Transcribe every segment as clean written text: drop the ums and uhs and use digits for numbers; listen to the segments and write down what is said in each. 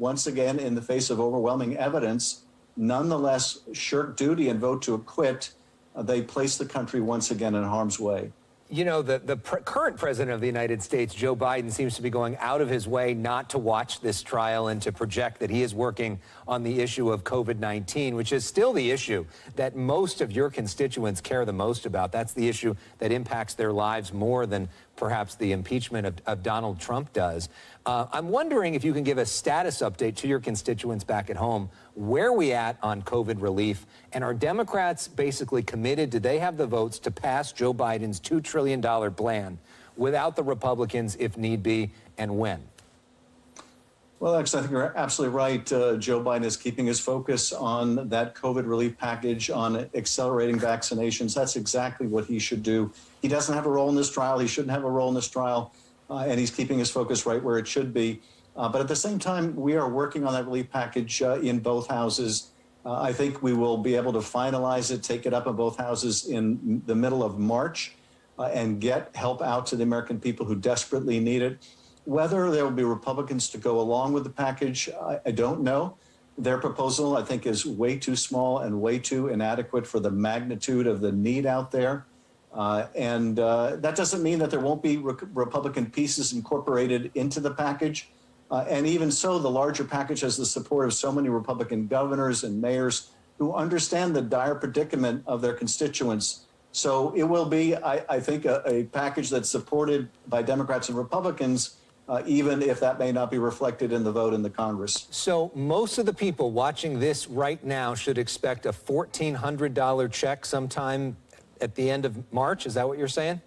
once again, in the face of overwhelming evidence, nonetheless shirk duty and vote to acquit, they place the country once again in harm's way. You know, the current president of the United States, Joe Biden, seems to be going out of his way not to watch this trial and to project that he is working on the issue of COVID-19, which is still the issue that most of your constituents care the most about. That's the issue that impacts their lives more than perhaps the impeachment of Donald Trump does. I'm wondering if you can give a status update to your constituents back at home. Where are we at on COVID relief? And are Democrats basically committed? Do they have the votes to pass Joe Biden's $2 trillion plan without the Republicans, if need be, and when? Well, actually, I think you're absolutely right. Joe Biden is keeping his focus on that COVID relief package, on accelerating vaccinations. That's exactly what he should do. He doesn't have a role in this trial. He shouldn't have a role in this trial. And he's keeping his focus right where it should be. But at the same time, we are working on that relief package in both houses. I think we will be able to finalize it, take it up in both houses in the middle of March, and get help out to the American people who desperately need it. Whether there will be Republicans to go along with the package, I don't know. Their proposal, I think, is way too small and way too inadequate for the magnitude of the need out there. And that doesn't mean that there won't be Republican pieces incorporated into the package. And even so, the larger package has the support of so many Republican governors and mayors who understand the dire predicament of their constituents. So it will be, I think, a package that's supported by Democrats and Republicans, even if that may not be reflected in the vote in the Congress. So most of the people watching this right now should expect a $1,400 check sometime at the end of March. Is that what you're saying?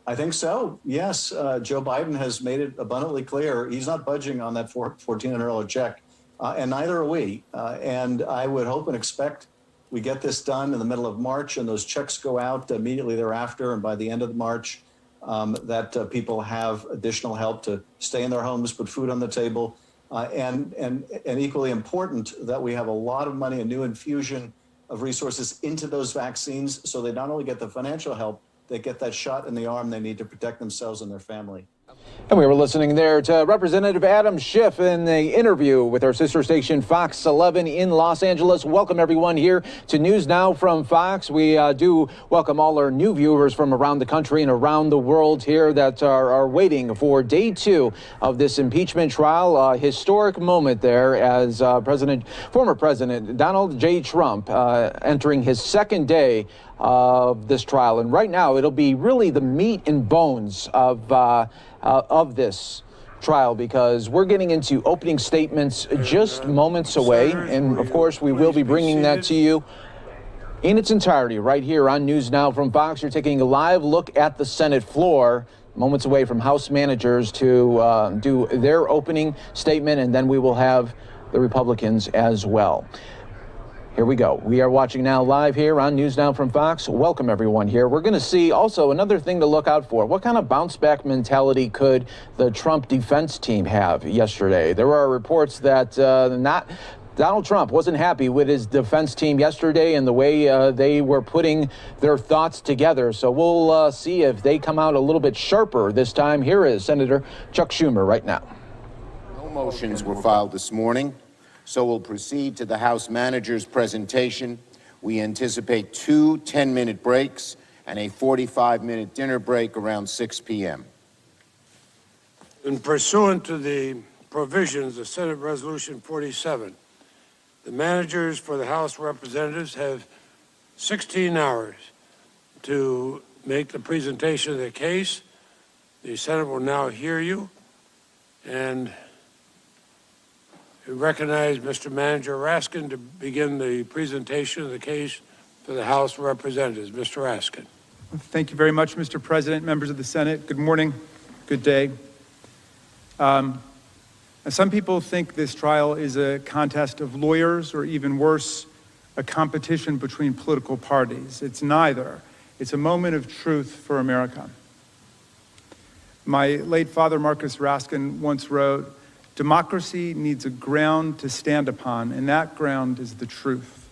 I think so. Yes. Joe Biden has made it abundantly clear he's not budging on that $1,400 check, and neither are we. And I would hope and expect we get this done in the middle of March and those checks go out immediately thereafter. And by the end of March, that people have additional help to stay in their homes, put food on the table, and equally important that we have a lot of money, a new infusion of resources into those vaccines, so they not only get the financial help, they get that shot in the arm they need to protect themselves and their family. And we were listening there to Representative Adam Schiff in the interview with our sister station Fox 11 in Los Angeles. Welcome everyone here to News Now from Fox. We do welcome all our new viewers from around the country and around the world here that are waiting for day 2 of this impeachment trial. A historic moment there as former President Donald J. Trump entering his second day of this trial. And right now it'll be really the meat and bones of this trial, because we're getting into opening statements just moments away. And of course, we will be bringing that to you in its entirety right here on News Now from Fox. You're taking a live look at the Senate floor, moments away from House managers to do their opening statement, and then we will have the Republicans as well. Here we go. We are watching now live here on News Now from Fox. Welcome everyone here. We're going to see also another thing to look out for. What kind of bounce back mentality could the Trump defense team have yesterday? There are reports that Donald Trump wasn't happy with his defense team yesterday and the way they were putting their thoughts together. So we'll see if they come out a little bit sharper this time. Here is Senator Chuck Schumer right now. No motions were filed this morning. So we'll proceed to the House manager's presentation. We anticipate 2 10-minute breaks and a 45-minute dinner break around 6 p.m. In pursuant to the provisions of Senate Resolution 47, the managers for the House of Representatives have 16 hours to make the presentation of the case. The Senate will now hear you, and we recognize Mr. Manager Raskin to begin the presentation of the case for the House of Representatives. Mr. Raskin. Thank you very much, Mr. President, members of the Senate. Good morning, good day. Some people think this trial is a contest of lawyers, or even worse, a competition between political parties. It's neither. It's a moment of truth for America. My late father, Marcus Raskin, once wrote, "Democracy needs a ground to stand upon, and that ground is the truth."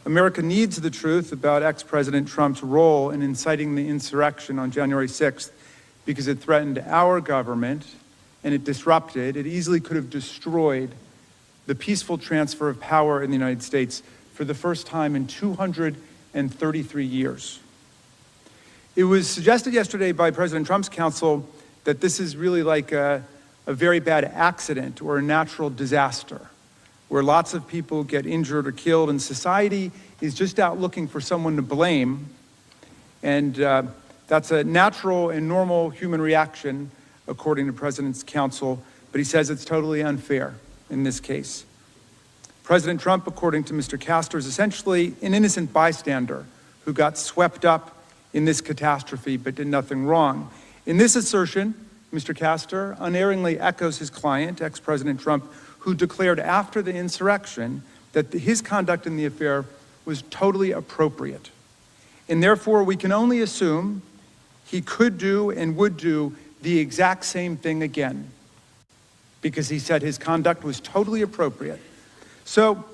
America needs the truth about ex-President Trump's role in inciting the insurrection on January 6th because it threatened our government and it disrupted, it easily could have destroyed the peaceful transfer of power in the United States for the first time in 233 years. It was suggested yesterday by President Trump's counsel that this is really like a very bad accident or a natural disaster where lots of people get injured or killed and society is just out looking for someone to blame. And that's a natural and normal human reaction, according to President's counsel, but he says it's totally unfair in this case. President Trump, according to Mr. Castor, is essentially an innocent bystander who got swept up in this catastrophe but did nothing wrong. In this assertion, Mr. Castor unerringly echoes his client, ex-President Trump, who declared after the insurrection that his conduct in the affair was totally appropriate. And therefore, we can only assume he could do and would do the exact same thing again, because he said his conduct was totally appropriate. So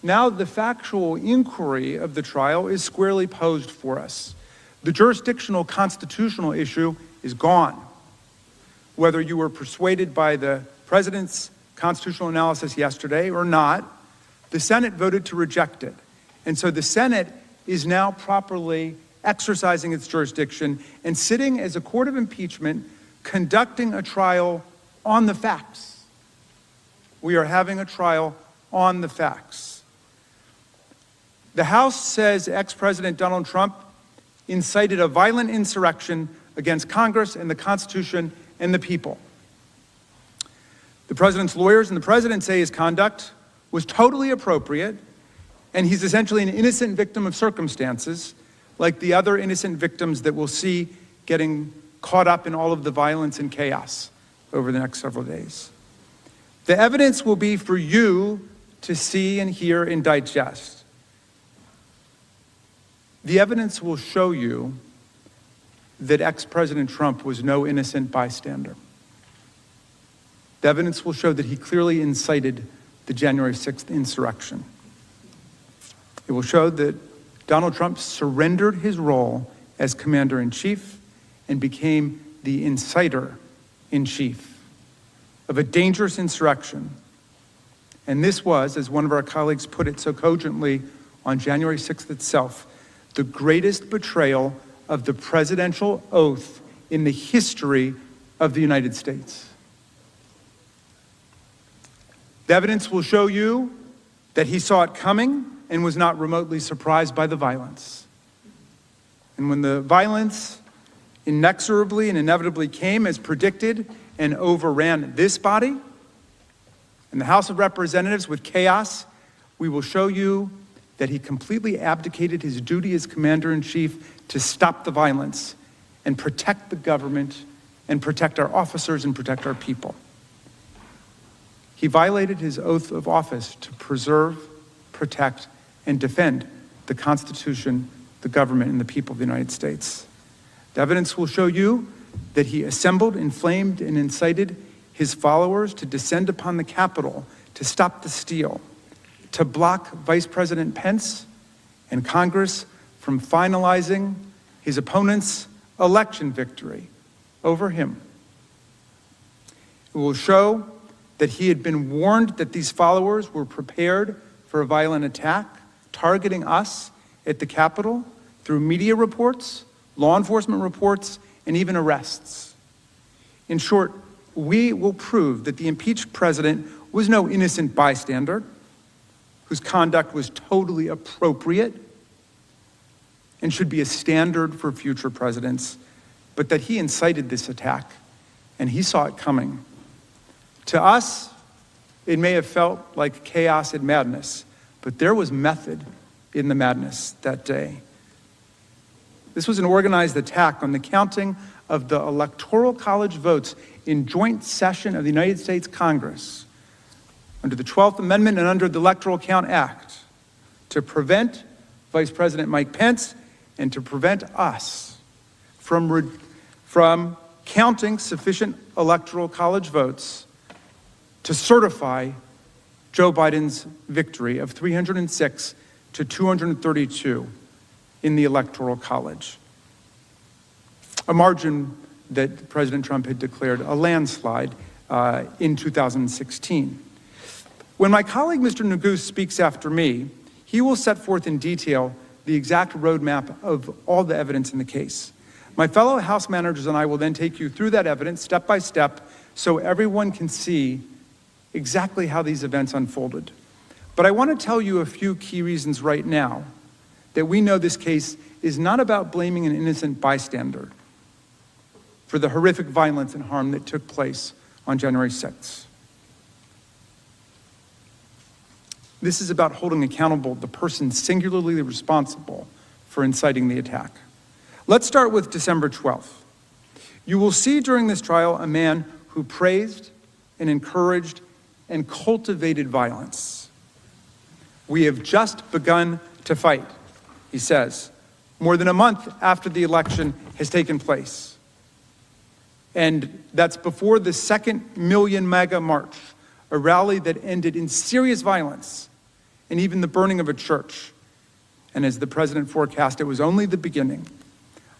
now the factual inquiry of the trial is squarely posed for us. The jurisdictional constitutional issue is gone. Whether you were persuaded by the president's constitutional analysis yesterday or not, the Senate voted to reject it. And so the Senate is now properly exercising its jurisdiction and sitting as a court of impeachment, conducting a trial on the facts. We are having a trial on the facts. The House says ex-President Donald Trump incited a violent insurrection against Congress and the Constitution and the people. The president's lawyers and the president say his conduct was totally appropriate, and he's essentially an innocent victim of circumstances, like the other innocent victims that we'll see getting caught up in all of the violence and chaos over the next several days. The evidence will be for you to see and hear and digest. The evidence will show you that ex-President Trump was no innocent bystander. The evidence will show that he clearly incited the January 6th insurrection. It will show that Donald Trump surrendered his role as commander-in-chief and became the inciter-in-chief of a dangerous insurrection. And this was, as one of our colleagues put it so cogently on January 6th itself, the greatest betrayal of the presidential oath in the history of the United States. The evidence will show you that he saw it coming and was not remotely surprised by the violence. And when the violence inexorably and inevitably came as predicted and overran this body and the House of Representatives with chaos, we will show you that he completely abdicated his duty as commander-in-chief to stop the violence and protect the government and protect our officers and protect our people. He violated his oath of office to preserve, protect, and defend the Constitution, the government, and the people of the United States. The evidence will show you that he assembled, inflamed, and incited his followers to descend upon the Capitol to stop the steal, to block Vice President Pence and Congress from finalizing his opponent's election victory over him. It will show that he had been warned that these followers were prepared for a violent attack, targeting us at the Capitol through media reports, law enforcement reports, and even arrests. In short, we will prove that the impeached president was no innocent bystander, whose conduct was totally appropriate and should be a standard for future presidents, but that he incited this attack and he saw it coming. To us, it may have felt like chaos and madness, but there was method in the madness that day. This was an organized attack on the counting of the Electoral College votes in joint session of the United States Congress under the 12th Amendment and under the Electoral Count Act to prevent Vice President Mike Pence and to prevent us from counting sufficient Electoral College votes to certify Joe Biden's victory of 306 to 232 in the Electoral College, a margin that President Trump had declared a landslide in 2016. When my colleague, Mr. Neguse, speaks after me, he will set forth in detail the exact roadmap of all the evidence in the case. My fellow House managers and I will then take you through that evidence step by step so everyone can see exactly how these events unfolded. But I want to tell you a few key reasons right now that we know this case is not about blaming an innocent bystander for the horrific violence and harm that took place on January 6th. This is about holding accountable the person singularly responsible for inciting the attack. Let's start with December 12th. You will see during this trial a man who praised and encouraged and cultivated violence. We have just begun to fight, he says, more than a month after the election has taken place. And that's before the 2nd Million MAGA March, a rally that ended in serious violence and even the burning of a church. And as the president forecast, it was only the beginning.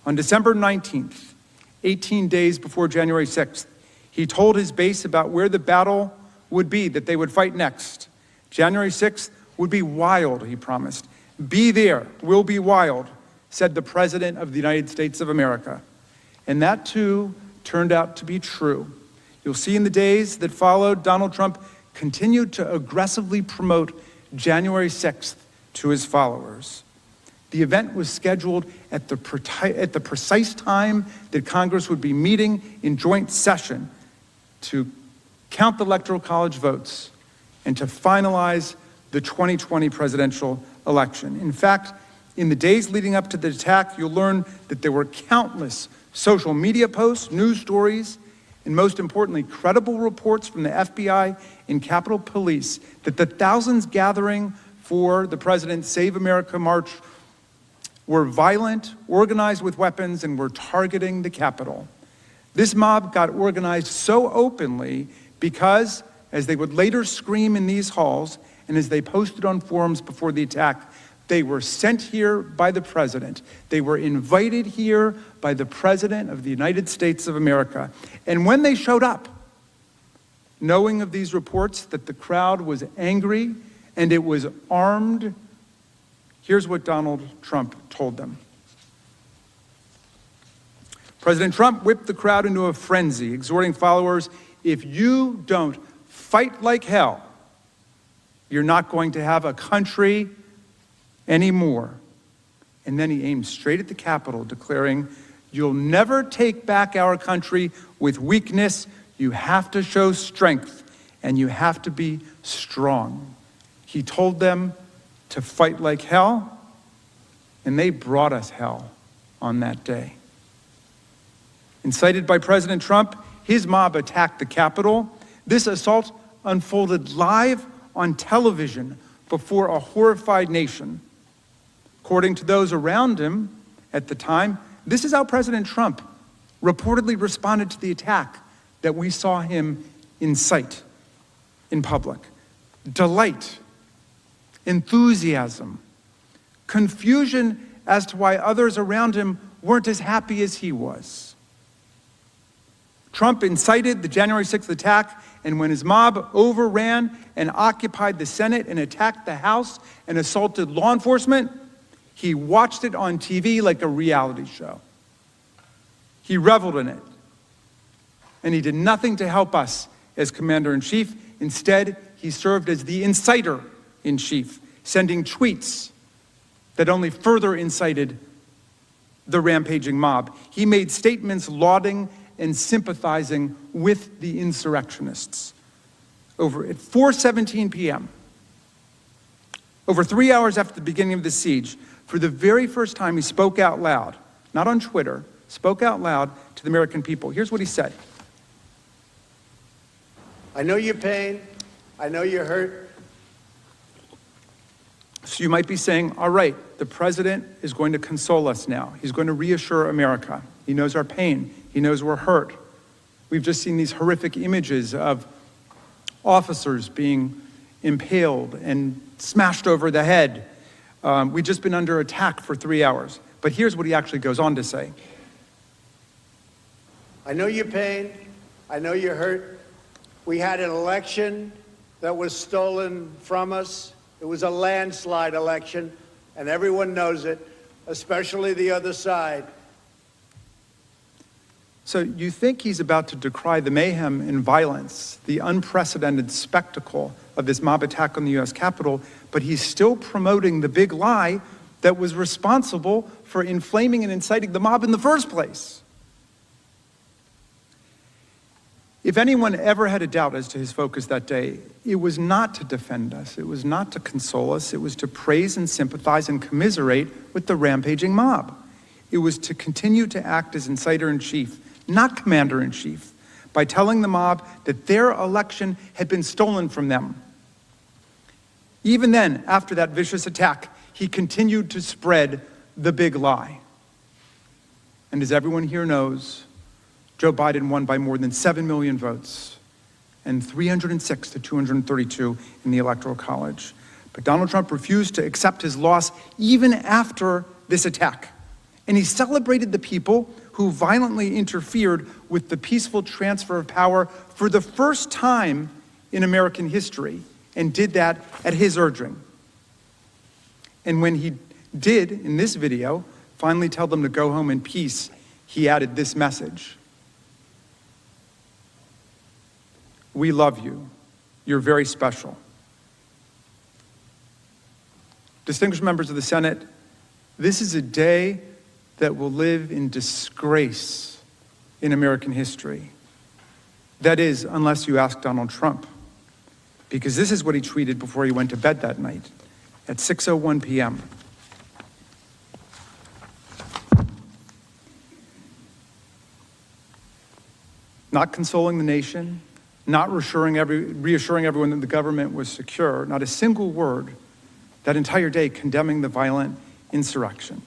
On December 19th, 18 days before January 6th, he told his base about where the battle would be that they would fight next. January 6th would be wild, he promised. Be there, will be wild, said the President of the United States of America. And that too turned out to be true. You'll see in the days that followed, Donald Trump continued to aggressively promote January 6th to his followers. The event was scheduled at the precise time that Congress would be meeting in joint session to count the Electoral College votes and to finalize the 2020 presidential election. In fact, in the days leading up to the attack, you'll learn that there were countless social media posts, news stories, and most importantly, credible reports from the FBI and Capitol Police that the thousands gathering for the President's Save America March were violent, organized with weapons, and were targeting the Capitol. This mob got organized so openly because, as they would later scream in these halls, and as they posted on forums before the attack, they were sent here by the President. They were invited here by the President of the United States of America. And when they showed up, knowing of these reports that the crowd was angry and it was armed, here's what Donald Trump told them. President Trump whipped the crowd into a frenzy, exhorting followers, if you don't fight like hell, you're not going to have a country anymore. And then he aimed straight at the Capitol, declaring, you'll never take back our country with weakness. You have to show strength, and you have to be strong. He told them to fight like hell, and they brought us hell on that day. Incited by President Trump, his mob attacked the Capitol. This assault unfolded live on television before a horrified nation. According to those around him at the time, this is how President Trump reportedly responded to the attack that we saw him incite in public. Delight, enthusiasm, confusion as to why others around him weren't as happy as he was. Trump incited the January 6th attack, and when his mob overran and occupied the Senate and attacked the House and assaulted law enforcement, he watched it on TV like a reality show. He reveled in it. And he did nothing to help us as commander-in-chief. Instead, he served as the inciter-in-chief, sending tweets that only further incited the rampaging mob. He made statements lauding and sympathizing with the insurrectionists. Over at 4:17 p.m., over 3 hours after the beginning of the siege, for the very first time he spoke out loud, not on Twitter, spoke out loud to the American people. Here's what he said. I know your pain. I know you're hurt. So you might be saying, all right, the president is going to console us now. He's going to reassure America. He knows our pain. He knows we're hurt. We've just seen these horrific images of officers being impaled and smashed over the head. We've just been under attack for 3 hours. But here's what he actually goes on to say. I know your pain. I know you're hurt. We had an election that was stolen from us. It was a landslide election, and everyone knows it, especially the other side. So you think he's about to decry the mayhem and violence, the unprecedented spectacle of this mob attack on the U.S. Capitol, but he's still promoting the big lie that was responsible for inflaming and inciting the mob in the first place. If anyone ever had a doubt as to his focus that day, it was not to defend us, it was not to console us, it was to praise and sympathize and commiserate with the rampaging mob. It was to continue to act as inciter-in-chief, not commander-in-chief, by telling the mob that their election had been stolen from them. Even then, after that vicious attack, he continued to spread the big lie. And as everyone here knows, Joe Biden won by more than 7 million votes and 306 to 232 in the Electoral College. But Donald Trump refused to accept his loss even after this attack. And he celebrated the people who violently interfered with the peaceful transfer of power for the first time in American history, and did that at his urging. And when he did, in this video, finally tell them to go home in peace, he added this message: "We love you. You're very special." Distinguished members of the Senate, this is a day that will live in disgrace in American history. That is, unless you ask Donald Trump, because this is what he tweeted before he went to bed that night at 6:01 p.m. Not consoling the nation, not reassuring everyone that the government was secure, not a single word that entire day condemning the violent insurrection.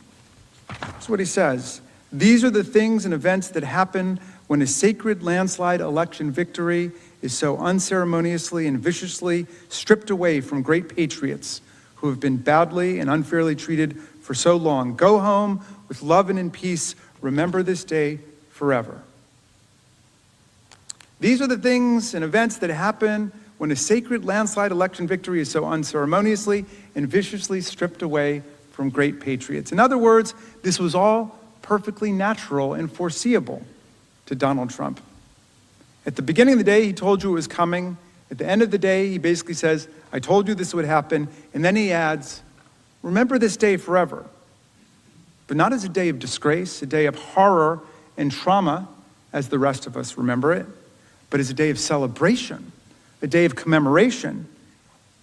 That's what he says. "These are the things and events that happen when a sacred landslide election victory is so unceremoniously and viciously stripped away from great patriots who have been badly and unfairly treated for so long. Go home with love and in peace. Remember this day forever." These are the things and events that happen when a sacred landslide election victory is so unceremoniously and viciously stripped away from great patriots. In other words, this was all perfectly natural and foreseeable to Donald Trump. At the beginning of the day, he told you it was coming. At the end of the day, he basically says, "I told you this would happen." And then he adds, "Remember this day forever." But not as a day of disgrace, a day of horror and trauma, as the rest of us remember it, but as a day of celebration, a day of commemoration.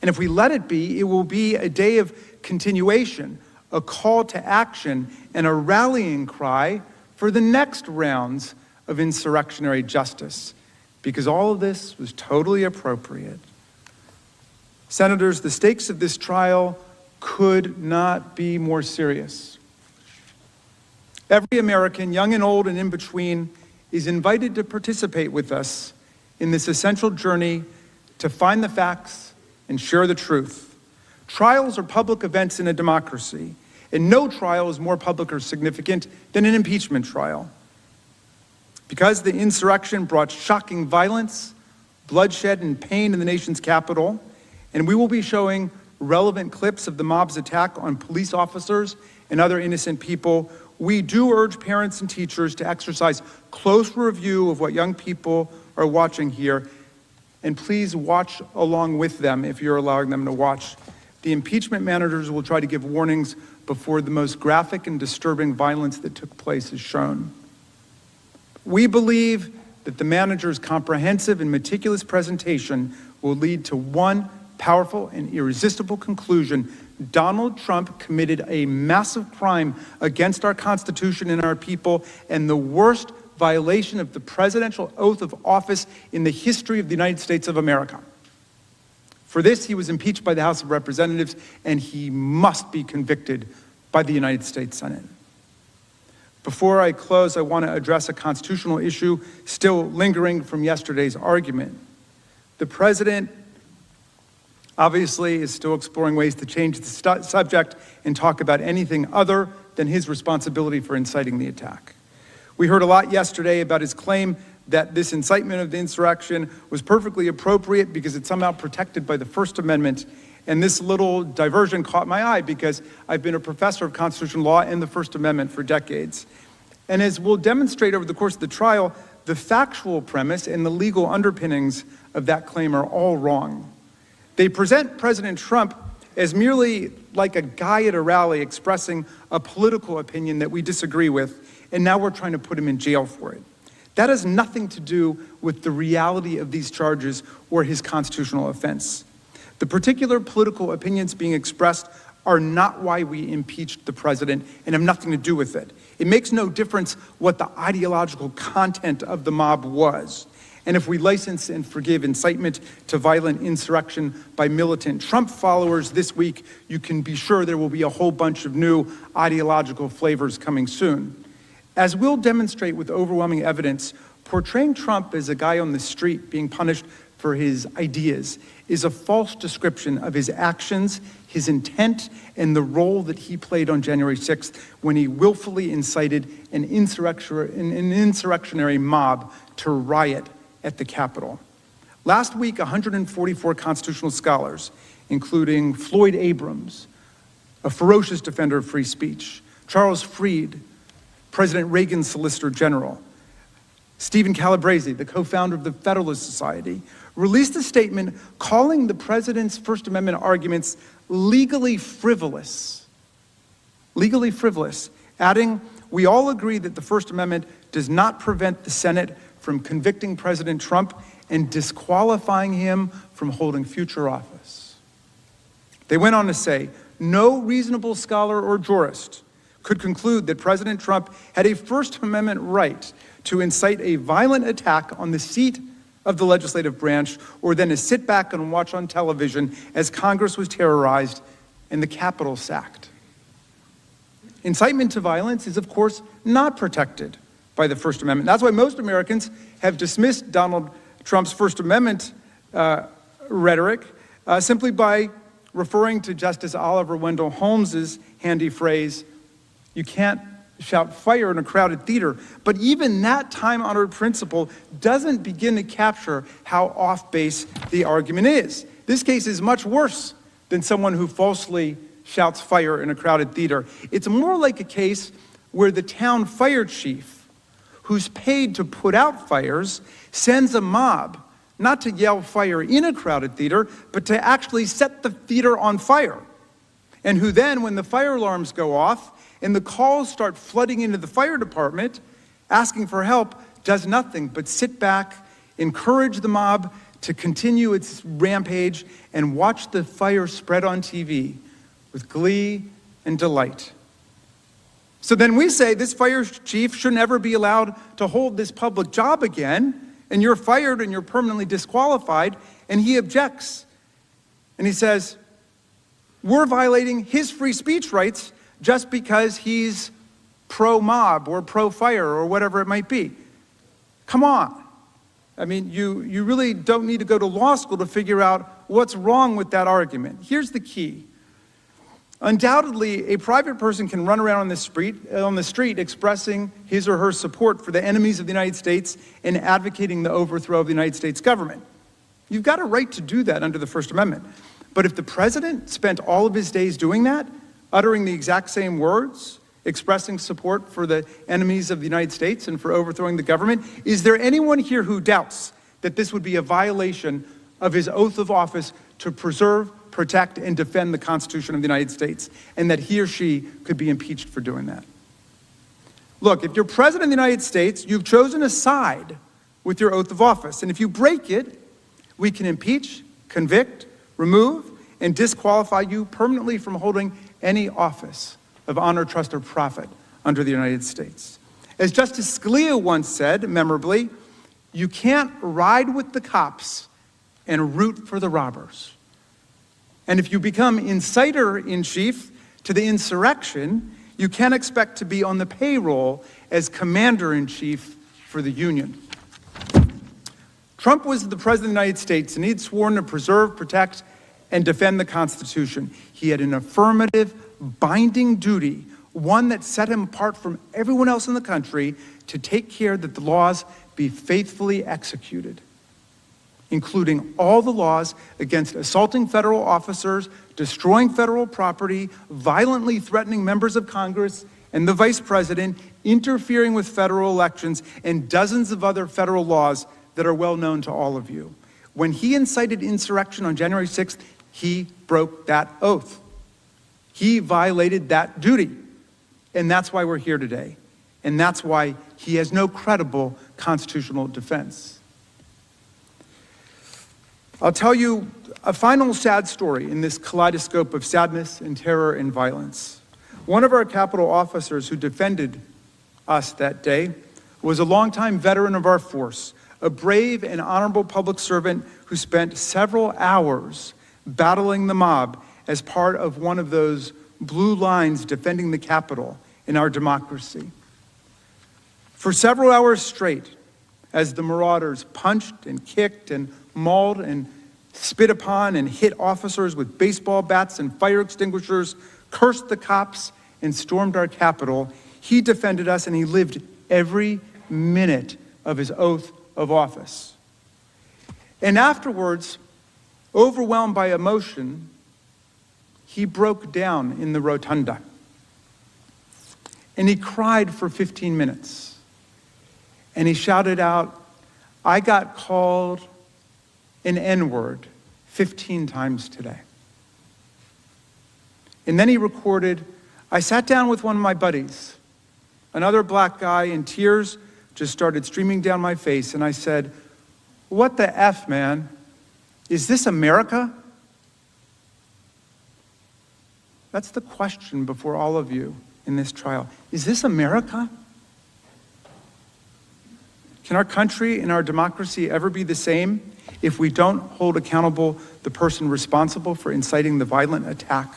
And if we let it be, it will be a day of continuation, a call to action, and a rallying cry for the next rounds of insurrectionary justice, because all of this was totally appropriate. Senators, the stakes of this trial could not be more serious. Every American, young and old and in between, is invited to participate with us in this essential journey to find the facts and share the truth. Trials are public events in a democracy, and no trial is more public or significant than an impeachment trial. Because the insurrection brought shocking violence, bloodshed, and pain in the nation's capital, and we will be showing relevant clips of the mob's attack on police officers and other innocent people, we do urge parents and teachers to exercise close review of what young people are watching here, and please watch along with them if you're allowing them to watch. The impeachment managers will try to give warnings before the most graphic and disturbing violence that took place is shown. We believe that the manager's comprehensive and meticulous presentation will lead to one powerful and irresistible conclusion: Donald Trump committed a massive crime against our Constitution and our people, and the worst violation of the presidential oath of office in the history of the United States of America. For this, he was impeached by the House of Representatives, and he must be convicted by the United States Senate. Before I close, I want to address a constitutional issue still lingering from yesterday's argument. The president obviously is still exploring ways to change the subject and talk about anything other than his responsibility for inciting the attack. We heard a lot yesterday about his claim that this incitement of the insurrection was perfectly appropriate because it's somehow protected by the First Amendment. And this little diversion caught my eye because I've been a professor of constitutional law and the First Amendment for decades. And as we'll demonstrate over the course of the trial, the factual premise and the legal underpinnings of that claim are all wrong. They present President Trump as merely like a guy at a rally expressing a political opinion that we disagree with, and now we're trying to put him in jail for it. That has nothing to do with the reality of these charges or his constitutional offense. The particular political opinions being expressed are not why we impeached the president and have nothing to do with it. It makes no difference what the ideological content of the mob was. And if we license and forgive incitement to violent insurrection by militant Trump followers this week, you can be sure there will be a whole bunch of new ideological flavors coming soon. As we'll demonstrate with overwhelming evidence, portraying Trump as a guy on the street being punished for his ideas is a false description of his actions, his intent, and the role that he played on January 6th when he willfully incited an insurrectionary mob to riot at the Capitol. Last week, 144 constitutional scholars, including Floyd Abrams, a ferocious defender of free speech, Charles Fried, President Reagan's Solicitor General, Stephen Calabrese, the co-founder of the Federalist Society, released a statement calling the president's First Amendment arguments legally frivolous, adding, "We all agree that the First Amendment does not prevent the Senate from convicting President Trump and disqualifying him from holding future office." They went on to say, "No reasonable scholar or jurist could conclude that President Trump had a First Amendment right to incite a violent attack on the seat of the legislative branch, or then to sit back and watch on television as Congress was terrorized and the Capitol sacked." Incitement to violence is, of course, not protected by the First Amendment. That's why most Americans have dismissed Donald Trump's First Amendment rhetoric simply by referring to Justice Oliver Wendell Holmes's handy phrase, "You can't shout fire in a crowded theater." But even that time-honored principle doesn't begin to capture how off-base the argument is. This case is much worse than someone who falsely shouts fire in a crowded theater. It's more like a case where the town fire chief, who's paid to put out fires, sends a mob not to yell fire in a crowded theater, but to actually set the theater on fire. And who then, when the fire alarms go off and the calls start flooding into the fire department, asking for help, does nothing but sit back, encourage the mob to continue its rampage, and watch the fire spread on TV with glee and delight. So then we say this fire chief should never be allowed to hold this public job again, and you're fired and you're permanently disqualified, and he objects. And he says, we're violating his free speech rights just because he's pro-mob or pro-fire or whatever it might be. Come on. I mean, you really don't need to go to law school to figure out what's wrong with that argument. Here's the key. Undoubtedly, a private person can run around on the street expressing his or her support for the enemies of the United States and advocating the overthrow of the United States government. You've got a right to do that under the First Amendment. But if the president spent all of his days doing that, uttering the exact same words, expressing support for the enemies of the United States and for overthrowing the government, is there anyone here who doubts that this would be a violation of his oath of office to preserve, protect, and defend the Constitution of the United States, and that he or she could be impeached for doing that? Look, if you're president of the United States, you've chosen a side with your oath of office, and if you break it, we can impeach, convict, remove, and disqualify you permanently from holding any office of honor, trust, or profit under the United States. As Justice Scalia once said, memorably, you can't ride with the cops and root for the robbers. And if you become inciter-in-chief to the insurrection, you can't expect to be on the payroll as commander-in-chief for the Union. Trump was the president of the United States, and he'd sworn to preserve, protect, and defend the Constitution. He had an affirmative, binding duty, one that set him apart from everyone else in the country, to take care that the laws be faithfully executed, including all the laws against assaulting federal officers, destroying federal property, violently threatening members of Congress and the Vice President, interfering with federal elections, and dozens of other federal laws that are well known to all of you. When he incited insurrection on January 6th, he broke that oath. He violated that duty. And that's why we're here today. And that's why he has no credible constitutional defense. I'll tell you a final sad story in this kaleidoscope of sadness and terror and violence. One of our Capitol officers who defended us that day was a longtime veteran of our force, a brave and honorable public servant who spent several hours battling the mob as part of one of those blue lines defending the Capitol in our democracy. For several hours straight, as the marauders punched and kicked and mauled and spit upon and hit officers with baseball bats and fire extinguishers, cursed the cops, and stormed our Capitol, he defended us, and he lived every minute of his oath of office. And afterwards, overwhelmed by emotion, he broke down in the rotunda. And he cried for 15 minutes. And he shouted out, "I got called an N-word 15 times today." And then he recorded, "I sat down with one of my buddies, another black guy, and tears just started streaming down my face. And I said, 'What the F, man? Is this America?'" That's the question before all of you in this trial. Is this America? Can our country and our democracy ever be the same if we don't hold accountable the person responsible for inciting the violent attack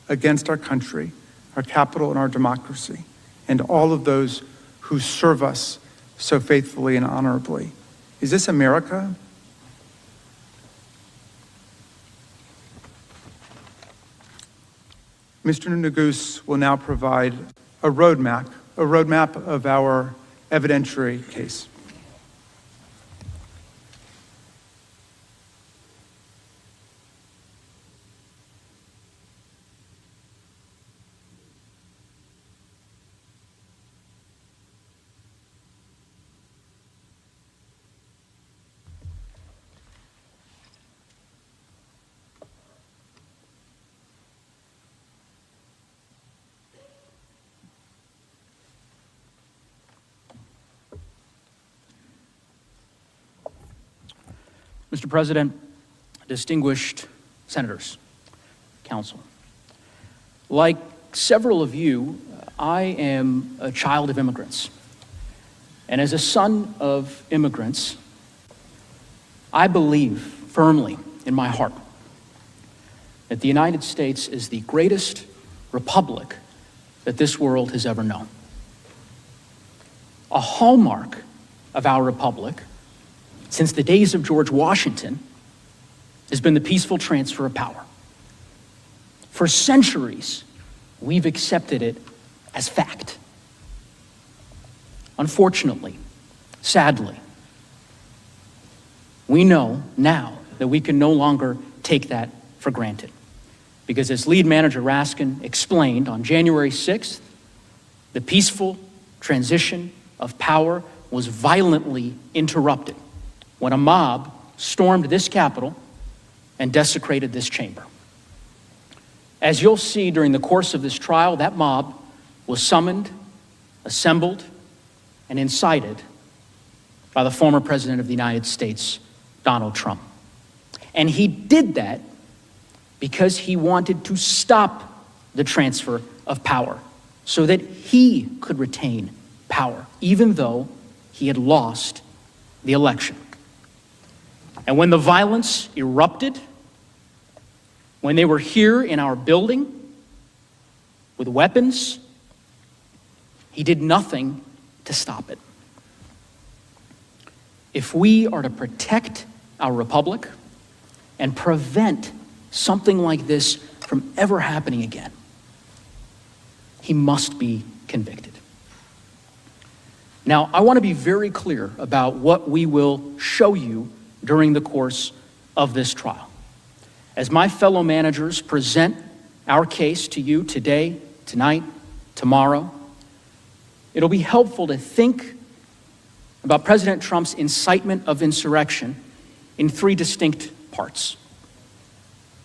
against our country, our Capitol, and our democracy, and all of those who serve us so faithfully and honorably? Is this America? Mr. Neguse will now provide a roadmap of our evidentiary case. Mr. President, distinguished senators, counsel, like several of you, I am a child of immigrants. And as a son of immigrants, I believe firmly in my heart that the United States is the greatest republic that this world has ever known. A hallmark of our republic since the days of George Washington has been the peaceful transfer of power. For centuries, we've accepted it as fact. Unfortunately, sadly, we know now that we can no longer take that for granted. Because as lead manager Raskin explained on January 6th, the peaceful transition of power was violently interrupted when a mob stormed this Capitol and desecrated this chamber. As you'll see during the course of this trial, that mob was summoned, assembled, and incited by the former President of the United States, Donald Trump. And he did that because he wanted to stop the transfer of power so that he could retain power, even though he had lost the election. And when the violence erupted, when they were here in our building with weapons, he did nothing to stop it. If we are to protect our republic and prevent something like this from ever happening again, he must be convicted. Now, I want to be very clear about what we will show you during the course of this trial. As my fellow managers present our case to you today, tonight, tomorrow, it'll be helpful to think about President Trump's incitement of insurrection in three distinct parts: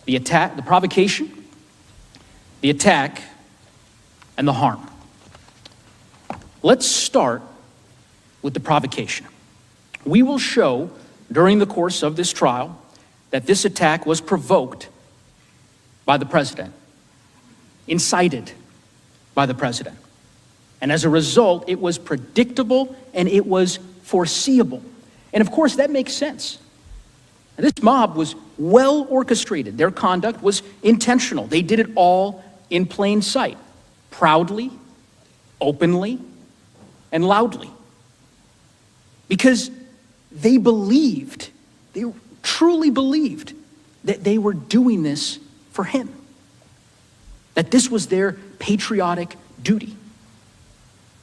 the attack, the provocation, the attack, and the harm. Let's start with the provocation. We will show during the course of this trial that this attack was provoked by the president, incited by the president. And as a result, it was predictable and it was foreseeable. And of course, that makes sense. This mob was well orchestrated. Their conduct was intentional. They did it all in plain sight, proudly, openly, and loudly. Because they believed, they truly believed that they were doing this for him, that this was their patriotic duty.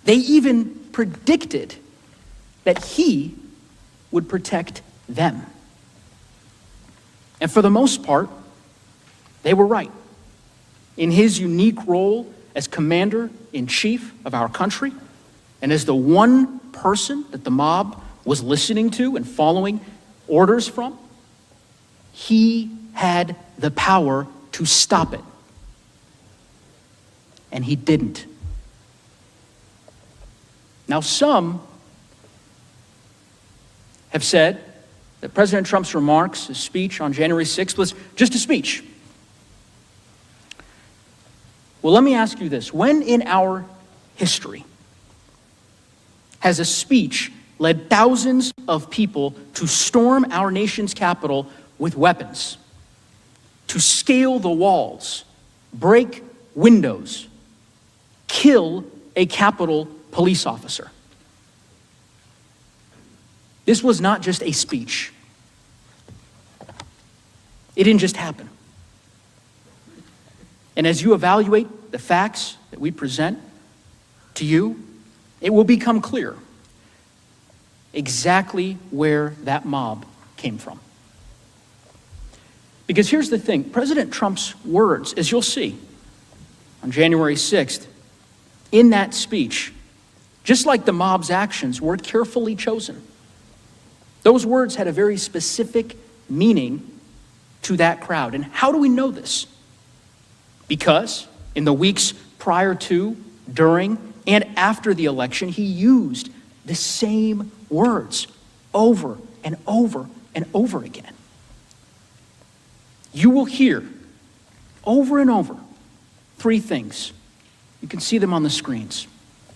They even predicted that he would protect them. And for the most part, they were right. In his unique role as commander-in-chief of our country, and as the one person that the mob was listening to and following orders from, he had the power to stop it. And he didn't. Now, some have said that President Trump's remarks, his speech on January 6th, was just a speech. Well, let me ask you this. When in our history has a speech led thousands of people to storm our nation's capital with weapons, to scale the walls, break windows, kill a Capitol police officer? This was not just a speech. It didn't just happen. And as you evaluate the facts that we present to you, it will become clear exactly where that mob came from. Because here's the thing, President Trump's words, as you'll see on January 6th, in that speech, just like the mob's actions, were carefully chosen. Those words had a very specific meaning to that crowd. And how do we know this? Because in the weeks prior to, during, and after the election, he used the same words over and over and over again. You will hear over and over three things. You can see them on the screens.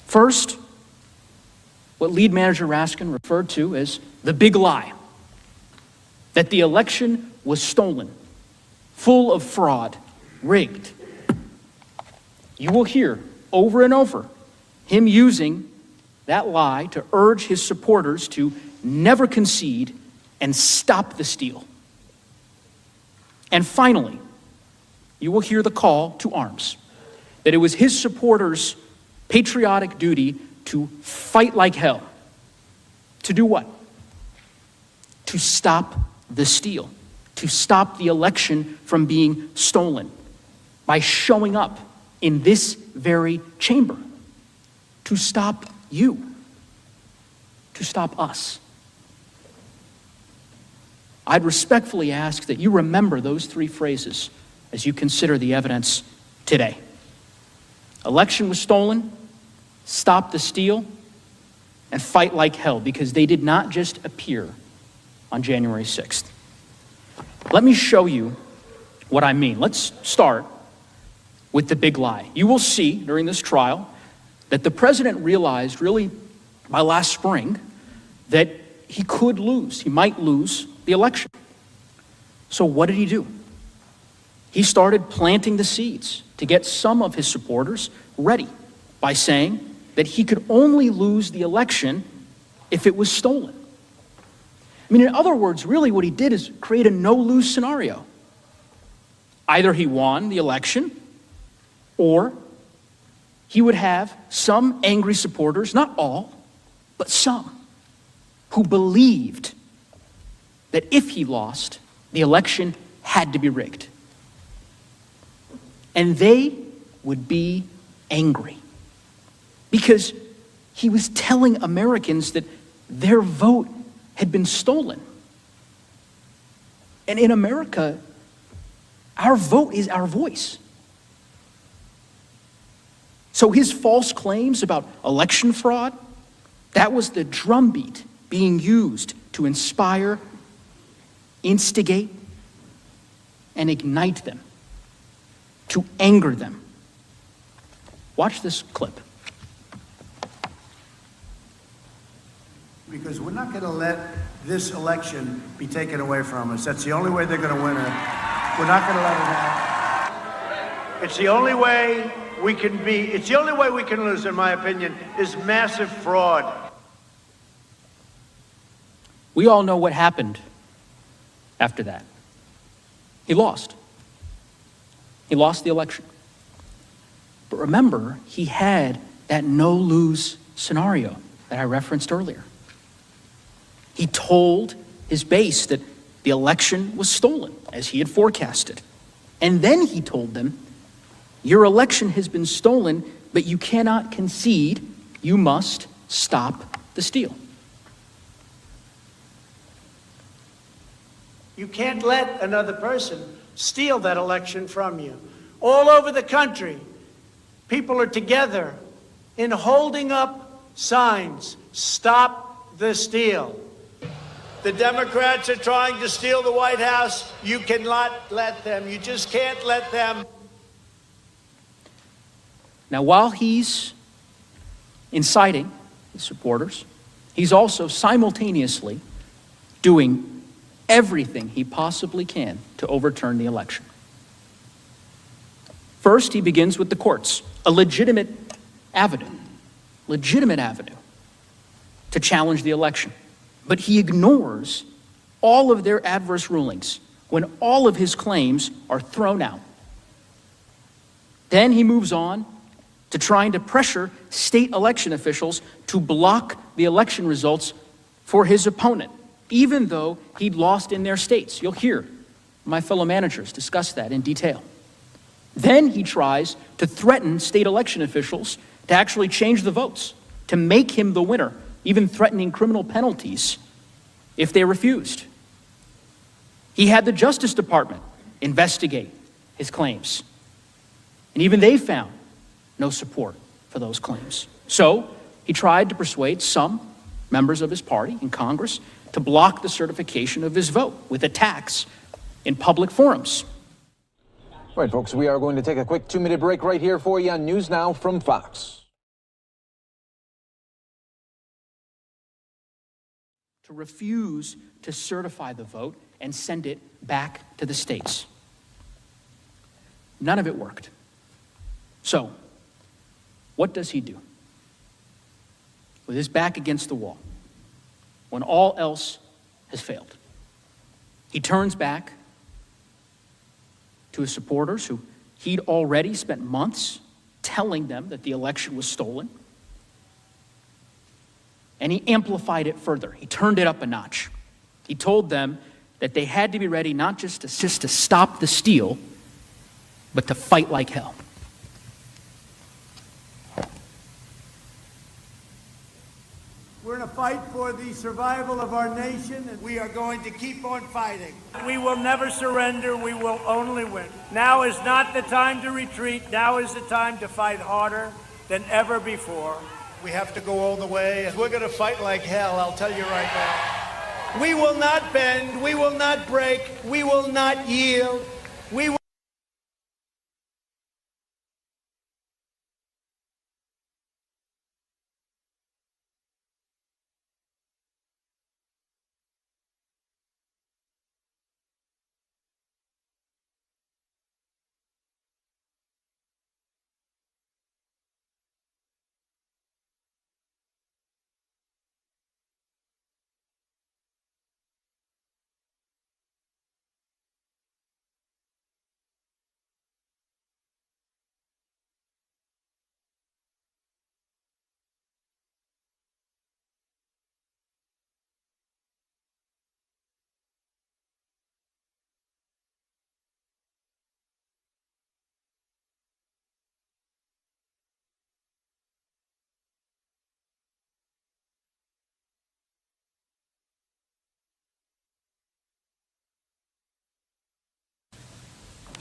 First, what lead manager Raskin referred to as the big lie, that the election was stolen, full of fraud, rigged. You will hear over and over him using that lie to urge his supporters to never concede and stop the steal. And finally, you will hear the call to arms, that it was his supporters' patriotic duty to fight like hell. To do what? To stop the steal, to stop the election from being stolen by showing up in this very chamber, to stop you, to stop us. I'd respectfully ask that you remember those three phrases as you consider the evidence today. Election was stolen, stop the steal, and fight like hell, because they did not just appear on January 6th. Let me show you what I mean. Let's start with the big lie. You will see during this trial that the president realized really by last spring that he could lose. He might lose the election. So what did he do? He started planting the seeds to get some of his supporters ready by saying that he could only lose the election if it was stolen. I mean, in other words, really what he did is create a no-lose scenario. Either he won the election, or he would have some angry supporters, not all, but some who believed that if he lost, the election had to be rigged. And they would be angry because he was telling Americans that their vote had been stolen. And in America, our vote is our voice. So his false claims about election fraud, that was the drumbeat being used to inspire, instigate, and ignite them, to anger them. Watch this clip. Because we're not going to let this election be taken away from us. That's the only way they're going to win it. We're not going to let it happen. It's the only way we can it's the only way we can lose, in my opinion, is massive fraud. We all know what happened after that. He lost. He lost the election. But remember, he had that no-lose scenario that I referenced earlier. He told his base that the election was stolen, as he had forecasted. And then he told them, your election has been stolen, but you cannot concede. You must stop the steal. You can't let another person steal that election from you. All over the country, people are together in holding up signs, stop the steal. The Democrats are trying to steal the White House. You cannot let them. You just can't let them. Now, while he's inciting his supporters, he's also simultaneously doing everything he possibly can to overturn the election. First, he begins with the courts, a legitimate avenue to challenge the election. But he ignores all of their adverse rulings when all of his claims are thrown out. Then he moves on to trying to pressure state election officials to block the election results for his opponent, even though he'd lost in their states. You'll hear my fellow managers discuss that in detail. Then he tries to threaten state election officials to actually change the votes, to make him the winner, even threatening criminal penalties if they refused. He had the Justice Department investigate his claims, and even they found no support for those claims. So he tried to persuade some members of his party in Congress to block the certification of his vote with attacks in public forums. All right, folks, we are going to take a quick 2-minute break right here for you on News Now from Fox. To refuse to certify the vote and send it back to the states. None of it worked. So, what does he do? With his back against the wall, when all else has failed, he turns back to his supporters who he'd already spent months telling them that the election was stolen. And he amplified it further. He turned it up a notch. He told them that they had to be ready not just to stop the steal, but to fight like hell. We're in a fight for the survival of our nation, and we are going to keep on fighting. We will never surrender. We will only win. Now is not the time to retreat. Now is the time to fight harder than ever before. We have to go all the way. We're going to fight like hell, I'll tell you right now. We will not bend. We will not break. We will not yield. We will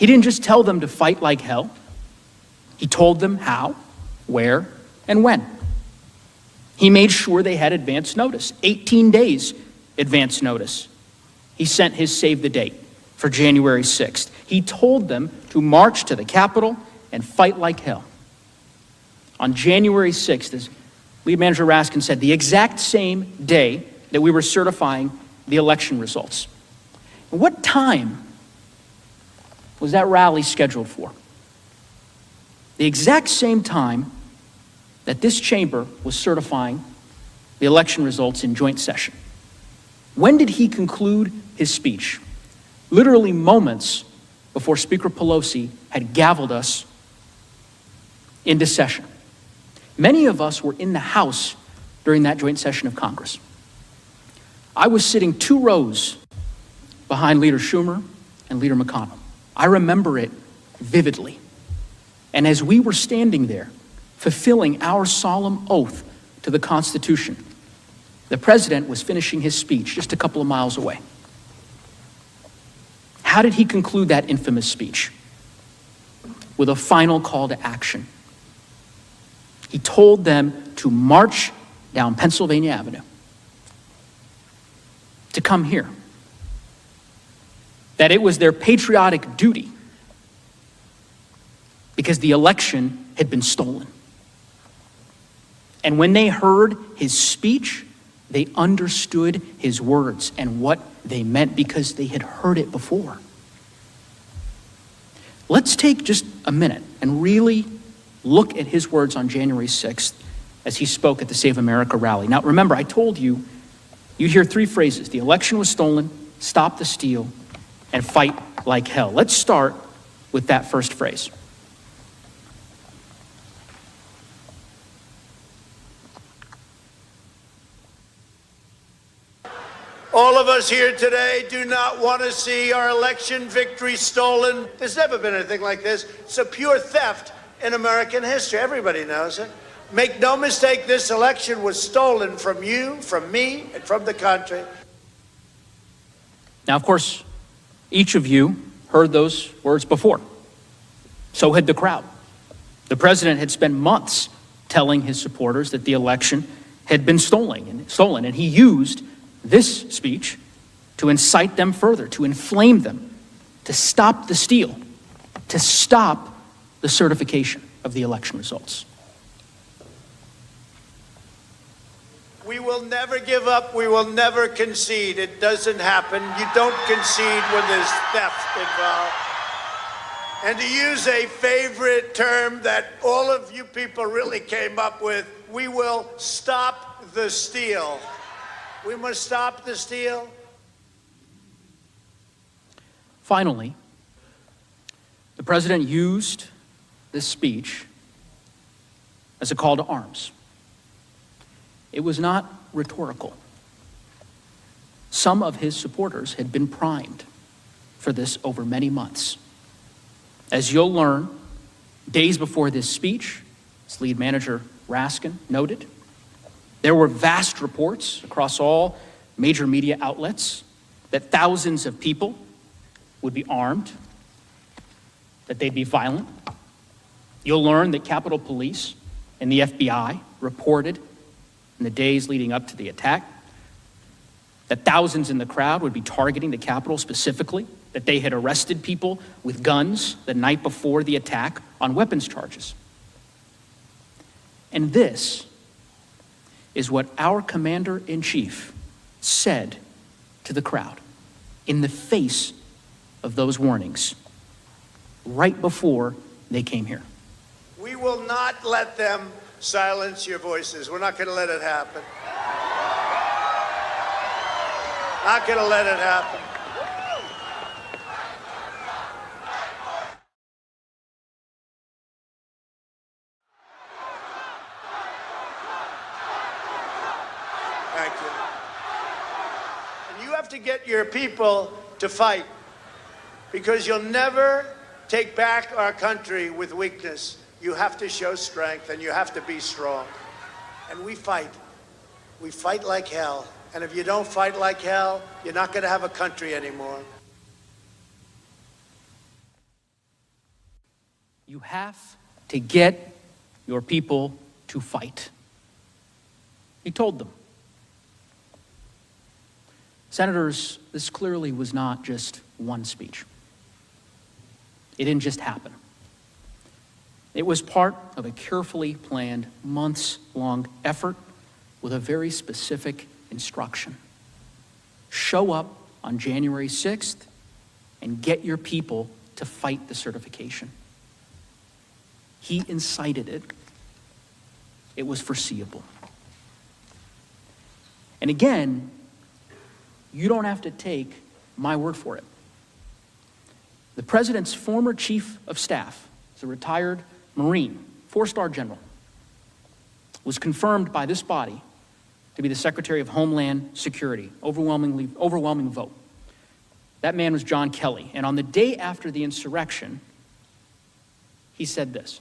He didn't just tell them to fight like hell. He told them how, where, and when. He made sure they had advance notice, 18 days advance notice. He sent his save the date for January 6th. He told them to march to the Capitol and fight like hell. On January 6th, as Lead Manager Raskin said, the exact same day that we were certifying the election results. What time was that rally scheduled for? The exact same time that this chamber was certifying the election results in joint session. When did he conclude his speech? Literally moments before Speaker Pelosi had gavelled us into session. Many of us were in the House during that joint session of Congress. I was sitting 2 rows behind Leader Schumer and Leader McConnell. I remember it vividly. And as we were standing there, fulfilling our solemn oath to the Constitution, the president was finishing his speech just a couple of miles away. How did he conclude that infamous speech? With a final call to action. He told them to march down Pennsylvania Avenue, to come here, that it was their patriotic duty because the election had been stolen. And when they heard his speech, they understood his words and what they meant because they had heard it before. Let's take just a minute and really look at his words on January 6th as he spoke at the Save America rally. Now, remember, I told you, you'd hear 3 phrases: the election was stolen, stop the steal, and fight like hell. Let's start with that first phrase. All of us here today do not want to see our election victory stolen. There's never been anything like this. It's a pure theft in American history. Everybody knows it. Make no mistake, this election was stolen from you, from me, and from the country. Now, of course, each of you heard those words before. So had the crowd. The president had spent months telling his supporters that the election had been stolen, and he used this speech to incite them further, to inflame them, to stop the steal, to stop the certification of the election results. We will never give up. We will never concede. It doesn't happen. You don't concede when there's theft involved. And to use a favorite term that all of you people really came up with, we will stop the steal. We must stop the steal. Finally, the president used this speech as a call to arms. It was not rhetorical. Some of his supporters had been primed for this over many months. As you'll learn, days before this speech, as lead manager Raskin noted, there were vast reports across all major media outlets that thousands of people would be armed, that they'd be violent. You'll learn that Capitol Police and the FBI reported in the days leading up to the attack that thousands in the crowd would be targeting the Capitol specifically, that they had arrested people with guns the night before the attack on weapons charges. And this is what our commander-in-chief said to the crowd in the face of those warnings right before they came here. We will not let them silence your voices. We're not going to let it happen. Not going to let it happen. Thank you. And you have to get your people to fight, because you'll never take back our country with weakness. You have to show strength, and you have to be strong. And we fight. We fight like hell. And if you don't fight like hell, you're not going to have a country anymore. You have to get your people to fight. He told them. Senators, this clearly was not just one speech. It didn't just happen. It was part of a carefully planned, months-long effort with a very specific instruction. Show up on January 6th and get your people to fight the certification. He incited it. It was foreseeable. And again, you don't have to take my word for it. The president's former chief of staff is a retired Marine, 4-star general, was confirmed by this body to be the Secretary of Homeland Security, overwhelming vote. That man was John Kelly. And on the day after the insurrection, he said this.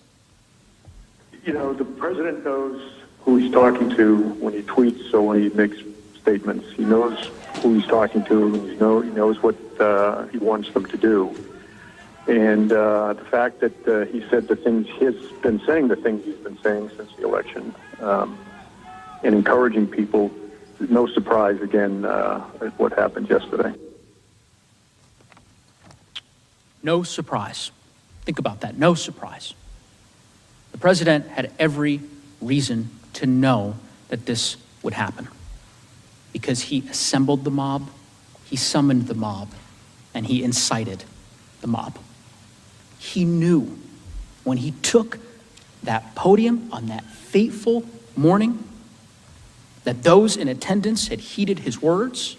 You know, the president knows who he's talking to when he tweets or when he makes statements. He knows who he's talking to, and he knows what he wants them to do. And the fact that he said the things he's been saying, since the election, and encouraging people, no surprise, again, at what happened yesterday. No surprise. Think about that. No surprise. The president had every reason to know that this would happen because he assembled the mob, he summoned the mob, and he incited the mob. He knew when he took that podium on that fateful morning that those in attendance had heeded his words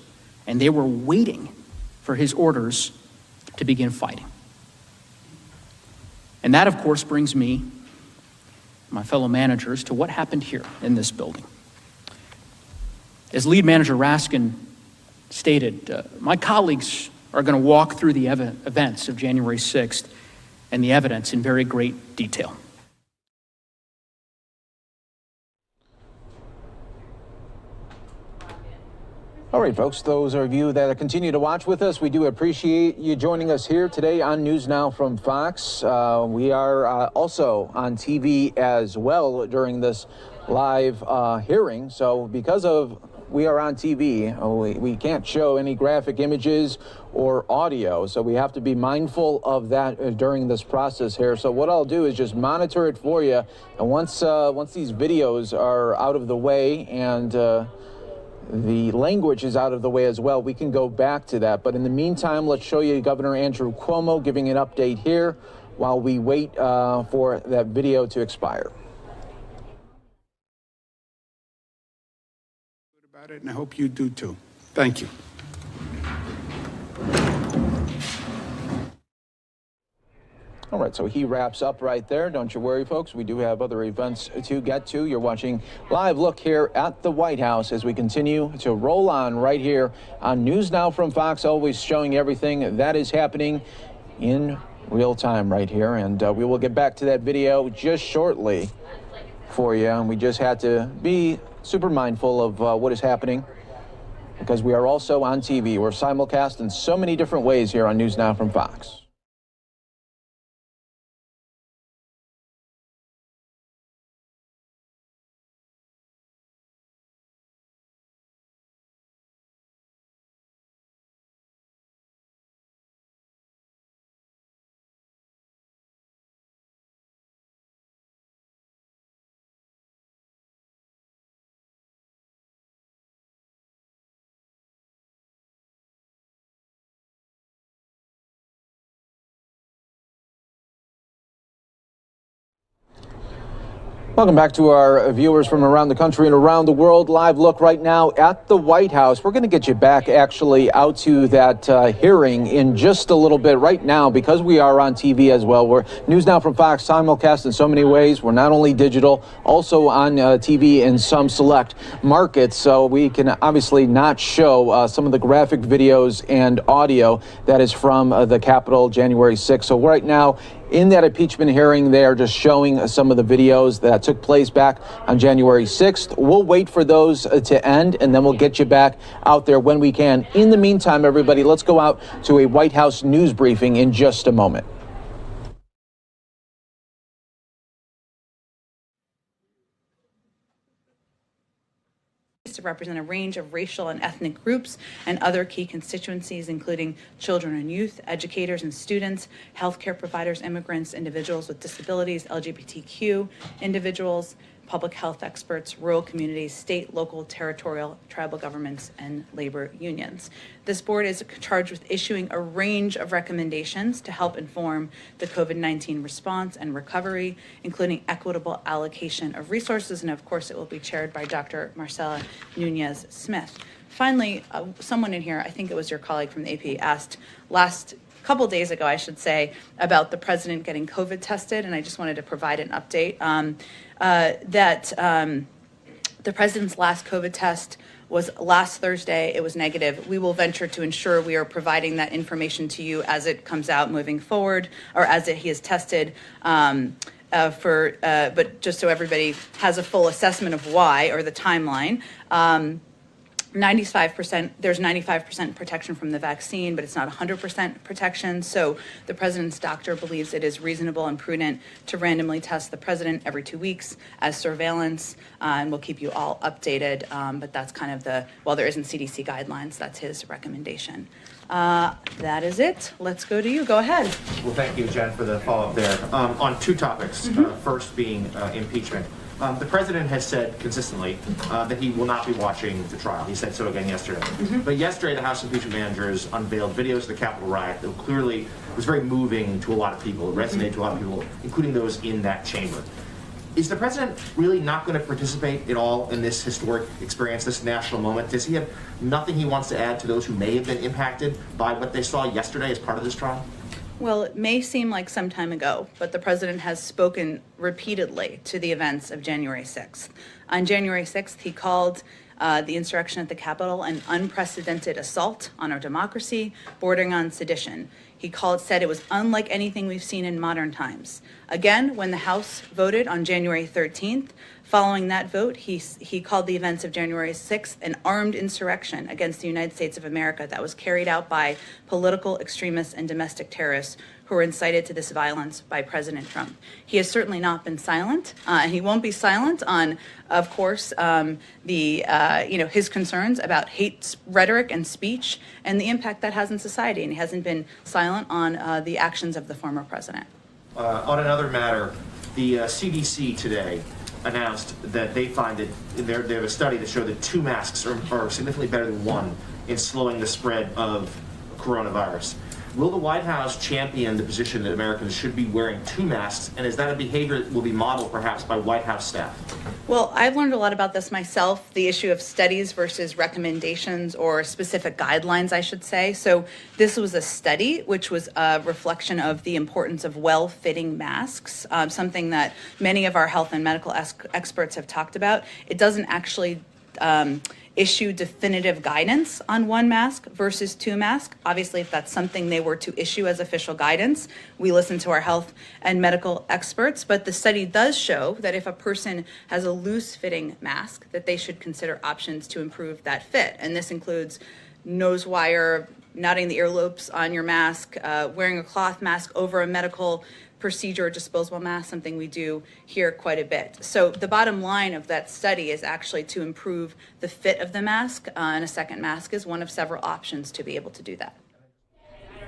and they were waiting for his orders to begin fighting. And that, of course, brings me, my fellow managers, to what happened here in this building. As lead manager Raskin stated, my colleagues are going to walk through the events of January 6th and the evidence in very great detail. All right, folks, those of you that continue to watch with us, we do appreciate you joining us here today on News Now from Fox. We are also on TV as well during this live hearing. So because we are on TV, we can't show any graphic images or audio. So we have to be mindful of that during this process here. So what I'll do is just monitor it for you. And once these videos are out of the way and the language is out of the way as well, we can go back to that. But in the meantime, let's show you Governor Andrew Cuomo giving an update here while we wait for that video to expire. About it, and I hope you do too. Thank you. All right, so he wraps up right there. Don't you worry, folks. We do have other events to get to. You're watching Live Look here at the White House as we continue to roll on right here on News Now from Fox, always showing everything that is happening in real time right here. And we will get back to that video just shortly for you. And we just had to be super mindful of what is happening because we are also on TV. We're simulcast in so many different ways here on News Now from Fox. Welcome back to our viewers from around the country and around the world. Live look right now at the White House. We're going to get you back actually out to that hearing in just a little bit right now because we are on TV as well. We're News Now from Fox, simulcast in so many ways. We're not only digital, also on TV in some select markets. So we can obviously not show some of the graphic videos and audio that is from the Capitol January 6th. So right now, in that impeachment hearing, they are just showing some of the videos that took place back on January 6th. We'll wait for those to end, and then we'll get you back out there when we can. In the meantime, everybody, let's go out to a White House news briefing in just a moment. to represent a range of racial and ethnic groups and other key constituencies, including children and youth, educators and students, healthcare providers, immigrants, individuals with disabilities, LGBTQ individuals, public health experts, rural communities, state, local, territorial, tribal governments, and labor unions. This board is charged with issuing a range of recommendations to help inform the COVID-19 response and recovery, including equitable allocation of resources, and of course it will be chaired by Dr. Marcela Nunez-Smith. Finally, someone in here, I think it was your colleague from the AP, asked couple days ago, I should say, about the president getting COVID tested, and I just wanted to provide an update that the president's last COVID test was last Thursday. It was negative. We will venture to ensure we are providing that information to you as it comes out moving forward, or as he is tested. But just so everybody has a full assessment of why, or the timeline. 95%, there's 95% protection from the vaccine, but it's not 100% protection. So the president's doctor believes it is reasonable and prudent to randomly test the president every 2 weeks as surveillance, and we'll keep you all updated. But that's kind of while there isn't CDC guidelines, that's his recommendation. That is it. Let's go to you. Go ahead. Well, thank you, Jen, for the follow-up there. On two topics, first being impeachment. The president has said consistently that he will not be watching the trial. He said so again yesterday. But yesterday, the House impeachment managers unveiled videos of the Capitol riot that clearly was very moving to a lot of people. It resonated to a lot of people, including those in that chamber. Is the president really not going to participate at all in this historic experience, this national moment? Does he have nothing he wants to add to those who may have been impacted by what they saw yesterday as part of this trial? Well, it may seem like some time ago, but the president has spoken repeatedly to the events of January 6th. On January 6th, he called the insurrection at the Capitol an unprecedented assault on our democracy, bordering on sedition. He said it was unlike anything we've seen in modern times. Again, when the House voted on January 13th, following that vote, he called the events of January 6th an armed insurrection against the United States of America that was carried out by political extremists and domestic terrorists who were incited to this violence by President Trump. He has certainly not been silent, and he won't be silent on, of course, his concerns about hate rhetoric and speech and the impact that has in society. And he hasn't been silent on the actions of the former president. On another matter, the CDC today announced that they find that they have a study that showed that 2 masks are significantly better than 1 in slowing the spread of coronavirus. Will the White House champion the position that Americans should be wearing 2 masks, and is that a behavior that will be modeled perhaps by White House staff? Well, I've learned a lot about this myself, the issue of studies versus recommendations, or specific guidelines, I should say. So this was a study which was a reflection of the importance of well-fitting masks, something that many of our health and medical experts have talked about. It doesn't actually issue definitive guidance on 1 mask versus 2 masks. Obviously, if that's something they were to issue as official guidance, we listen to our health and medical experts. But the study does show that if a person has a loose-fitting mask, that they should consider options to improve that fit. And this includes nose wire, knotting the earlobes on your mask, wearing a cloth mask over a medical procedure or disposable mask, something we do here quite a bit. So the bottom line of that study is actually to improve the fit of the mask, and a second mask is one of several options to be able to do that.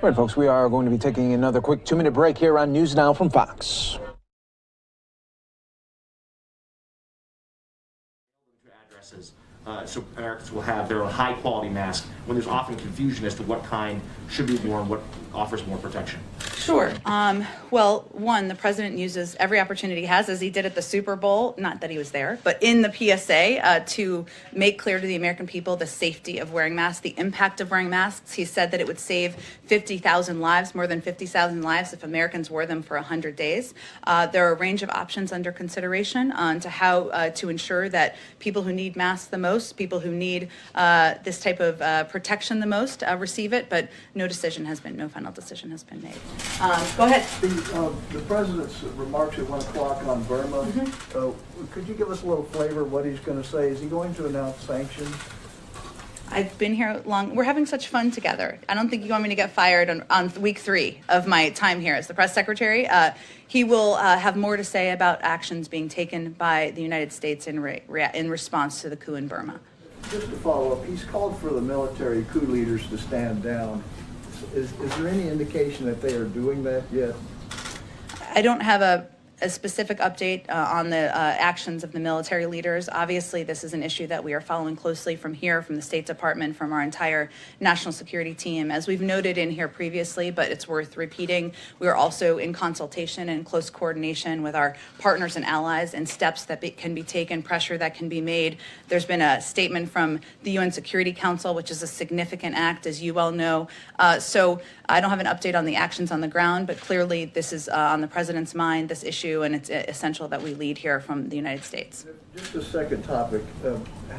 All right, folks, we are going to be taking another quick 2-minute break here on News Now from Fox. Addresses, so Americans will have their own high-quality mask when there's often confusion as to what kind should be worn, what offers more protection. Sure. Well, one, the president uses every opportunity he has, as he did at the Super Bowl, not that he was there, but in the PSA, to make clear to the American people the safety of wearing masks, the impact of wearing masks. He said that it would save 50,000 lives, more than 50,000 lives, if Americans wore them for 100 days. There are a range of options under consideration on to how to ensure that people who need masks the most, people who need this type of protection the most, receive it, but no final decision has been made. Go ahead. The president's remarks at 1 o'clock on Burma, could you give us a little flavor of what he's going to say? Is he going to announce sanctions? I've been here long. We're having such fun together. I don't think you want me to get fired on week 3 of my time here as the press secretary. He will have more to say about actions being taken by the United States in response to the coup in Burma. Just to follow up, he's called for the military coup leaders to stand down. Is there any indication that they are doing that yet? I don't have a specific update on the actions of the military leaders. Obviously, this is an issue that we are following closely from here, from the State Department, from our entire national security team. As we've noted in here previously, but it's worth repeating, we are also in consultation and close coordination with our partners and allies, and steps that can be taken, pressure that can be made. There's been a statement from the UN Security Council, which is a significant act, as you well know. So I don't have an update on the actions on the ground, but clearly this is on the president's mind, this issue, and it's essential that we lead here from the United States. Just a second topic.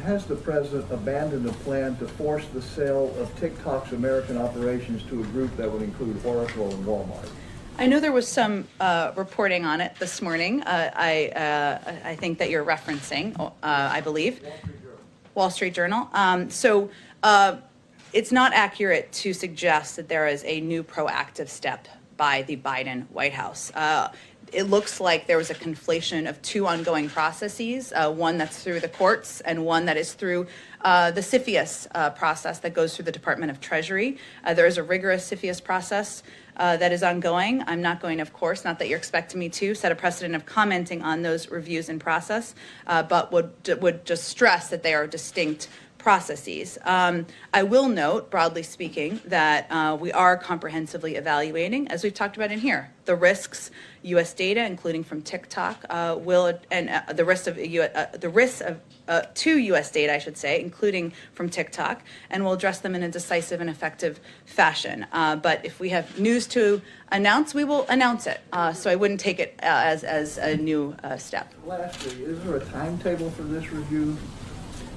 Has the president abandoned a plan to force the sale of TikTok's American operations to a group that would include Oracle and Walmart? I know there was some reporting on it this morning. I think that you're referencing, I believe, Wall Street Journal. It's not accurate to suggest that there is a new proactive step by the Biden White House. It looks like there was a conflation of two ongoing processes, one that's through the courts and one that is through the CFIUS process that goes through the Department of Treasury. There is a rigorous CFIUS process that is ongoing. I'm not going, of course, not that you're expecting me to, set a precedent of commenting on those reviews and process, but would just stress that they are distinct processes. I will note, broadly speaking, that we are comprehensively evaluating, as we've talked about in here, the risks U.S. data, including from TikTok, the risks to U.S. data, I should say, including from TikTok, and we'll address them in a decisive and effective fashion. But if we have news to announce, we will announce it. So I wouldn't take it as a new step. Lastly, is there a timetable for this review?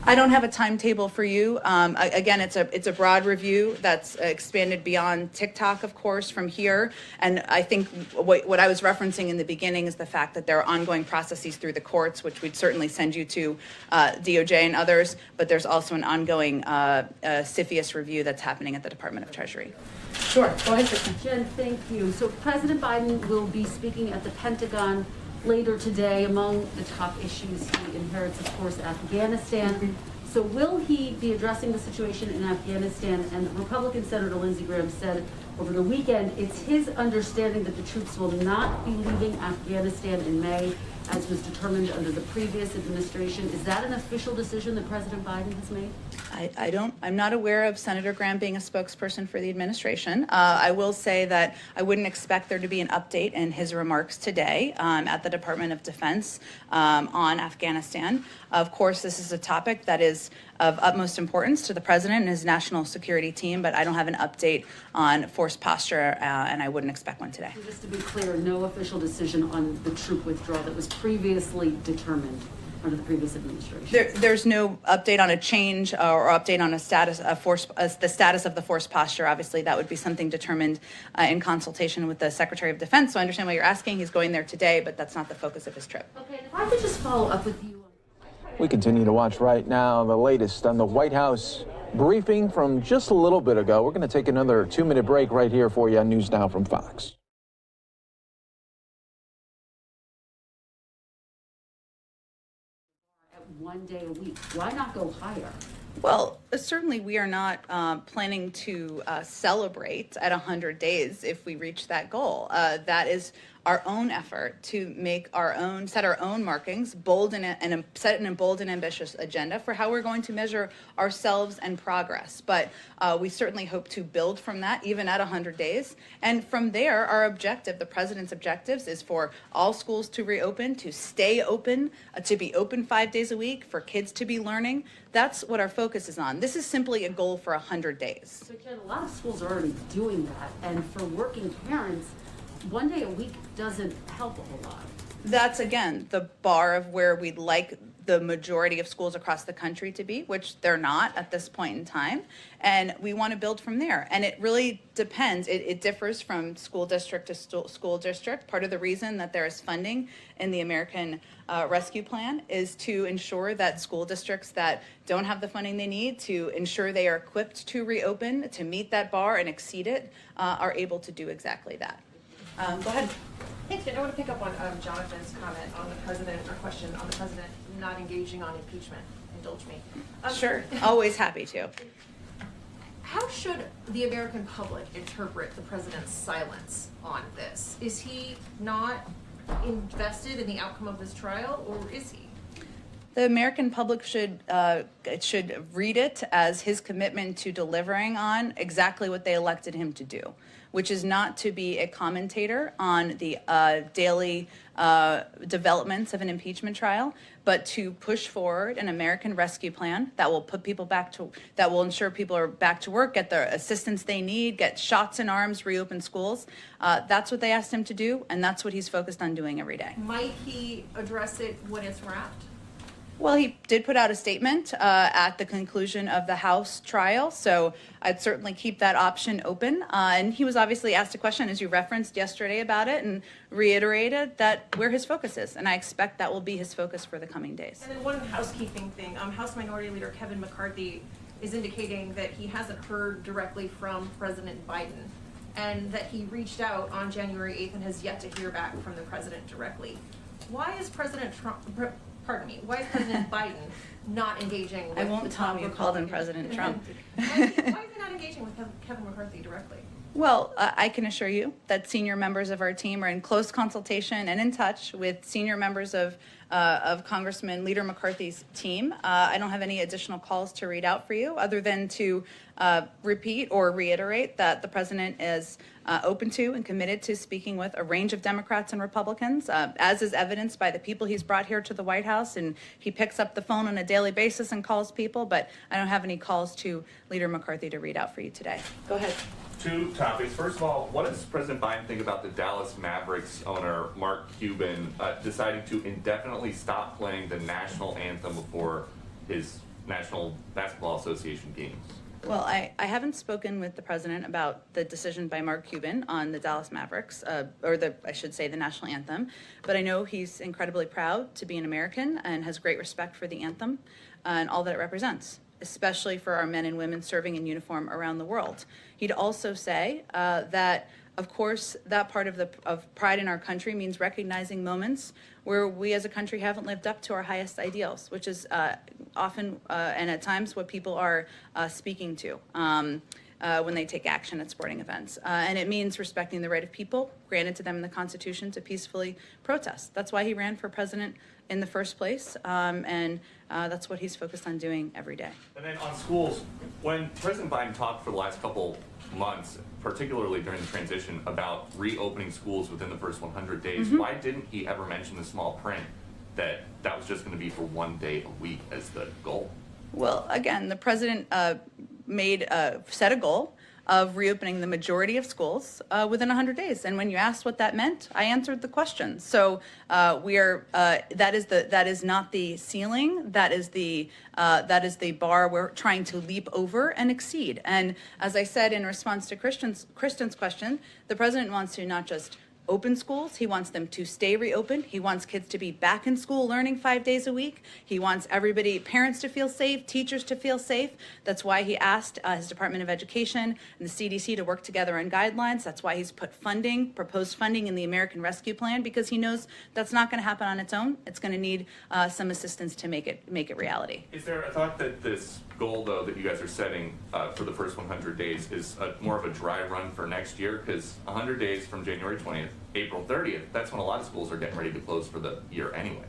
I don't have a timetable for you. Again, it's a broad review that's expanded beyond TikTok, of course, from here. And I think what I was referencing in the beginning is the fact that there are ongoing processes through the courts, which we'd certainly send you to DOJ and others. But there's also an ongoing CFIUS review that's happening at the Department of Treasury. Sure. Go ahead, Kristen. Jen, thank you. So President Biden will be speaking at the Pentagon later today. Among the top issues he inherits, of course, Afghanistan. So will he be addressing the situation in Afghanistan? And Republican Senator Lindsey Graham said over the weekend it's his understanding that the troops will not be leaving Afghanistan in May, as was determined under the previous administration. Is that an official decision that President Biden has made? I'm not aware of Senator Graham being a spokesperson for the administration. I will say that I wouldn't expect there to be an update in his remarks today at the Department of Defense on Afghanistan. Of course, this is a topic that is of utmost importance to the president and his national security team, but I don't have an update on force posture, and I wouldn't expect one today. So just to be clear, no official decision on the troop withdrawal that was previously determined under the previous administration. There's no update on a change or update on a status, the status of the force posture. Obviously, that would be something determined in consultation with the Secretary of Defense. So I understand what you're asking. He's going there today, but that's not the focus of his trip. Okay, and if I could just follow up with you. We continue to watch right now the latest on the White House briefing from just a little bit ago. We're going to take another 2-minute break right here for you on News Now from Fox. One day a week. Why not go higher? Well, certainly we are not planning to celebrate at 100 days if we reach that goal. That is our own effort to set our own markings, set an bold and ambitious agenda for how we're going to measure ourselves and progress. But we certainly hope to build from that, even at 100 days. And from there, our objective, the president's objectives, is for all schools to reopen, to stay open, to be open 5 days a week, for kids to be learning. That's what our focus is on. This is simply a goal for 100 days. So, Jen, a lot of schools are already doing that. And for working parents, 1 day a week doesn't help a whole lot. That's, again, the bar of where we'd like the majority of schools across the country to be, which they're not at this point in time. And we want to build from there. And it really depends. It differs from school district to school district. Part of the reason that there is funding in the American Rescue Plan is to ensure that school districts that don't have the funding they need to ensure they are equipped to reopen, to meet that bar and exceed it, are able to do exactly that. Go ahead. Thanks, Jen. I want to pick up on Jonathan's comment on the president, or question on the president not engaging on impeachment indulge me. Sure, always happy to. How should the American public interpret the president's silence on this? Is he not invested in the outcome of this trial, or is he? The American public should read it as his commitment to delivering on exactly what they elected him to do, which is not to be a commentator on the daily developments of an impeachment trial, but to push forward an American rescue plan that will put people that will ensure people are back to work, get the assistance they need, get shots in arms, reopen schools. That's what they asked him to do, and that's what he's focused on doing every day. Might he address it when it's wrapped? Well, he did put out a statement at the conclusion of the House trial, so I'd certainly keep that option open. And he was obviously asked a question, as you referenced yesterday, about it, and reiterated that where his focus is, and I expect that will be his focus for the coming days. And then one housekeeping thing, House Minority Leader Kevin McCarthy is indicating that he hasn't heard directly from President Biden, and that he reached out on January 8th and has yet to hear back from the president directly. Why is President Biden not engaging with I won't tell you called him President Trump. Why is he not engaging with Kevin McCarthy directly? Well, I can assure you that senior members of our team are in close consultation and in touch with senior members of Congressman Leader McCarthy's team. I don't have any additional calls to read out for you other than to repeat or reiterate that the president is open to and committed to speaking with a range of Democrats and Republicans, as is evidenced by the people he's brought here to the White House, and he picks up the phone on a daily basis and calls people, but I don't have any calls to Leader McCarthy to read out for you today. Go ahead. Two topics. First of all, what does President Biden think about the Dallas Mavericks owner, Mark Cuban, deciding to indefinitely stop playing the national anthem before his National Basketball Association games? Well, I haven't spoken with the president about the decision by Mark Cuban on the Dallas Mavericks, I should say the national anthem, but I know he's incredibly proud to be an American and has great respect for the anthem and all that it represents, especially for our men and women serving in uniform around the world. He'd also say that, of course, that part of pride in our country means recognizing moments where we as a country haven't lived up to our highest ideals, which is often and at times what people are speaking to when they take action at sporting events. And it means respecting the right of people granted to them in the Constitution to peacefully protest. That's why he ran for president in the first place, and that's what he's focused on doing every day. And then on schools, when President Biden talked for the last couple months, particularly during the transition, about reopening schools within the first 100 days, why didn't he ever mention the small print that was just going to be for 1 day a week as the goal? Well, again, the president set a goal of reopening the majority of schools within 100 days. And when you asked what that meant, I answered the question. So that is not the ceiling. That is the bar we're trying to leap over and exceed. And as I said in response to Kristen's question, the president wants to not just open schools. He wants them to stay reopened. He wants kids to be back in school learning 5 days a week. He wants parents to feel safe, teachers to feel safe. That's why he asked his Department of Education and the CDC to work together on guidelines. That's why he's put proposed funding in the American Rescue Plan, because he knows that's not going to happen on its own. It's going to need some assistance to make it reality. Is there a thought that this goal, though, that you guys are setting for the first 100 days is more of a dry run for next year? Because 100 days from January 20th, April 30th, that's when a lot of schools are getting ready to close for the year anyway.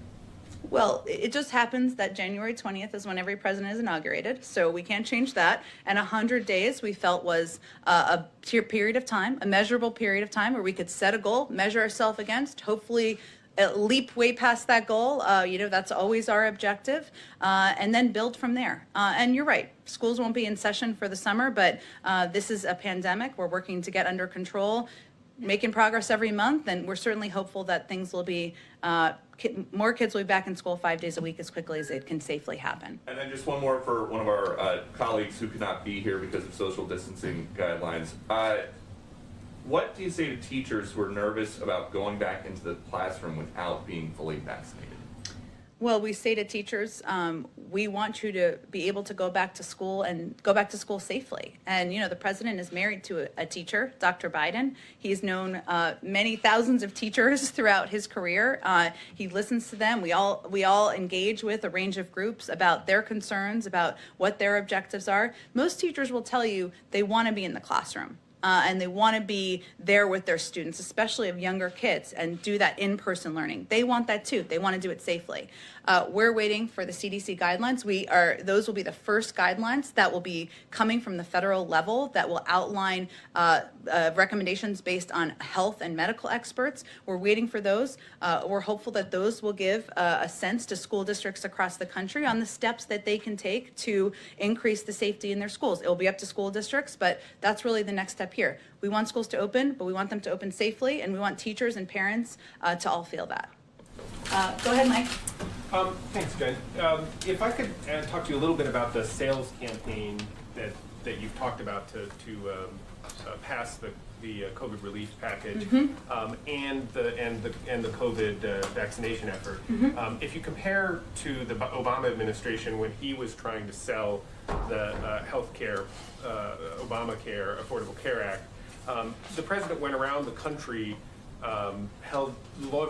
Well, it just happens that January 20th is when every president is inaugurated, so we can't change that. And 100 days we felt was a period of time, a measurable period of time where we could set a goal, measure ourselves against, hopefully leap way past that goal. That's always our objective, and then build from there. And you're right, schools won't be in session for the summer, but this is a pandemic. We're working to get under control, making progress every month, and we're certainly hopeful that things will be, more kids will be back in school 5 days a week as quickly as it can safely happen. And then just one more for one of our colleagues who could not be here because of social distancing guidelines. What do you say to teachers who are nervous about going back into the classroom without being fully vaccinated? Well, we say to teachers, we want you to be able to go back to school and go back to school safely. And, you know, the president is married to a teacher, Dr. Biden. He's known many thousands of teachers throughout his career. He listens to them. We all engage with a range of groups about their concerns, about what their objectives are. Most teachers will tell you they want to be in the classroom. And they want to be there with their students, especially of younger kids, and do that in-person learning. They want that too. They want to do it safely. We're waiting for the CDC guidelines. Those will be the first guidelines that will be coming from the federal level that will outline recommendations based on health and medical experts. We're waiting for those. We're hopeful that those will give a sense to school districts across the country on the steps that they can take to increase the safety in their schools. It will be up to school districts, but that's really the next step here. We want schools to open, but we want them to open safely, and we want teachers and parents to all feel that. Go ahead, Mike. Thanks, Jen. If I could talk to you a little bit about the sales campaign that you've talked about to pass the COVID relief package and the COVID vaccination effort. If you compare to the Obama administration when he was trying to sell the healthcare, Obamacare, Affordable Care Act, the president went around the country, held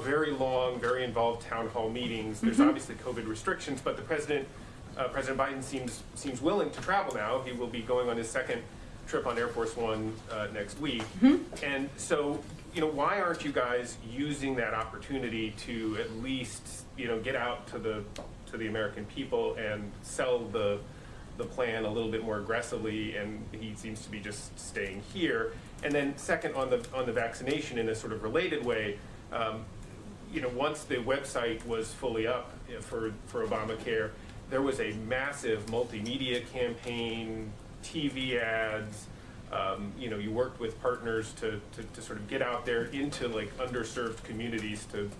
very long, very involved town hall meetings. There's obviously COVID restrictions, but the President Biden seems willing to travel now. He will be going on his second trip on Air Force One next week. And so, you know, why aren't you guys using that opportunity to at least, you know, get out to the American people and sell the plan a little bit more aggressively? And he seems to be just staying here. And then second, on the vaccination, in a sort of related way, you know, once the website was fully up for Obamacare, there was a massive multimedia campaign, TV ads. You know, you worked with partners to sort of get out there into like underserved communities to,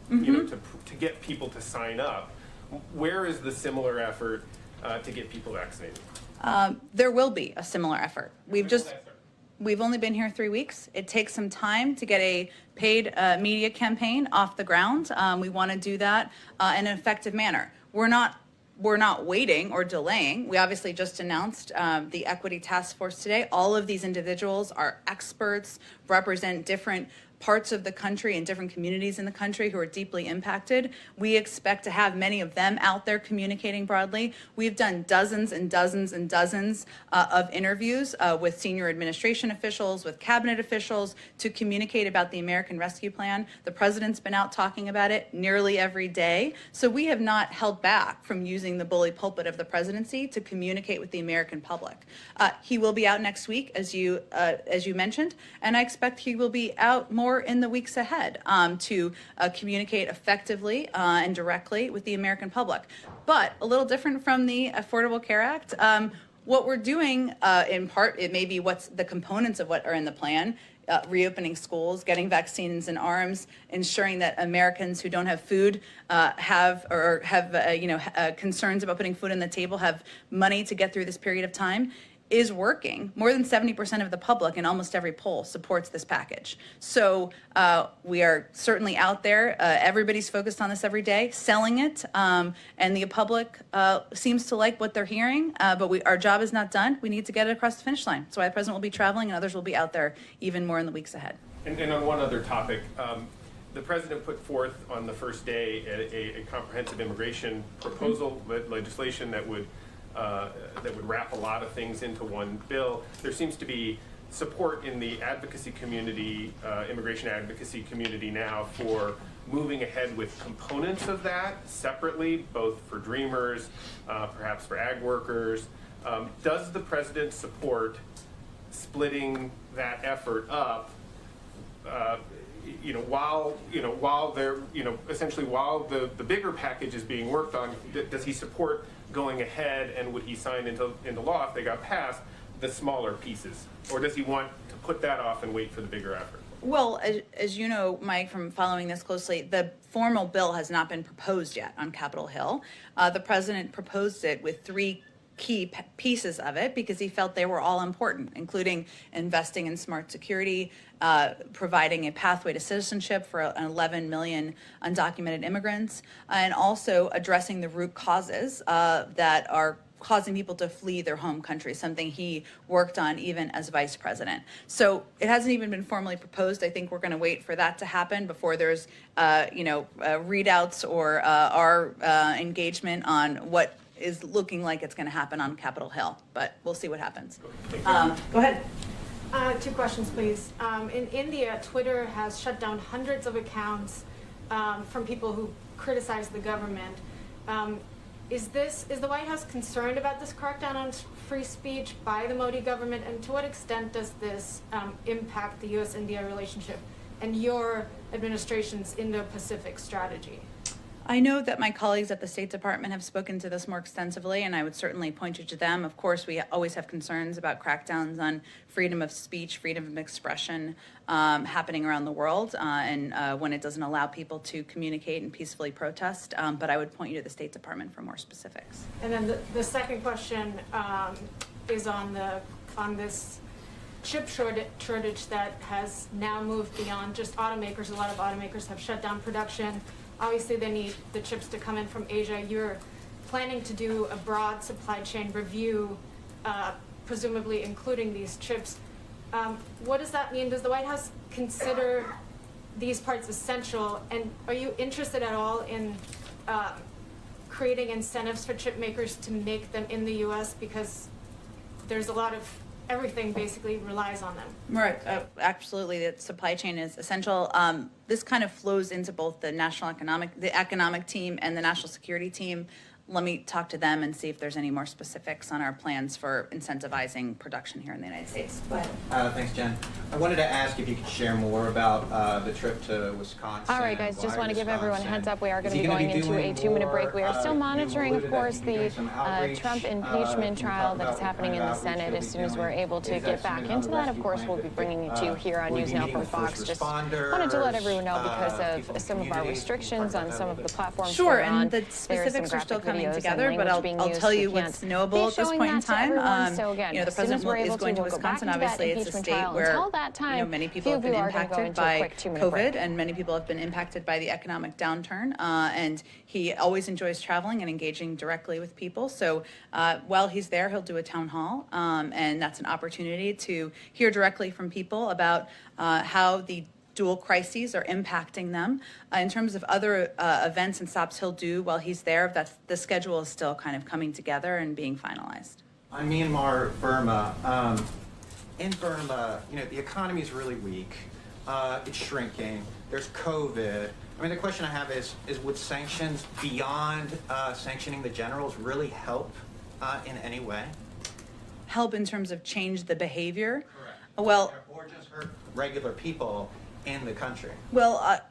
you know, to get people to sign up. Where is the similar effort to get people vaccinated? There will be a similar effort. We've only been here 3 weeks. It takes some time to get a paid media campaign off the ground. We want to do that in an effective manner. We're not waiting or delaying. We obviously just announced the Equity Task Force today. All of these individuals are experts, represent different parts of the country and different communities in the country who are deeply impacted. We expect to have many of them out there communicating broadly. We've done dozens and dozens and dozens of interviews with senior administration officials, with cabinet officials to communicate about the American Rescue Plan. The president's been out talking about it nearly every day. So we have not held back from using the bully pulpit of the presidency to communicate with the American public. He will be out next week, as you mentioned, and I expect he will be out more in the weeks ahead to communicate effectively and directly with the American public. But a little different from the Affordable Care Act, what we're doing in part, it may be what's the components of what are in the plan, reopening schools, getting vaccines in arms, ensuring that Americans who don't have food have concerns about putting food on the table, have money to get through this period of time, is working. More than 70% of the public in almost every poll supports this package. So we are certainly out there. Everybody's focused on this every day, selling it, and the public seems to like what they're hearing, but our job is not done. We need to get it across the finish line. That's why the president will be traveling and others will be out there even more in the weeks ahead. And on one other topic, the president put forth on the first day a comprehensive immigration proposal, legislation that would wrap a lot of things into one bill. There seems to be support in the advocacy community, immigration advocacy community now for moving ahead with components of that separately, both for Dreamers, perhaps for ag workers. Does the president support splitting that effort up? While essentially while the bigger package is being worked on, does he support going ahead, and would he sign into law if they got passed the smaller pieces, or does he want to put that off and wait for the bigger effort? Well, as you know, Mike, from following this closely, the formal bill has not been proposed yet on Capitol Hill. The president proposed it with three key pieces of it because he felt they were all important, including investing in smart security, providing a pathway to citizenship for 11 million undocumented immigrants, and also addressing the root causes that are causing people to flee their home country, something he worked on even as vice president. So it hasn't even been formally proposed. I think we're going to wait for that to happen before there's, readouts or our engagement on what is looking like it's going to happen on Capitol Hill. But we'll see what happens. Go ahead. Two questions, please. In India, Twitter has shut down hundreds of accounts from people who criticize the government. Is the White House concerned about this crackdown on free speech by the Modi government, and to what extent does this impact the U.S.-India relationship and your administration's Indo-Pacific strategy? I know that my colleagues at the State Department have spoken to this more extensively, and I would certainly point you to them. Of course, we always have concerns about crackdowns on freedom of speech, freedom of expression happening around the world, and when it doesn't allow people to communicate and peacefully protest. But I would point you to the State Department for more specifics. And then the second question is on this chip shortage that has now moved beyond just automakers. A lot of automakers have shut down production. Obviously, they need the chips to come in from Asia. You're planning to do a broad supply chain review, presumably including these chips. What does that mean? Does the White House consider these parts essential? And are you interested at all in creating incentives for chip makers to make them in the U.S.? Because there's a lot of everything basically relies on them. Right, absolutely. The supply chain is essential. This kind of flows into both the economic team and the national security team. Let me talk to them and see if there's any more specifics on our plans for incentivizing production here in the United States. Go ahead. Thanks, Jen. I wanted to ask if you could share more about the trip to Wisconsin. All right, guys, just want to give everyone a heads up. We are going to be going into a 2-minute break. We are still monitoring, of course, the Trump impeachment trial that is happening in the Senate. As soon as we're able to get back into that, of course, we'll be bringing it to you here on NewsNOW from Fox. Just wanted to let everyone know because of some of our restrictions on some of the platforms. Sure, and the specifics are still coming together, but I'll tell you what's knowable at this point in time. So again, the president is going to Wisconsin. Obviously, it's a state where many people have been impacted by COVID, and many people have been impacted by the economic downturn. And he always enjoys traveling and engaging directly with people. So while he's there, he'll do a town hall, and that's an opportunity to hear directly from people about how the dual crises are impacting them. In terms of other events and stops he'll do while he's there, the schedule is still kind of coming together and being finalized. On Myanmar, Burma. In Burma, the economy is really weak. It's shrinking. There's COVID. I mean, the question I have is would sanctions beyond sanctioning the generals really help in any way? Help in terms of change the behavior? Correct. Well, or just hurt regular people in the country. Well,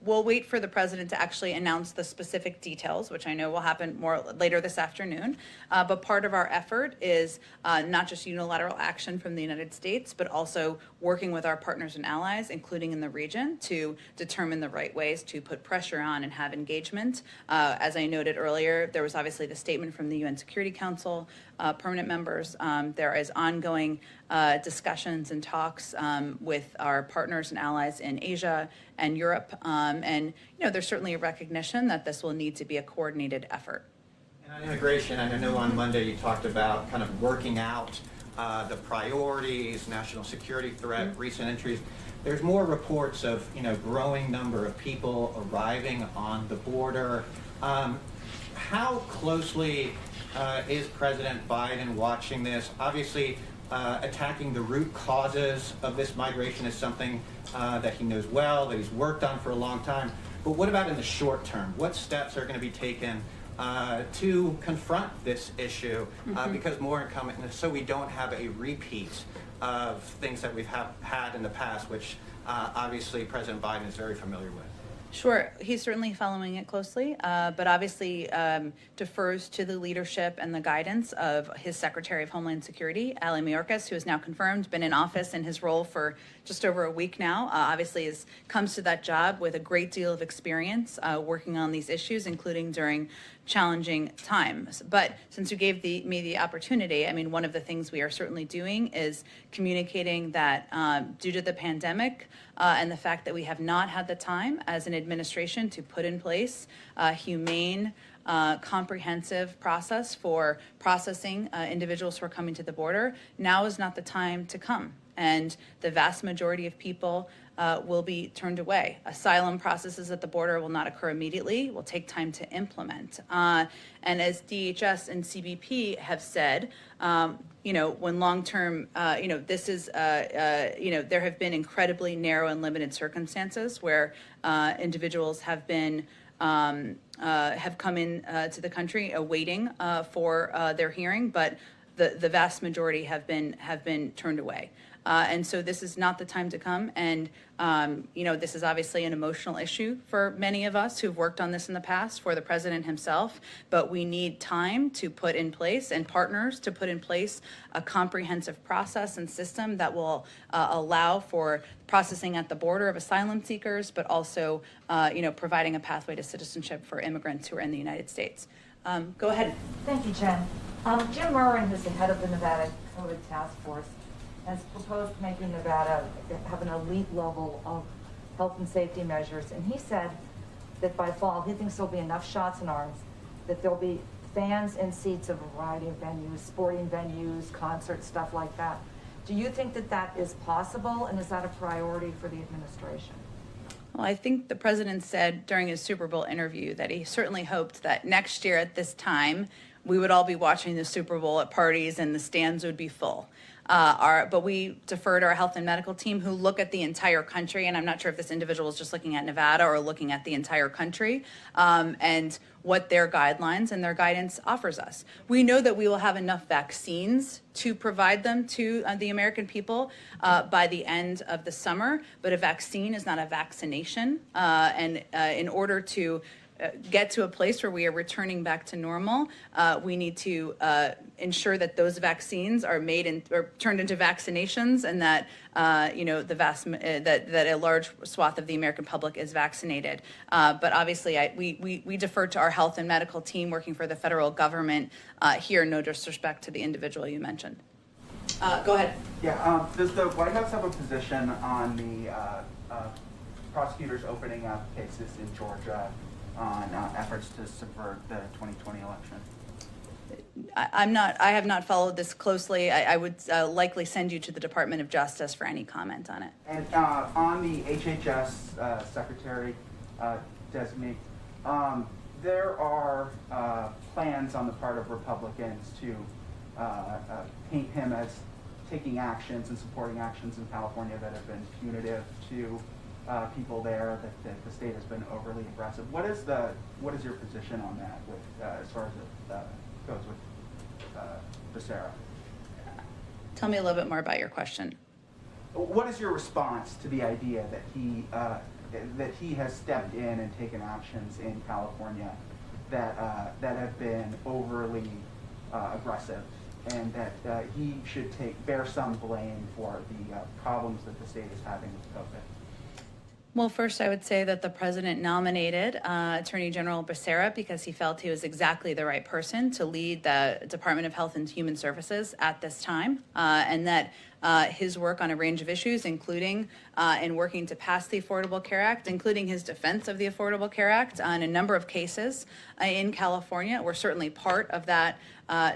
we'll wait for the president to actually announce the specific details, which I know will happen more later this afternoon. But part of our effort is not just unilateral action from the United States, but also working with our partners and allies, including in the region, to determine the right ways to put pressure on and have engagement. As I noted earlier, there was obviously the statement from the UN Security Council, permanent members. There is ongoing discussions and talks with our partners and allies in Asia and Europe. And there's certainly a recognition that this will need to be a coordinated effort. And on immigration, I know on Monday you talked about kind of working out the priorities, national security threat, recent entries. There's more reports of growing number of people arriving on the border. How closely is President Biden watching this? Obviously, attacking the root causes of this migration is something that he knows well, that he's worked on for a long time. But what about in the short term? What steps are going to be taken to confront this issue? Because more incoming, so we don't have a repeat of things that we've had in the past, which obviously President Biden is very familiar with. Sure, he's certainly following it closely, but obviously defers to the leadership and the guidance of his Secretary of Homeland Security, Ali Mayorkas, who is now confirmed, been in office in his role for just over a week now. Obviously comes to that job with a great deal of experience working on these issues, including during challenging times. But since you gave me the opportunity, I mean, one of the things we are certainly doing is communicating that due to the pandemic and the fact that we have not had the time as an administration to put in place a humane, comprehensive process for processing individuals who are coming to the border, now is not the time to come. And the vast majority of people will be turned away. Asylum processes at the border will not occur immediately, will take time to implement. And as DHS and CBP have said, when long-term, this is, there have been incredibly narrow and limited circumstances where individuals have been have come in to the country awaiting for their hearing, but the vast majority have been turned away. And so this is not the time to come. And, this is obviously an emotional issue for many of us who've worked on this in the past, for the president himself, but we need time to put in place and partners to put in place a comprehensive process and system that will allow for processing at the border of asylum seekers, but also, providing a pathway to citizenship for immigrants who are in the United States. Go ahead. Thank you, Jen. Jim Murrin, who's the head of the Nevada COVID task force, has proposed making Nevada have an elite level of health and safety measures. And he said that by fall, he thinks there'll be enough shots in arms, that there'll be fans in seats of a variety of venues, sporting venues, concerts, stuff like that. Do you think that that is possible, and is that a priority for the administration? Well, I think the president said during his Super Bowl interview that he certainly hoped that next year at this time, we would all be watching the Super Bowl at parties and the stands would be full. But we defer to our health and medical team who look at the entire country, and I'm not sure if this individual is just looking at Nevada or looking at the entire country, and what their guidelines and their guidance offers us. We know that we will have enough vaccines to provide them to the American people by the end of the summer, but a vaccine is not a vaccination, and in order to get to a place where we are returning back to normal, we need to ensure that those vaccines are made or turned into vaccinations, and that that a large swath of the American public is vaccinated. But obviously, we defer to our health and medical team working for the federal government here. No disrespect to the individual you mentioned. Go ahead. Yeah. Does the White House have a position on the prosecutors opening up cases in Georgia on efforts to subvert the 2020 election? I have not followed this closely. I would likely send you to the Department of Justice for any comment on it. And on the HHS secretary designate, there are plans on the part of Republicans to paint him as taking actions and supporting actions in California that have been punitive to people there, that the state has been overly aggressive. What is your position on that, with as far as it goes with Becerra? Tell me a little bit more about your question. What is your response to the idea that he has stepped in and taken actions in California that have been overly aggressive, and that he should bear some blame for the problems that the state is having with COVID? Well, first, I would say that the president nominated Attorney General Becerra because he felt he was exactly the right person to lead the Department of Health and Human Services at this time, and that his work on a range of issues, including in working to pass the Affordable Care Act, including his defense of the Affordable Care Act on a number of cases in California, were certainly part of that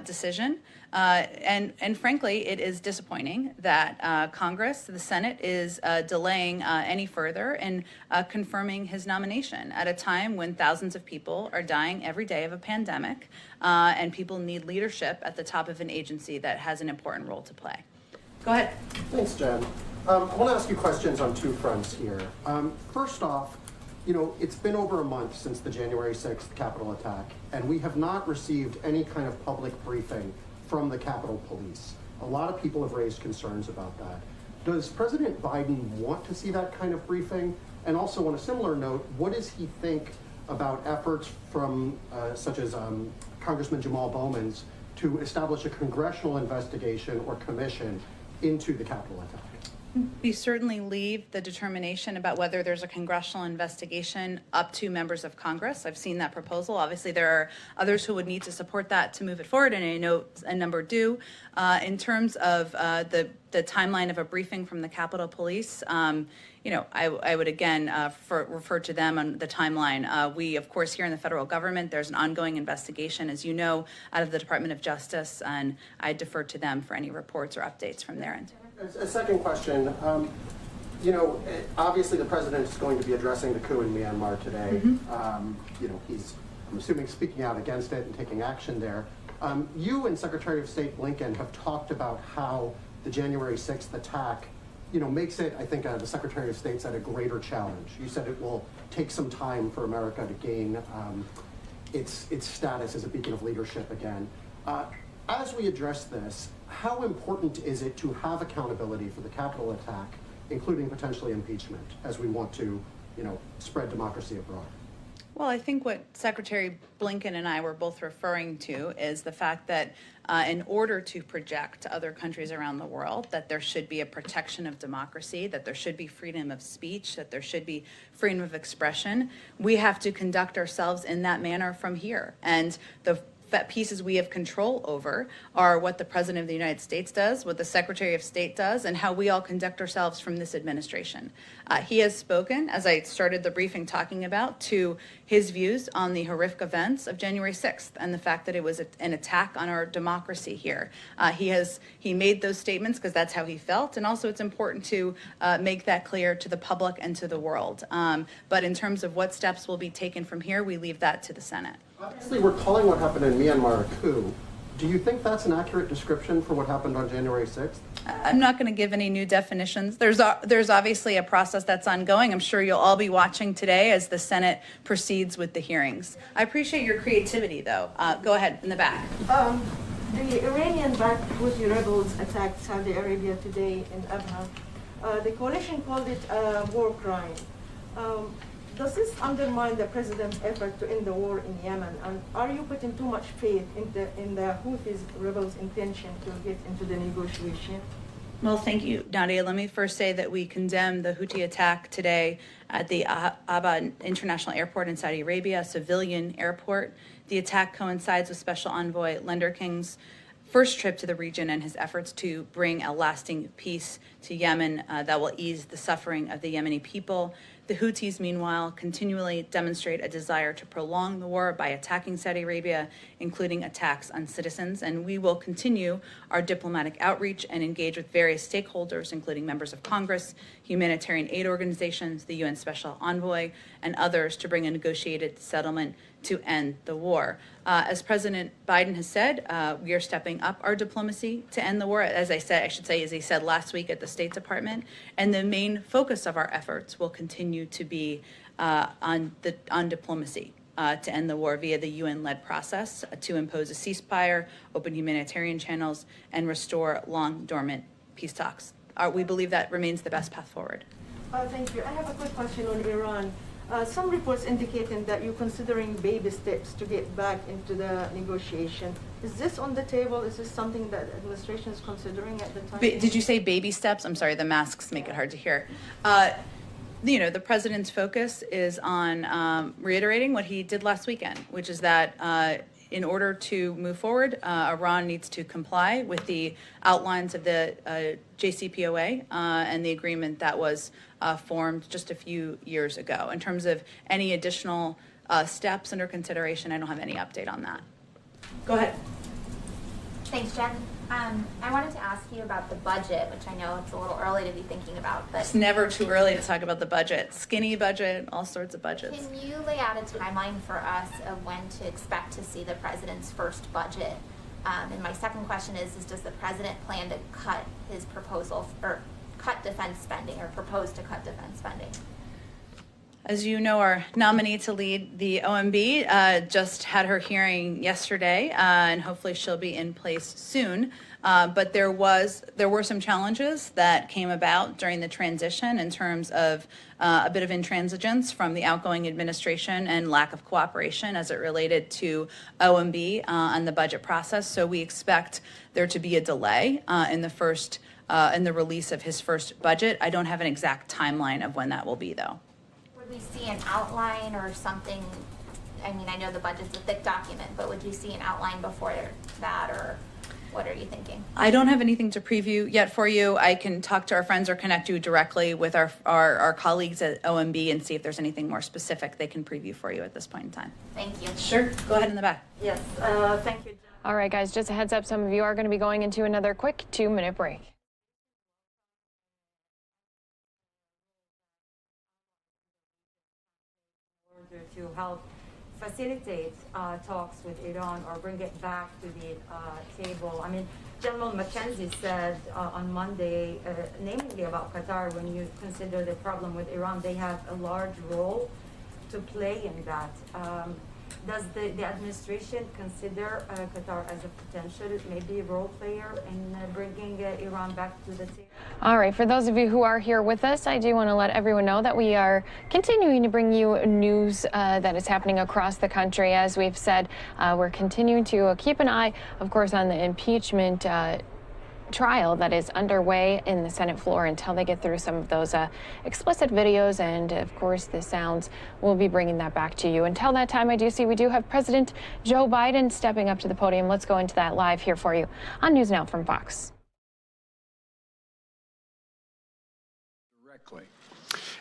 decision. And frankly, it is disappointing that Congress, the Senate, is delaying any further in confirming his nomination at a time when thousands of people are dying every day of a pandemic, and people need leadership at the top of an agency that has an important role to play. Go ahead. Thanks, Jen. I want to ask you questions on two fronts here. First off, it's been over a month since the January 6th Capitol attack, and we have not received any kind of public briefing from the Capitol Police. A lot of people have raised concerns about that. Does President Biden want to see that kind of briefing? And also on a similar note, what does he think about efforts from such as Congressman Jamal Bowman's to establish a congressional investigation or commission into the Capitol attack? We certainly leave the determination about whether there's a congressional investigation up to members of Congress. I've seen that proposal. Obviously, there are others who would need to support that to move it forward, and I know a number do. In terms of the timeline of a briefing from the Capitol Police, I would again refer to them on the timeline. We, of course, here in the federal government, there's an ongoing investigation, as you know, out of the Department of Justice, and I defer to them for any reports or updates from their end. A second question. Obviously the president is going to be addressing the coup in Myanmar today. He's, I'm assuming, speaking out against it and taking action there. You and Secretary of State Blinken have talked about how the January 6th attack, makes it, I think, the Secretary of State said, a greater challenge. You said it will take some time for America to gain its status as a beacon of leadership again. As we address this, how important is it to have accountability for the Capitol attack, including potentially impeachment, as we want to, spread democracy abroad? Well, I think what Secretary Blinken and I were both referring to is the fact that in order to project to other countries around the world that there should be a protection of democracy, that there should be freedom of speech, that there should be freedom of expression, we have to conduct ourselves in that manner from here. And the pieces we have control over are what the President of the United States does, what the Secretary of State does, and how we all conduct ourselves from this administration. He has spoken, as I started the briefing talking about, to his views on the horrific events of January 6th and the fact that it was an attack on our democracy here. He made those statements because that's how he felt, and also it's important to make that clear to the public and to the world. But in terms of what steps will be taken from here, we leave that to the Senate. Obviously, we're calling what happened in Myanmar a coup. Do you think that's an accurate description for what happened on January 6th? I'm not going to give any new definitions. There's obviously a process that's ongoing. I'm sure you'll all be watching today as the Senate proceeds with the hearings. I appreciate your creativity, though. Go ahead, in the back. The Iranian-backed Houthi rebels attacked Saudi Arabia today in Abha. The coalition called it a war crime. Does this undermine the president's effort to end the war in Yemen? And are you putting too much faith in the Houthi rebels' intention to get into the negotiation? Well, thank you, Nadia. Let me first say that we condemn the Houthi attack today at the Abha International Airport in Saudi Arabia, a civilian airport. The attack coincides with Special Envoy Lenderking's first trip to the region and his efforts to bring a lasting peace to Yemen that will ease the suffering of the Yemeni people. The Houthis, meanwhile, continually demonstrate a desire to prolong the war by attacking Saudi Arabia, including attacks on citizens. And we will continue our diplomatic outreach and engage with various stakeholders, including members of Congress, humanitarian aid organizations, the UN Special Envoy, and others to bring a negotiated settlement to end the war. As President Biden has said, we are stepping up our diplomacy to end the war, as I he said last week at the State Department, and the main focus of our efforts will continue to be on diplomacy to end the war via the UN-led process, to impose a ceasefire, open humanitarian channels, and restore long-dormant peace talks. We believe that remains the best path forward. Thank you. I have a quick question on Iran. Some reports indicating that you're considering baby steps to get back into the negotiation. Is this on the table? Is this something that administration is considering at the time? Did you say baby steps? I'm sorry, the masks make it hard to hear. The president's focus is on reiterating what he did last weekend, which is that in order to move forward, Iran needs to comply with the outlines of the JCPOA and the agreement that was formed just a few years ago. In terms of any additional steps under consideration, I don't have any update on that. Go ahead. Thanks, Jen. I wanted to ask you about the budget, which I know it's a little early to be thinking about, but it's never too early to talk about the budget. Skinny budget, all sorts of budgets. Can you lay out a timeline for us of when to expect to see the president's first budget? And my second question is does the president plan to cut his proposal or cut defense spending or propose to cut defense spending? As you know, our nominee to lead the OMB just had her hearing yesterday, and hopefully she'll be in place soon. But there were some challenges that came about during the transition in terms of a bit of intransigence from the outgoing administration and lack of cooperation as it related to OMB and the budget process. So we expect there to be a delay in the release of his first budget. I don't have an exact timeline of when that will be, though. Would we see an outline or something? I mean, I know the budget's a thick document, but would you see an outline before that, or what are you thinking? I don't have anything to preview yet for you. I can talk to our friends or connect you directly with our colleagues at OMB and see if there's anything more specific they can preview for you at this point in time. Thank you. Sure. Go ahead in the back. Yes, thank you. All right, guys, just a heads up, some of you are going to be going into another quick 2-minute break. To help facilitate talks with Iran or bring it back to the table. I mean, General McKenzie said on Monday, namely about Qatar, when you consider the problem with Iran, they have a large role to play in that. Does the administration consider Qatar as a potential, maybe role player in bringing Iran back to the table? All right, for those of you who are here with us, I do want to let everyone know that we are continuing to bring you news that is happening across the country. As we've said, we're continuing to keep an eye, of course, on the impeachment trial that is underway in the Senate floor until they get through some of those explicit videos, and of course the sounds. We'll be bringing that back to you. Until that time, I do see we do have President Joe Biden stepping up to the podium. Let's go into that live here for you on News Now from Fox.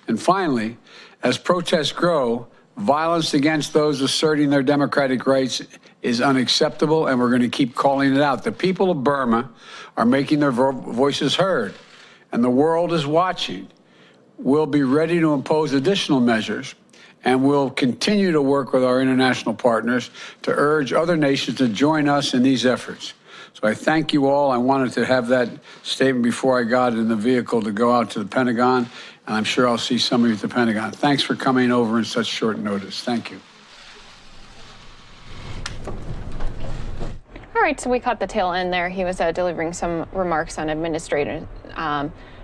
And finally, as protests grow, violence against those asserting their democratic rights is unacceptable, and we're going to keep calling it out. The people of Burma are making their voices heard, and the world is watching. We'll be ready to impose additional measures, and we'll continue to work with our international partners to urge other nations to join us in these efforts. So I thank you all. I wanted to have that statement before I got in the vehicle to go out to the Pentagon, and I'm sure I'll see some of you at the Pentagon. Thanks for coming over in such short notice. Thank you. All right, so we caught the tail end there. He was delivering some remarks on administrative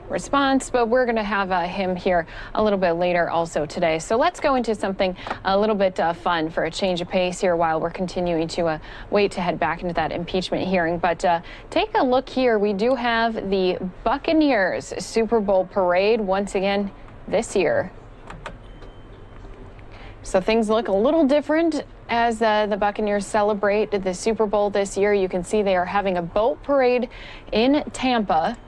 response, but we're going to have him here a little bit later also today. So let's go into something a little bit fun for a change of pace here while we're continuing to wait to head back into that impeachment hearing. But take a look here. We do have the Buccaneers Super Bowl parade once again this year. So things look a little different as the Buccaneers celebrate the Super Bowl this year. You can see they are having a boat parade in Tampa.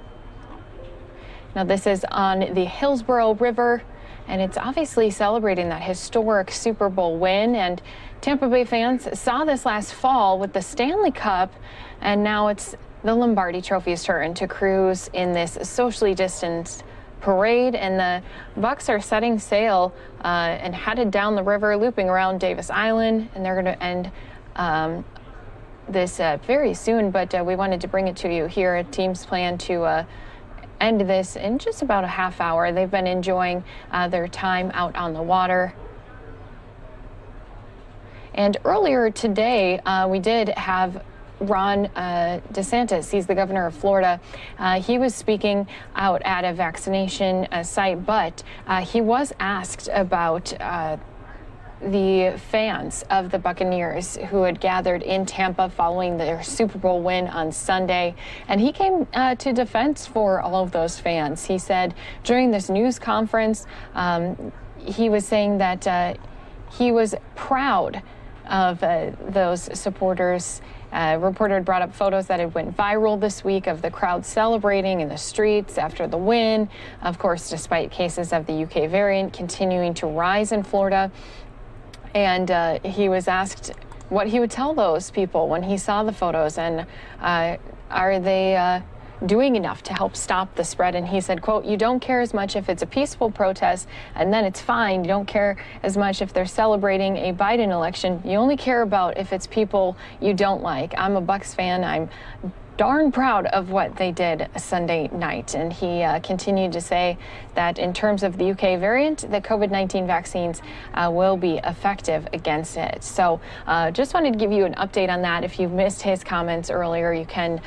Now this is on the Hillsborough River, and it's obviously celebrating that historic Super Bowl win. And Tampa Bay fans saw this last fall with the Stanley Cup, and now it's the Lombardi Trophy's turn to cruise in this socially distanced parade, and the Bucs are setting sail and headed down the river, looping around Davis Island, and they're going to end this very soon. But we wanted to bring it to you here. Teams plan to end this in just about a half hour. They've been enjoying their time out on the water. And earlier today, we did have Ron DeSantis. He's the governor of Florida. He was speaking out at a vaccination site, but he was asked about the fans of the Buccaneers who had gathered in Tampa following their Super Bowl win on Sunday. And he came to defense for all of those fans. He said during this news conference, he was saying that he was proud of those supporters. A reporter had brought up photos that had went viral this week of the crowd celebrating in the streets after the win. Of course, despite cases of the UK variant continuing to rise in Florida. And he was asked what he would tell those people when he saw the photos, and are they doing enough to help stop the spread? And he said, quote, "You don't care as much if it's a peaceful protest, and then it's fine. You don't care as much if they're celebrating a Biden election. You only care about if it's people you don't like. I'm a Bucs fan. I'm darn proud of what they did Sunday night. And he continued to say that in terms of the UK variant, the COVID-19 vaccines will be effective against it. So just wanted to give you an update on that. If you missed his comments earlier, you can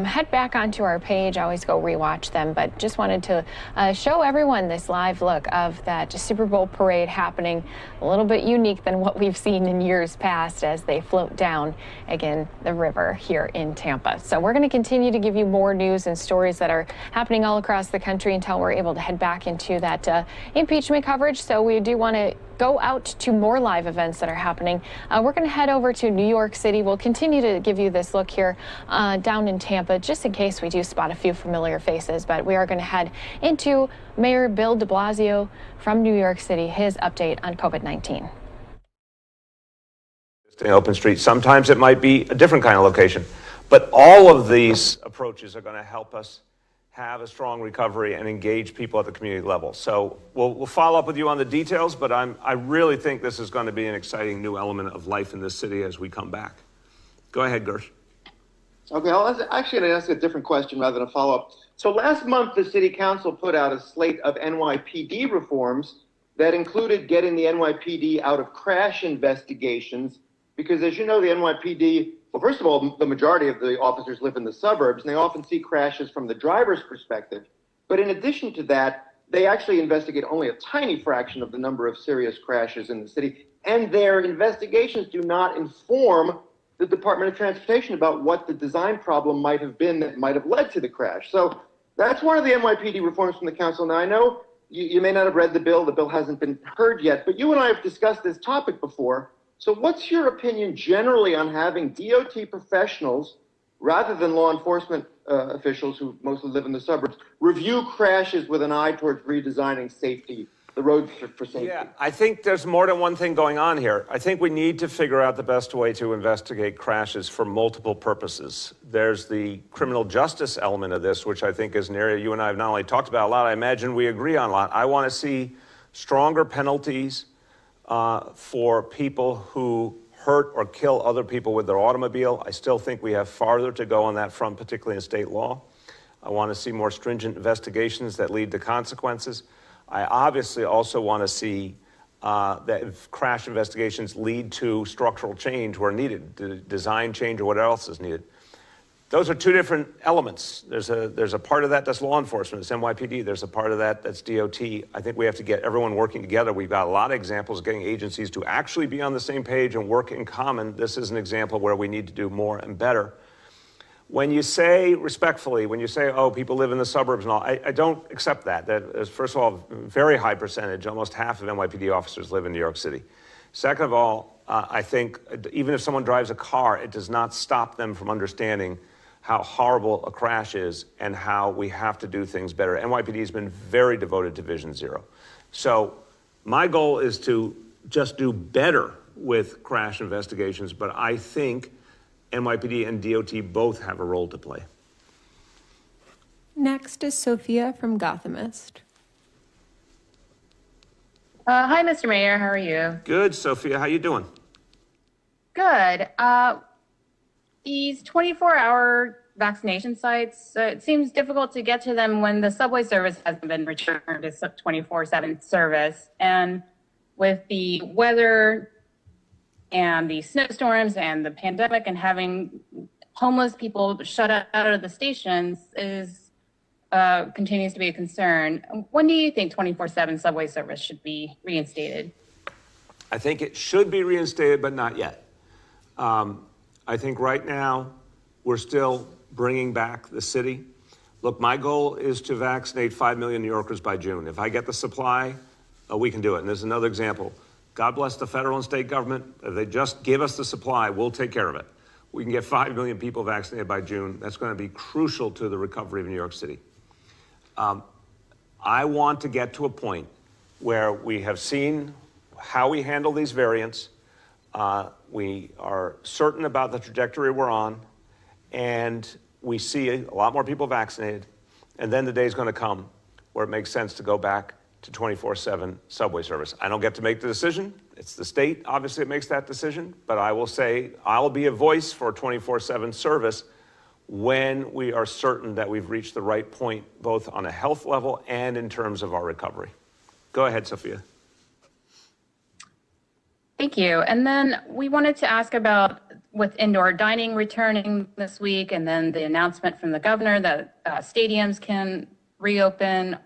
head back onto our page. I always go rewatch them, but just wanted to show everyone this live look of that Super Bowl parade happening, a little bit unique than what we've seen in years past as they float down again the river here in Tampa. So we're going to continue to give you more news and stories that are happening all across the country until we're able to head back into that impeachment coverage. So we do want to go out to more live events that are happening. We're going to head over to New York City. We'll continue to give you this look here down in Tampa, just in case we do spot a few familiar faces. But we are going to head into Mayor Bill de Blasio from New York City, his update on COVID-19. Open street. Sometimes it might be a different kind of location. But all of these approaches are going to help us have a strong recovery and engage people at the community level. So we'll follow up with you on the details, but I really think this is going to be an exciting new element of life in this city as we come back. Go ahead, Gersh. Okay, I'm actually going to ask a different question rather than a follow-up. So last month, the City Council put out a slate of NYPD reforms that included getting the NYPD out of crash investigations, because as you know, the NYPD, well, first of all, the majority of the officers live in the suburbs, and they often see crashes from the driver's perspective. But in addition to that, they actually investigate only a tiny fraction of the number of serious crashes in the city, and their investigations do not inform the Department of Transportation about what the design problem might have been that might have led to the crash. So that's one of the NYPD reforms from the council. Now, I know you may not have read the bill hasn't been heard yet, but you and I have discussed this topic before. So what's your opinion generally on having DOT professionals, rather than law enforcement officials who mostly live in the suburbs, review crashes with an eye towards redesigning safety, the roads for safety? Yeah, I think there's more than one thing going on here. I think we need to figure out the best way to investigate crashes for multiple purposes. There's the criminal justice element of this, which I think is an area you and I have not only talked about a lot, I imagine we agree on a lot. I want to see stronger penalties for people who hurt or kill other people with their automobile. I still think we have farther to go on that front, particularly in state law. I want to see more stringent investigations that lead to consequences. I obviously also want to see that if crash investigations lead to structural change where needed, design change or what else is needed. Those are two different elements. There's a part of that that's law enforcement, it's NYPD. There's a part of that that's DOT. I think we have to get everyone working together. We've got a lot of examples of getting agencies to actually be on the same page and work in common. This is an example where we need to do more and better. When you say, respectfully, when you say, oh, people live in the suburbs and all, I don't accept that. That is, first of all, a very high percentage, almost half of NYPD officers live in New York City. Second of all, I think even if someone drives a car, it does not stop them from understanding how horrible a crash is and how we have to do things better. NYPD has been very devoted to Vision Zero. So my goal is to just do better with crash investigations, but I think NYPD and DOT both have a role to play. Next is Sophia from Gothamist. Hi, Mr. Mayor. How are you? Good, Sophia. How you doing? Good. These 24-hour vaccination sites, it seems difficult to get to them when the subway service hasn't been returned to 24/7 service. And with the weather and the snowstorms and the pandemic and having homeless people shut out of the stations continues to be a concern. When do you think 24/7 subway service should be reinstated? I think it should be reinstated, but not yet. I think right now we're still bringing back the city. Look, my goal is to vaccinate 5 million New Yorkers by June. If I get the supply, we can do it. And there's another example. God bless the federal and state government. If they just give us the supply, we'll take care of it. We can get 5 million people vaccinated by June. That's going to be crucial to the recovery of New York City. I want to get to a point where we have seen how we handle these variants. We are certain about the trajectory we're on, and we see a lot more people vaccinated. And then the day is going to come where it makes sense to go back to 24/7 subway service. I don't get to make the decision. It's the state, obviously, that makes that decision. But I will say I'll be a voice for 24/7 service when we are certain that we've reached the right point, both on a health level and in terms of our recovery. Go ahead, Sophia. Thank you. And then we wanted to ask about with indoor dining returning this week, and then the announcement from the governor that stadiums can reopen.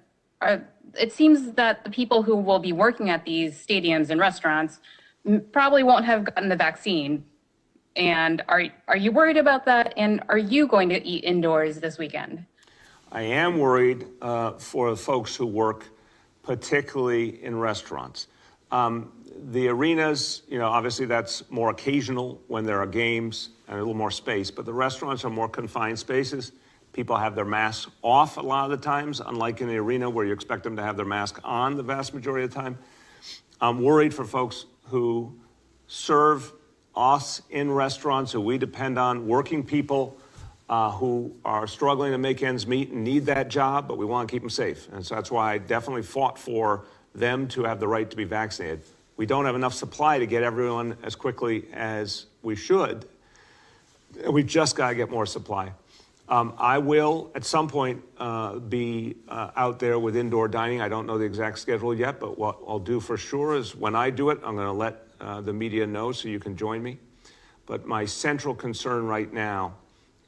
It seems that the people who will be working at these stadiums and restaurants probably won't have gotten the vaccine. And are you worried about that? And are you going to eat indoors this weekend? I am worried for the folks who work, particularly in restaurants. The arenas, obviously that's more occasional when there are games and a little more space, but the restaurants are more confined spaces. People have their masks off a lot of the times, unlike in the arena where you expect them to have their mask on the vast majority of the time. I'm worried for folks who serve us in restaurants, who we depend on, working people who are struggling to make ends meet and need that job, but we want to keep them safe. And so that's why I definitely fought for them to have the right to be vaccinated. We don't have enough supply to get everyone as quickly as we should. We've just got to get more supply. I will, at some point, be out there with indoor dining. I don't know the exact schedule yet, but what I'll do for sure is when I do it, I'm going to let the media know so you can join me. But my central concern right now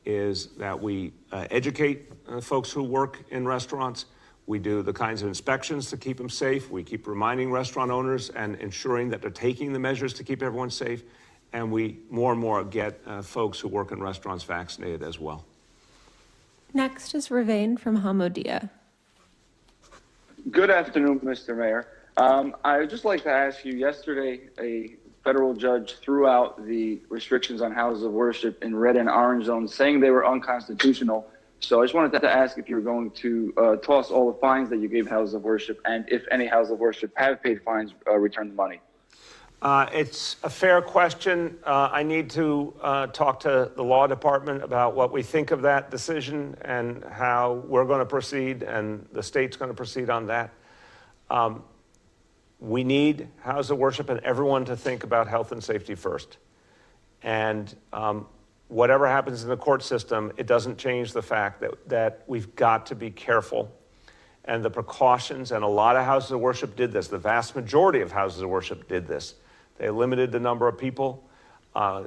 is that we educate folks who work in restaurants. We do the kinds of inspections to keep them safe. We keep reminding restaurant owners and ensuring that they're taking the measures to keep everyone safe. And we more and more get folks who work in restaurants vaccinated as well. Next is Ravain from Hamodia. Good afternoon, Mr. Mayor. I would just like to ask you, yesterday, a federal judge threw out the restrictions on houses of worship in red and orange zones, saying they were unconstitutional. So I just wanted to ask if you're going to toss all the fines that you gave houses of worship, and if any houses of worship have paid fines, return the money. It's a fair question. I need to talk to the law department about what we think of that decision and how we're going to proceed, and the state's going to proceed on that. We need houses of worship and everyone to think about health and safety first. And whatever happens in the court system, it doesn't change the fact that we've got to be careful. And the precautions, and a lot of houses of worship did this. The vast majority of houses of worship did this. They limited the number of people,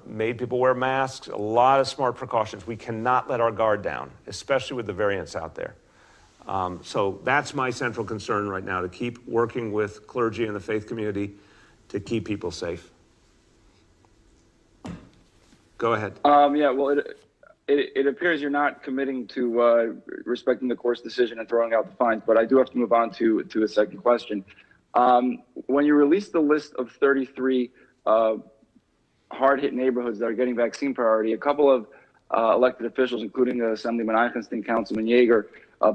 made people wear masks, a lot of smart precautions. We cannot let our guard down, especially with the variants out there. So that's my central concern right now, to keep working with clergy and the faith community to keep people safe. Go ahead. Yeah, well, it appears you're not committing to respecting the court's decision and throwing out the fines, but I do have to move on to a second question. When you released the list of 33 hard-hit neighborhoods that are getting vaccine priority, a couple of elected officials, including Assemblyman Eichenstein, Councilman Yeager,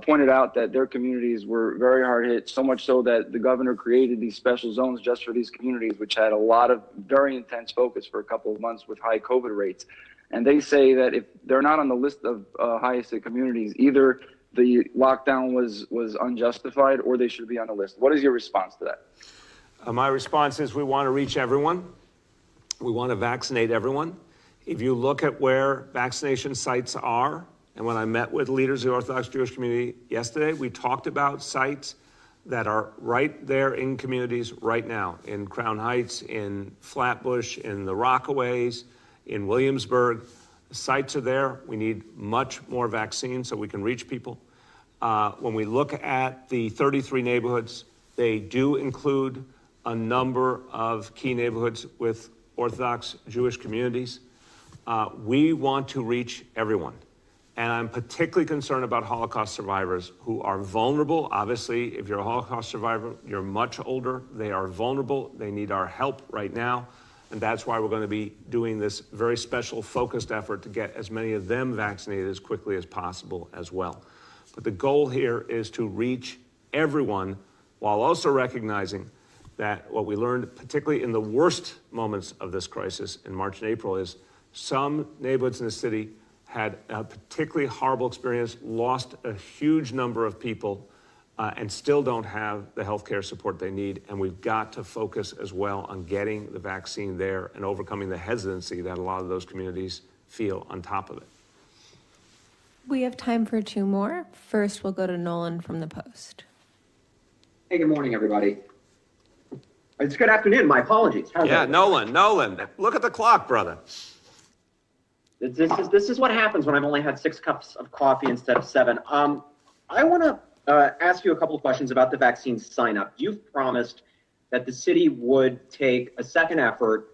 pointed out that their communities were very hard hit, so much so that the governor created these special zones just for these communities, which had a lot of very intense focus for a couple of months with high COVID rates. And they say that if they're not on the list of highest hit communities, either the lockdown was unjustified or they should be on the list. What is your response to that? My response is we want to reach everyone. We want to vaccinate everyone. If you look at where vaccination sites are, and when I met with leaders of the Orthodox Jewish community yesterday, we talked about sites that are right there in communities right now, in Crown Heights, in Flatbush, in the Rockaways, in Williamsburg. The sites are there. We need much more vaccines so we can reach people. When we look at the 33 neighborhoods, they do include a number of key neighborhoods with Orthodox Jewish communities. We want to reach everyone. And I'm particularly concerned about Holocaust survivors who are vulnerable. Obviously, if you're a Holocaust survivor, you're much older. They are vulnerable. They need our help right now. And that's why we're going to be doing this very special focused effort to get as many of them vaccinated as quickly as possible as well. But the goal here is to reach everyone while also recognizing that what we learned, particularly in the worst moments of this crisis in March and April, is some neighborhoods in the city had a particularly horrible experience, lost a huge number of people, and still don't have the healthcare support they need. And we've got to focus as well on getting the vaccine there and overcoming the hesitancy that a lot of those communities feel on top of it. We have time for two more. First, we'll go to Nolan from the Post. Hey, good morning, everybody. It's good afternoon. My apologies. How's that? Nolan, look at the clock, brother. This is what happens when I've only had 6 cups of coffee instead of 7. I want to ask you a couple of questions about the vaccine sign-up. You've promised that the city would take a second effort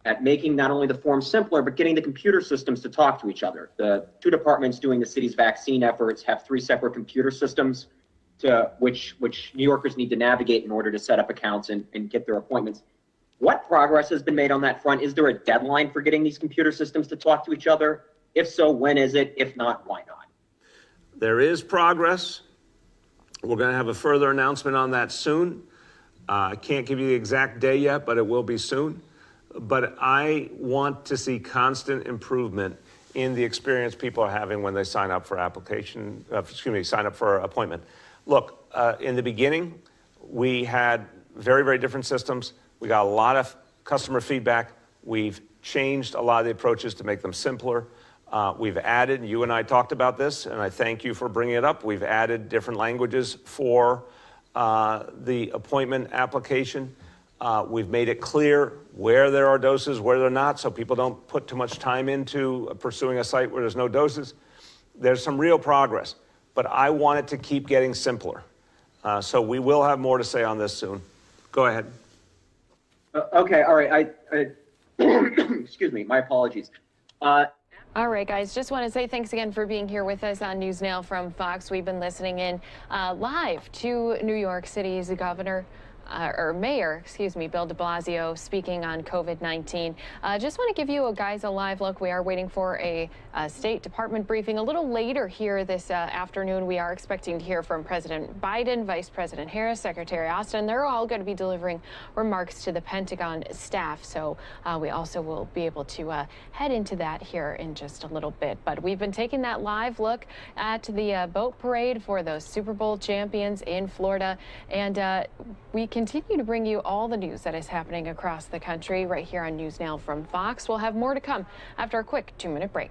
at making not only the form simpler, but getting the computer systems to talk to each other. The 2 departments doing the city's vaccine efforts have 3 separate computer systems to which New Yorkers need to navigate in order to set up accounts and get their appointments. What progress has been made on that front? Is there a deadline for getting these computer systems to talk to each other? If so, when is it? If not, why not? There is progress. We're going to have a further announcement on that soon. I can't give you the exact day yet, but it will be soon. But I want to see constant improvement in the experience people are having when they sign up for sign up for appointment. Look, in the beginning, we had very, very different systems. We got a lot of customer feedback. We've changed a lot of the approaches to make them simpler. We've added, you and I talked about this, and I thank you for bringing it up. We've added different languages for the appointment application. We've made it clear where there are doses, where they're not, so people don't put too much time into pursuing a site where there's no doses. There's some real progress, but I want it to keep getting simpler. So we will have more to say on this soon. Go ahead. Okay, all right. Excuse me, my apologies. All right, guys, just want to say thanks again for being here with us on NewsNOW from Fox. We've been listening in live to New York City's Mayor, Bill de Blasio, speaking on COVID-19. Just want to give you guys a live look. We are waiting for a State Department briefing a little later here this afternoon. We are expecting to hear from President Biden, Vice President Harris, Secretary Austin. They're all going to be delivering remarks to the Pentagon staff. So we also will be able to head into that here in just a little bit. But we've been taking that live look at the boat parade for those Super Bowl champions in Florida. And we continue to bring you all the news that is happening across the country right here on NewsNOW from Fox. We'll have more to come after a quick 2-minute break.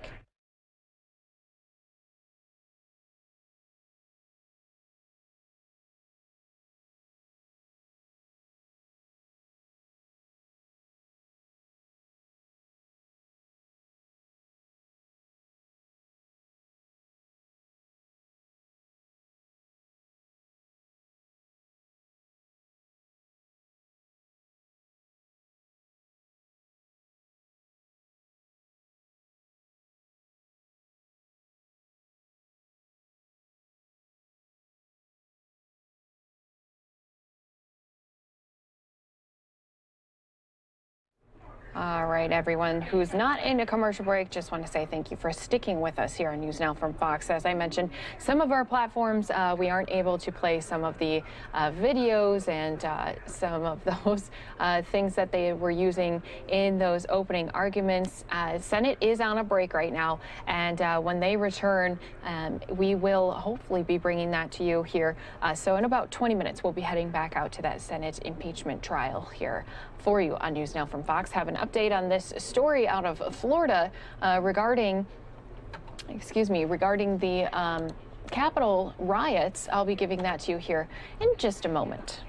All right, everyone who's not in a commercial break, just want to say thank you for sticking with us here on NewsNOW from Fox. As I mentioned, some of our platforms, we aren't able to play some of the videos and some of those things that they were using in those opening arguments. Senate is on a break right now, and when they return, we will hopefully be bringing that to you here. So in about 20 minutes, we'll be heading back out to that Senate impeachment trial here for you on NewsNOW from Fox. Have an update on this story out of Florida regarding the Capitol riots. I'll be giving that to you here in just a moment.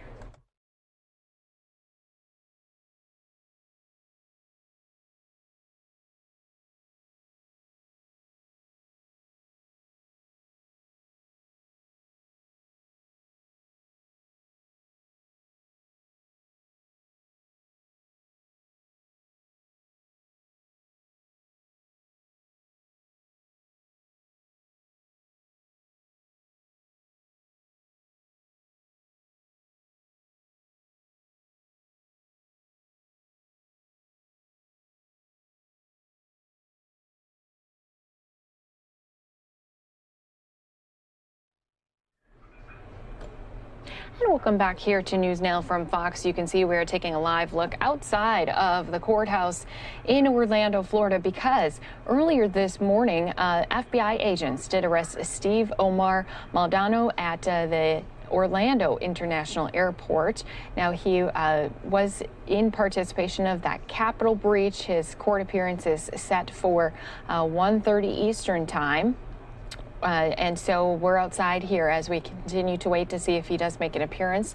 And welcome back here to NewsNOW from Fox. You can see we're taking a live look outside of the courthouse in Orlando, Florida, because earlier this morning, FBI agents did arrest Steve Omar Maldonado at the Orlando International Airport. Now, he was in participation of that Capitol breach. His court appearance is set for 1:30 Eastern time. And so we're outside here as we continue to wait to see if he does make an appearance.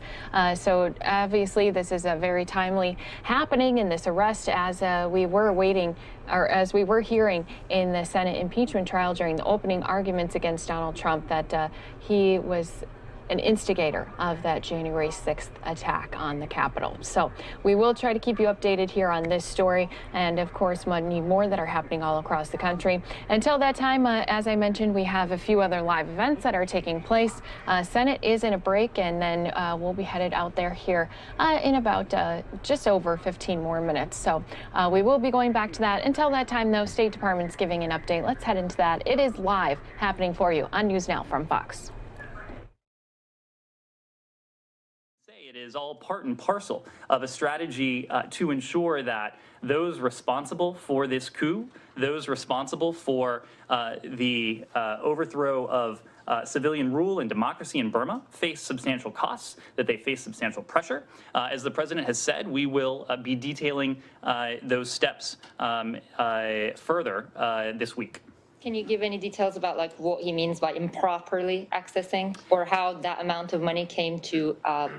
So obviously this is a very timely happening in this arrest, as we were waiting, or as we were hearing in the Senate impeachment trial during the opening arguments against Donald Trump, that he was an instigator of that January 6th attack on the Capitol. So we will try to keep you updated here on this story, and of course many more that are happening all across the country. Until that time, as I mentioned, we have a few other live events that are taking place. Senate is in a break, and then we'll be headed out there here in about just over 15 more minutes. So we will be going back to that. Until that time, though, State Department's giving an update. Let's head into that. It is live happening for you on NewsNOW from Fox. It is all part and parcel of a strategy to ensure that those responsible for this coup, those responsible for the overthrow of civilian rule and democracy in Burma face substantial costs, that they face substantial pressure. As the president has said, we will be detailing those steps further this week. Can you give any details about like what he means by improperly accessing, or how that amount of money came to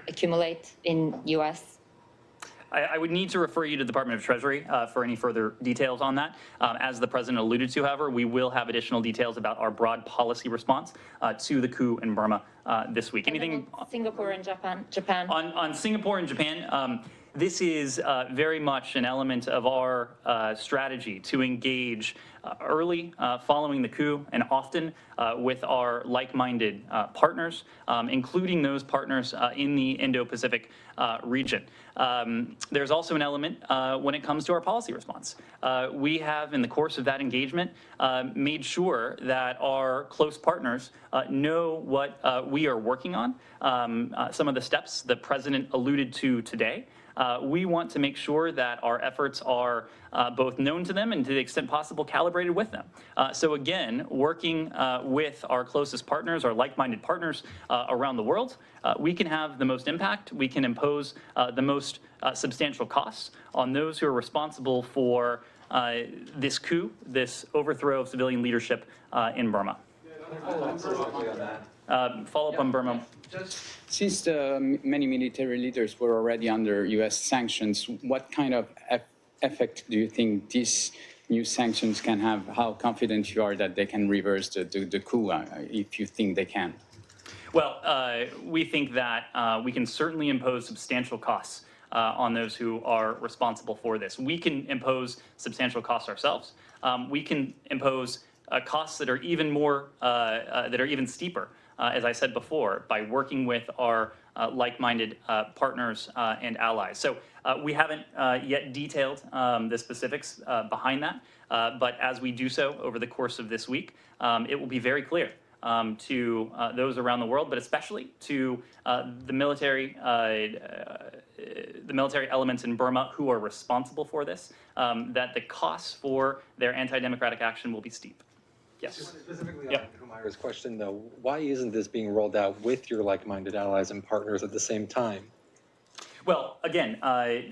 accumulate in U.S.? I would need to refer you to the Department of Treasury for any further details on that. As the president alluded to, however, we will have additional details about our broad policy response to the coup in Burma this week. Anything? Singapore and Japan. On Singapore and Japan, this is very much an element of our strategy to engage early following the coup, and often with our like-minded partners, including those partners in the Indo-Pacific region. There's also an element when it comes to our policy response. We have, in the course of that engagement, made sure that our close partners know what we are working on. Some of the steps the president alluded to today. We want to make sure that our efforts are both known to them and, to the extent possible, calibrated with them. So again, working with our closest partners, our like-minded partners around the world, we can have the most impact. We can impose the most substantial costs on those who are responsible for this coup, this overthrow of civilian leadership in Burma. Follow up on Burma. Since many military leaders were already under U.S. sanctions, what kind of effect do you think these new sanctions can have? How confident you are that they can reverse the coup, if you think they can? Well, we think that we can certainly impose substantial costs on those who are responsible for this. We can impose substantial costs ourselves. We can impose costs that are even more, that are even steeper, as I said before, by working with our like-minded partners and allies. So we haven't yet detailed the specifics behind that, but as we do so over the course of this week, it will be very clear to those around the world, but especially to the military elements in Burma who are responsible for this, that the costs for their anti-democratic action will be steep. Yes. Specifically on Humayra's question, though, why isn't this being rolled out with your like-minded allies and partners at the same time? Well, again,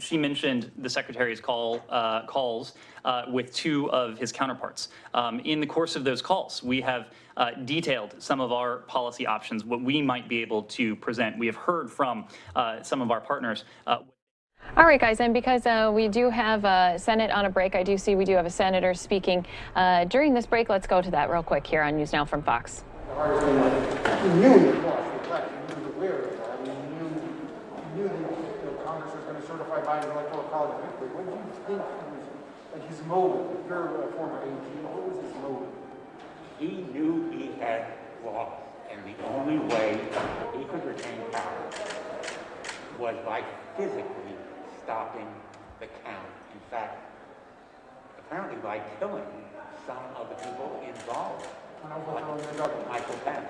she mentioned the Secretary's calls with two of his counterparts. In the course of those calls, we have detailed some of our policy options, what we might be able to present. We have heard from some of our partners. All right, guys, and because we do have Senate on a break, I do see we do have a senator speaking during this break. Let's go to that real quick here on NewsNOW from Fox. You knew it was the fact you knew the where of that. I mean, you knew that Congress was going to certify Biden electoral college victory. What did you think was like his motive? You're a former AG. What was his motive? He knew he had lost, and the only way he could retain power was by physically stopping the count. In fact, apparently by killing some of the people involved. Michael Pence.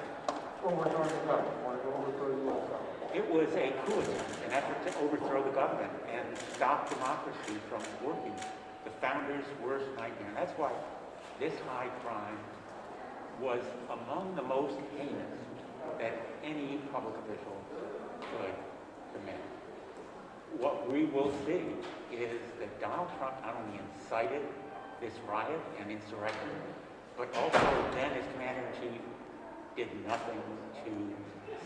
It was a coup attempt, an effort to overthrow the government and stop democracy from working. The founders' worst nightmare. That's why this high crime was among the most heinous that any public official could commit. What we will see is that Donald Trump not only incited this riot and insurrection, but also then as commander-in-chief did nothing to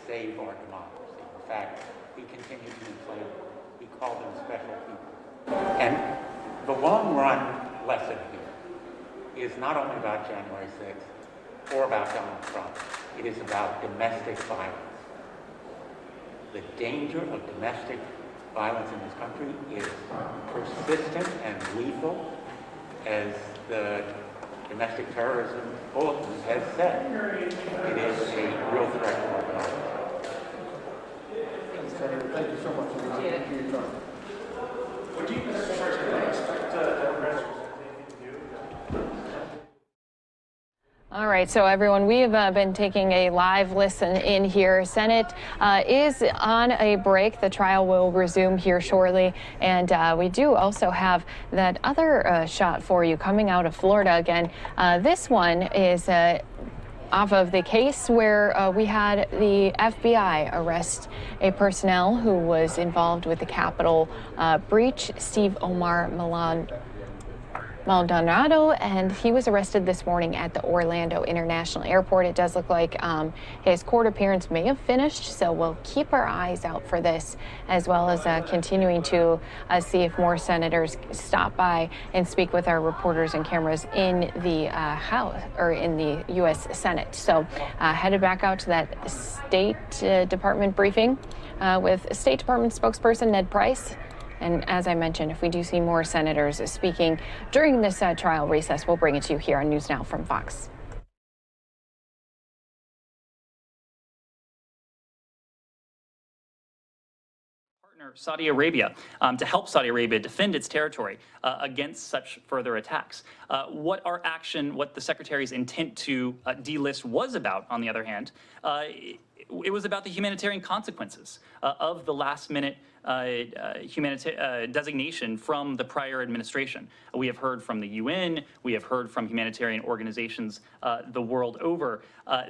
save our democracy. In fact, he continued to inflame it. He called them special people. And the long run lesson here is not only about January 6th or about Donald Trump. It is about domestic violence. The danger of domestic violence in this country is persistent and lethal, as the domestic terrorism bulletin has said. It is a real threat to our democracy. Thank you so much for your time. What do you expect Democrats All right, so everyone, we have been taking a live listen in here. Senate is on a break. The trial will resume here shortly. And we do also have that other shot for you coming out of Florida again. This one is off of the case where we had the FBI arrest a personnel who was involved with the Capitol breach, Steve Omar Maldonado, and he was arrested this morning at the Orlando International Airport. It does look like his court appearance may have finished, so we'll keep our eyes out for this, as well as continuing to see if more senators stop by and speak with our reporters and cameras in the House or in the U.S. Senate. So headed back out to that State Department briefing with State Department spokesperson Ned Price. And as I mentioned, if we do see more senators speaking during this trial recess, we'll bring it to you here on News Now from Fox. Partner Saudi Arabia to help Saudi Arabia defend its territory against such further attacks. What the Secretary's intent to delist was about, on the other hand, it was about the humanitarian consequences of the last-minute designation from the prior administration. We have heard from the UN, we have heard from humanitarian organizations the world over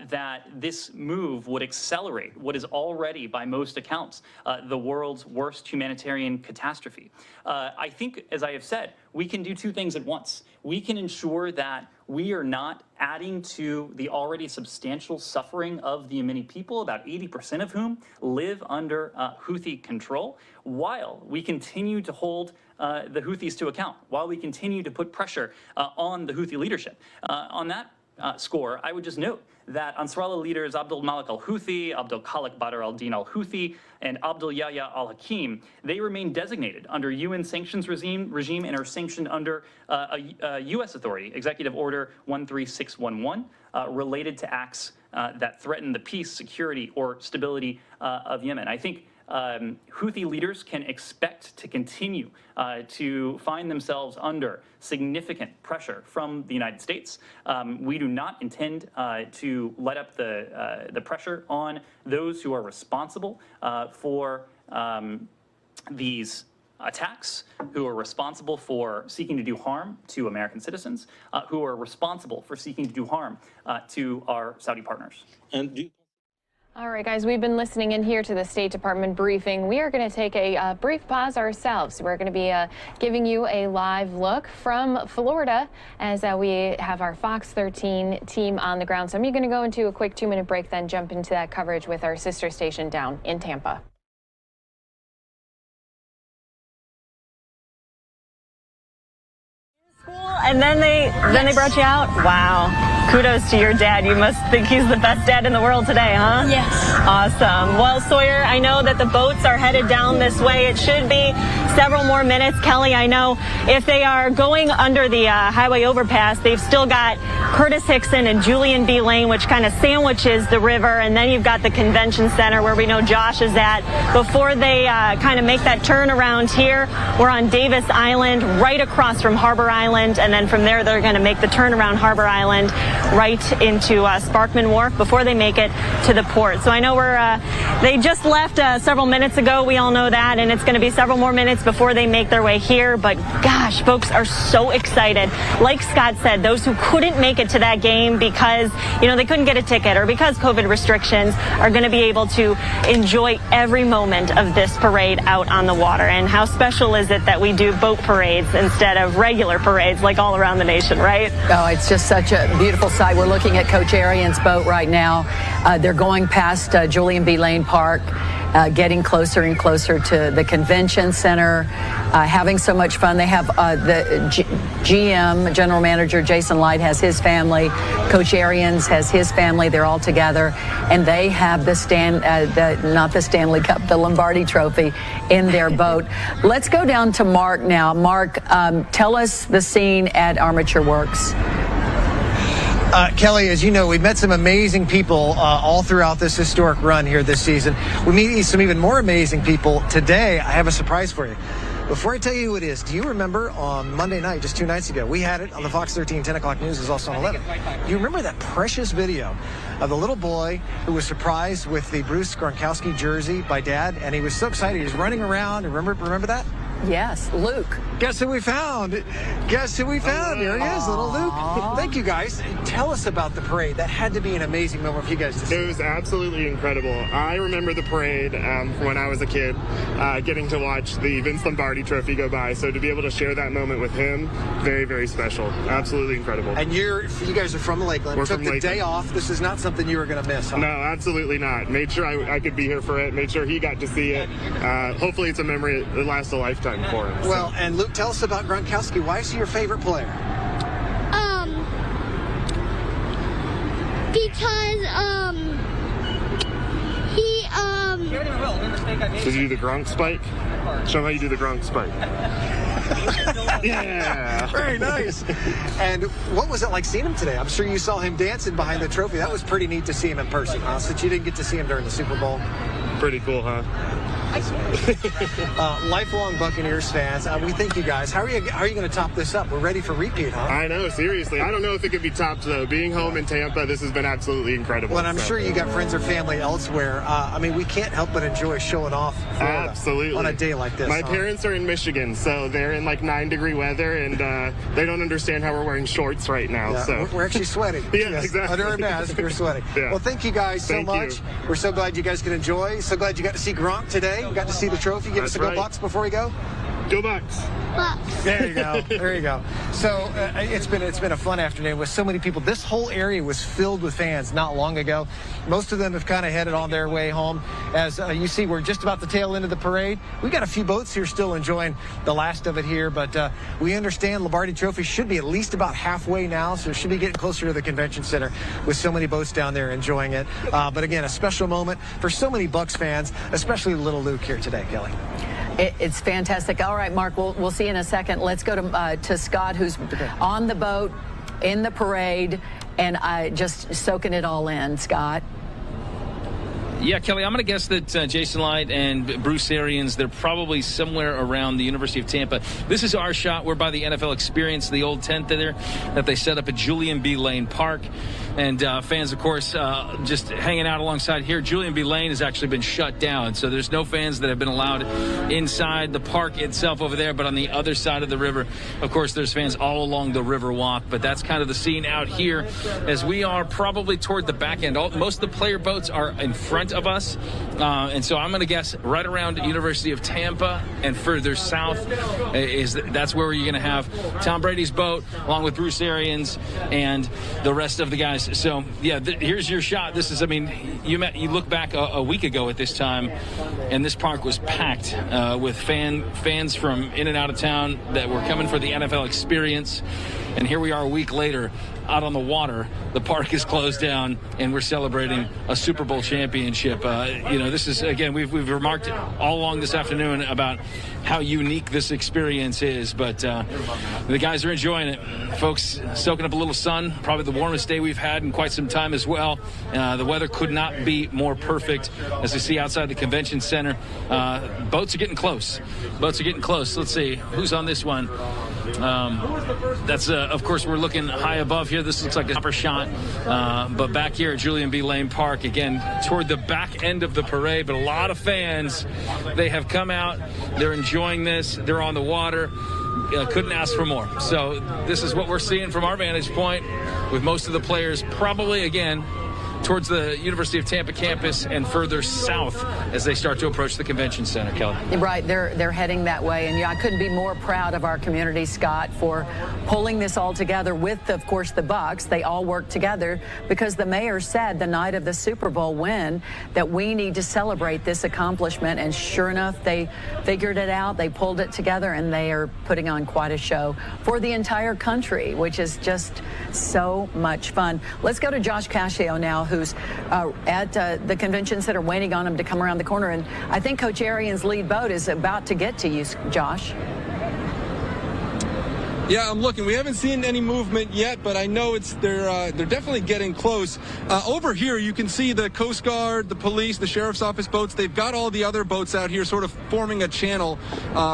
that this move would accelerate what is already, by most accounts, the world's worst humanitarian catastrophe. I think, as I have said, we can do two things at once. We can ensure that we are not adding to the already substantial suffering of the Yemeni people, about 80% of whom live under Houthi control, while we continue to hold the Houthis to account, while we continue to put pressure on the Houthi leadership. On that score, I would just note that Ansarallah leaders Abdul Malik al-Houthi, Abdul Khalik Badr al-Din al-Houthi, and Abdul Yahya al-Hakim, they remain designated under UN sanctions regime and are sanctioned under a U.S. authority, Executive Order 13611, related to acts that threaten the peace, security, or stability of Yemen. I think Houthi leaders can expect to continue to find themselves under significant pressure from the United States. We do not intend to let up the pressure on those who are responsible for these attacks, who are responsible for seeking to do harm to American citizens, who are responsible for seeking to do harm to our Saudi partners. All right, guys, we've been listening in here to the State Department briefing. We are going to take a brief pause ourselves. We're going to be giving you a live look from Florida as we have our Fox 13 team on the ground. So I'm going to go into a quick 2-minute break, then jump into that coverage with our sister station down in Tampa. And then they brought you out? Wow. Kudos to your dad. You must think he's the best dad in the world today, huh? Yes. Awesome. Well, Sawyer, I know that the boats are headed down this way. It should be several more minutes. Kelly, I know if they are going under the highway overpass, they've still got Curtis Hickson and Julian B. Lane, which kind of sandwiches the river. And then you've got the convention center where we know Josh is at. Before they kind of make that turn around here, we're on Davis Island, right across from Harbor Island. And then from there, they're going to make the turn around Harbor Island right into Sparkman Wharf before they make it to the port. So I know they just left several minutes ago. We all know that. And it's going to be several more minutes before they make their way here. But gosh, folks are so excited. Like Scott said, those who couldn't make it to that game because, they couldn't get a ticket or because COVID restrictions are going to be able to enjoy every moment of this parade out on the water. And how special is it that we do boat parades instead of regular parades like all around the nation, right? Oh, it's just such a beautiful beautiful sight. We're looking at Coach Arian's boat right now. They're going past Julian B. Lane Park, getting closer and closer to the convention center, having so much fun. They have the GM, General Manager Jason Light, has his family. Coach Arians has his family. They're all together, and they have not the Stanley Cup, the Lombardi Trophy in their boat. Let's go down to Mark now. Mark, tell us the scene at Armature Works. Kelly, as you know, we've met some amazing people all throughout this historic run here this season. We meet some even more amazing people today. I have a surprise for you. Before I tell you who it is, do you remember on Monday night, just 2 nights ago, we had it on the Fox 13 10 o'clock news, is also on 11. Do you remember that precious video of the little boy who was surprised with the Bruce Gronkowski jersey by Dad, and he was so excited, he was running around. Remember that? Yes, Luke. Guess who we found? Guess who we found? Here he is, little Luke. Thank you, guys. Tell us about the parade. That had to be an amazing moment for you guys to see. It was absolutely incredible. I remember the parade from when I was a kid, getting to watch the Vince Lombardi Trophy go by. So to be able to share that moment with him, very, very special. Absolutely incredible. And you guys are from Lakeland. We're Took from the Lakeland. day off. This is not something you were going to miss, huh? No, absolutely not. Made sure I could be here for it. Made sure he got to see it. Hopefully it's a memory that lasts a lifetime for him. Well, and Luke, tell us about Gronkowski. Why is he your favorite player? Because Did you do the Gronk spike? Show him how you do the Gronk spike. Yeah. Very nice. And what was it like seeing him today? I'm sure you saw him dancing behind the trophy. That was pretty neat to see him in person, huh? Since you didn't get to see him during the Super Bowl. Pretty cool, huh? Lifelong Buccaneers fans, we thank you guys. How are you going to top this up? We're ready for repeat, huh? I know, seriously. I don't know if it could be topped, though. Being home in Tampa, this has been absolutely incredible. Well, and I'm sure you got friends or family elsewhere. I mean, we can't help but enjoy showing off Florida absolutely on a day like this. My parents are in Michigan, so they're in like 9-degree weather, and they don't understand how we're wearing shorts right now. Yeah, so we're actually sweating. Yeah, yes, exactly. Under our mask, we're sweating. Yeah. Well, thank you guys so Thank much. you. We're so glad you guys can enjoy. So glad you got to see Gronk today. You got to see the trophy. Give us a go Bucks before we go. Go Bucks. There you go. There you go. So it's been a fun afternoon with so many people. This whole area was filled with fans not long ago. Most of them have kind of headed on their way home. As you see, we're just about the tail end of the parade. We got a few boats here still enjoying the last of it here, but we understand Lombardi Trophy should be at least about halfway now, so it should be getting closer to the convention center with so many boats down there enjoying it. But again, a special moment for so many Bucks fans, especially little Luke here today, Kelly. It's fantastic. All right, Mark, we'll see you in a second. Let's go to Scott, who's on the boat, in the parade, and just soaking it all in. Scott. Yeah, Kelly, I'm going to guess that Jason Light and Bruce Arians, they're probably somewhere around the University of Tampa. This is our shot. We're by the NFL Experience, the old tent there that they set up at Julian B. Lane Park. And fans, of course, just hanging out alongside here. Julian B. Lane has actually been shut down, so there's no fans that have been allowed inside the park itself over there. But on the other side of the river, of course, there's fans all along the river walk. But that's kind of the scene out here as we are probably toward the back end. Most of the player boats are in front of us. And so I'm going to guess right around University of Tampa and further south that's where you're going to have Tom Brady's boat along with Bruce Arians and the rest of the guys. So, yeah, here's your shot. This is, I mean, you look back a week ago at this time, and this park was packed with fans from in and out of town that were coming for the NFL Experience. And here we are a week later out on the water. The park is closed down, and we're celebrating a Super Bowl championship. This is, again, we've remarked all along this afternoon about how unique this experience is, but the guys are enjoying it. Folks soaking up a little sun, probably the warmest day we've had in quite some time as well. The weather could not be more perfect. As you see outside the convention center, boats are getting close. Let's see, who's on this one? That's of course, we're looking high above here. This looks like a upper shot, but back here at Julian B. Lane Park, again, toward the back end of the parade, but a lot of fans, they have come out, they're enjoying this, they're on the water. Couldn't ask for more. So this is what we're seeing from our vantage point, with most of the players probably, again, towards the University of Tampa campus and further south as they start to approach the convention center, Kelly. Right, they're heading that way. And yeah, I couldn't be more proud of our community, Scott, for pulling this all together with, of course, the Bucs. They all work together because the mayor said the night of the Super Bowl win that we need to celebrate this accomplishment. And sure enough, they figured it out. They pulled it together, and they are putting on quite a show for the entire country, which is just so much fun. Let's go to Josh Cascio now, who's at the convention center waiting on him to come around the corner. And I think Coach Arians' lead boat is about to get to you, Josh. Yeah, I'm looking. We haven't seen any movement yet, but I know they're definitely getting close. Over here, you can see the Coast Guard, the police, the sheriff's office boats. They've got all the other boats out here sort of forming a channel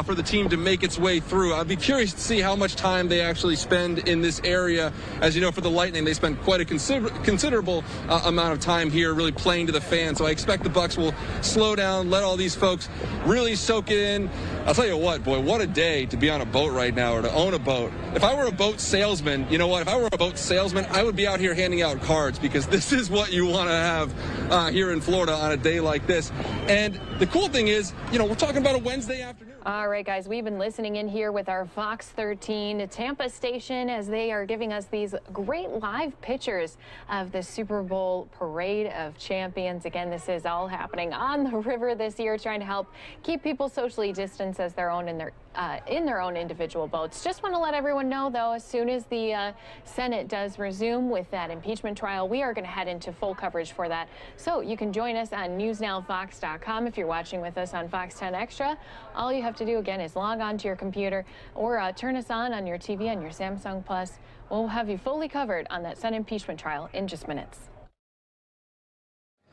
for the team to make its way through. I'd be curious to see how much time they actually spend in this area. As you know, for the Lightning, they spend quite a considerable amount of time here really playing to the fans. So I expect the Bucs will slow down, let all these folks really soak it in. I'll tell you what, boy, what a day to be on a boat right now or to own a boat. If I were a boat salesman, you know what? If I were a boat salesman, I would be out here handing out cards because this is what you want to have here in Florida on a day like this. And the cool thing is, you know, we're talking about a Wednesday afternoon. All right, guys, we've been listening in here with our Fox 13 Tampa station as they are giving us these great live pictures of the Super Bowl Parade of Champions. Again, this is all happening on the river this year, trying to help keep people socially distanced as their own in their own individual boats. Just want to let everyone know, though, as soon as the Senate does resume with that impeachment trial, we are going to head into full coverage for that. So you can join us on NewsNOWFox.com if you're watching with us on Fox 10 Extra. All you have to do, again, is log on to your computer or turn us on your TV on your Samsung Plus. We'll have you fully covered on that Senate impeachment trial in just minutes.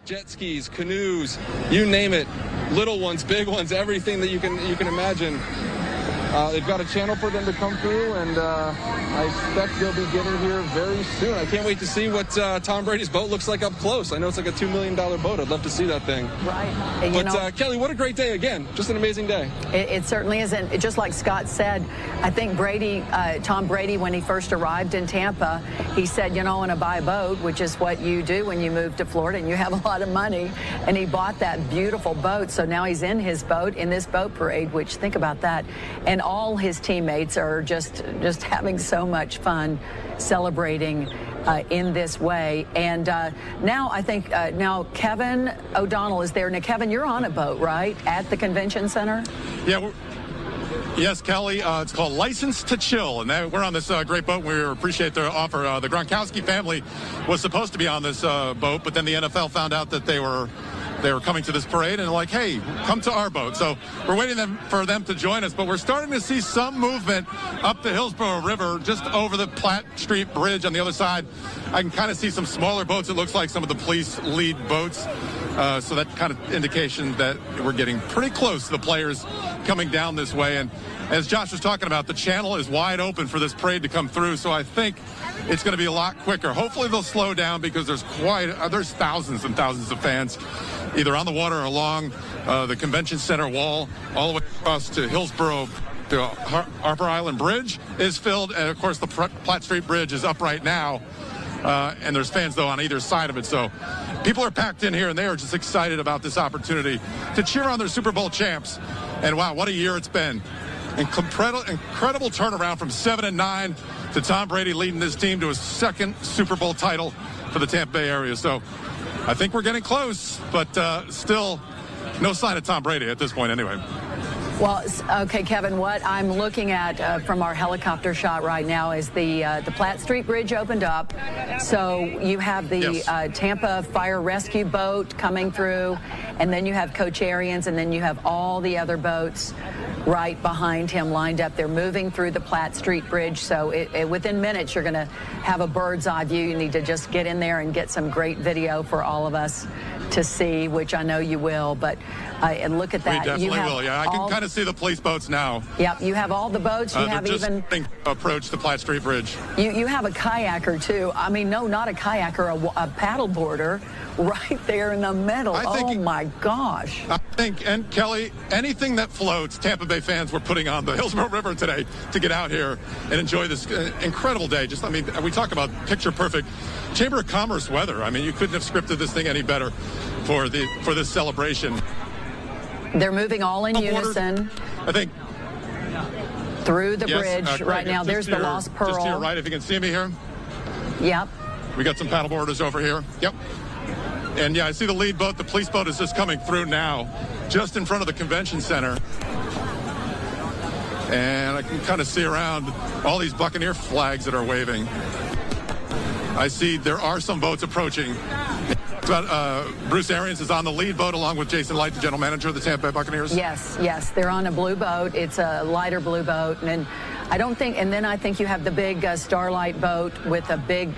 Jet skis, canoes, you name it, little ones, big ones, everything that you can imagine. They've got a channel for them to come through, and I expect they'll be getting here very soon. I can't wait to see what Tom Brady's boat looks like up close. I know it's like a $2 million boat. I'd love to see that thing. Right. But Kelly, what a great day again. Just an amazing day. It certainly is. And just like Scott said, I think Tom Brady, when he first arrived in Tampa, he said, you know, I want to buy a boat, which is what you do when you move to Florida and you have a lot of money. And he bought that beautiful boat. So now he's in his boat, in this boat parade, which, think about that. And all his teammates are just having so much fun celebrating in this way. And now I think now Kevin O'Donnell is there. Now, Kevin, you're on a boat, right, at the convention center? Yeah. Yes, Kelly. It's called License to Chill, and we're on this great boat. We appreciate the offer. The Gronkowski family was supposed to be on this boat, but then the NFL found out that they were coming to this parade, and they're like, hey, come to our boat. So we're waiting for them to join us, but we're starting to see some movement up the Hillsborough River, just over the Platt Street Bridge on the other side. I can kind of see some smaller boats. It looks like some of the police lead boats. So that kind of indication that we're getting pretty close to the players coming down this way. And as Josh was talking about, the channel is wide open for this parade to come through. So I think it's going to be a lot quicker. Hopefully they'll slow down because there's thousands and thousands of fans either on the water or along the convention center wall all the way across to Hillsborough. The Harper Island Bridge is filled, and of course the Platt Street Bridge is up right now. And there's fans, though, on either side of it. So people are packed in here, and they are just excited about this opportunity to cheer on their Super Bowl champs. And, wow, what a year it's been. Incredible turnaround from 7-9 to Tom Brady leading this team to his second Super Bowl title for the Tampa Bay area. So I think we're getting close, but still no sign of Tom Brady at this point anyway. Well, okay, Kevin, what I'm looking at from our helicopter shot right now is the Platt Street Bridge opened up. So you have the Tampa Fire Rescue boat coming through, and then you have Coach Arians, and then you have all the other boats right behind him lined up. They're moving through the Platt Street Bridge. So within minutes, you're going to have a bird's eye view. You need to just get in there and get some great video for all of us to see, which I know you will. But and look at that. We definitely will. Yeah, I can kind of see the police boats now. Yep, you have all the boats. You have even approach the Platt Street Bridge. You have a kayaker too. I mean, no, not a kayaker, a paddle boarder right there in the middle. Oh my gosh. And Kelly, anything that floats, Tampa Bay fans were putting on the Hillsborough River today to get out here and enjoy this incredible day. Just, I mean, we talk about picture perfect Chamber of Commerce weather. I mean, you couldn't have scripted this thing any better for this celebration. They're moving all in unison. I think. Through the bridge right now. There's the Lost Pearl. Just to your right, if you can see me here. Yep. We got some paddleboarders over here. Yep. And yeah, I see the lead boat. The police boat is just coming through now, just in front of the convention center. And I can kind of see around all these Buccaneer flags that are waving. I see there are some boats approaching. Bruce Arians is on the lead boat along with Jason Light, the general manager of the Tampa Bay Buccaneers. Yes, they're on a blue boat. It's a lighter blue boat, and I don't think. And then I think you have the big Starlight boat with a big,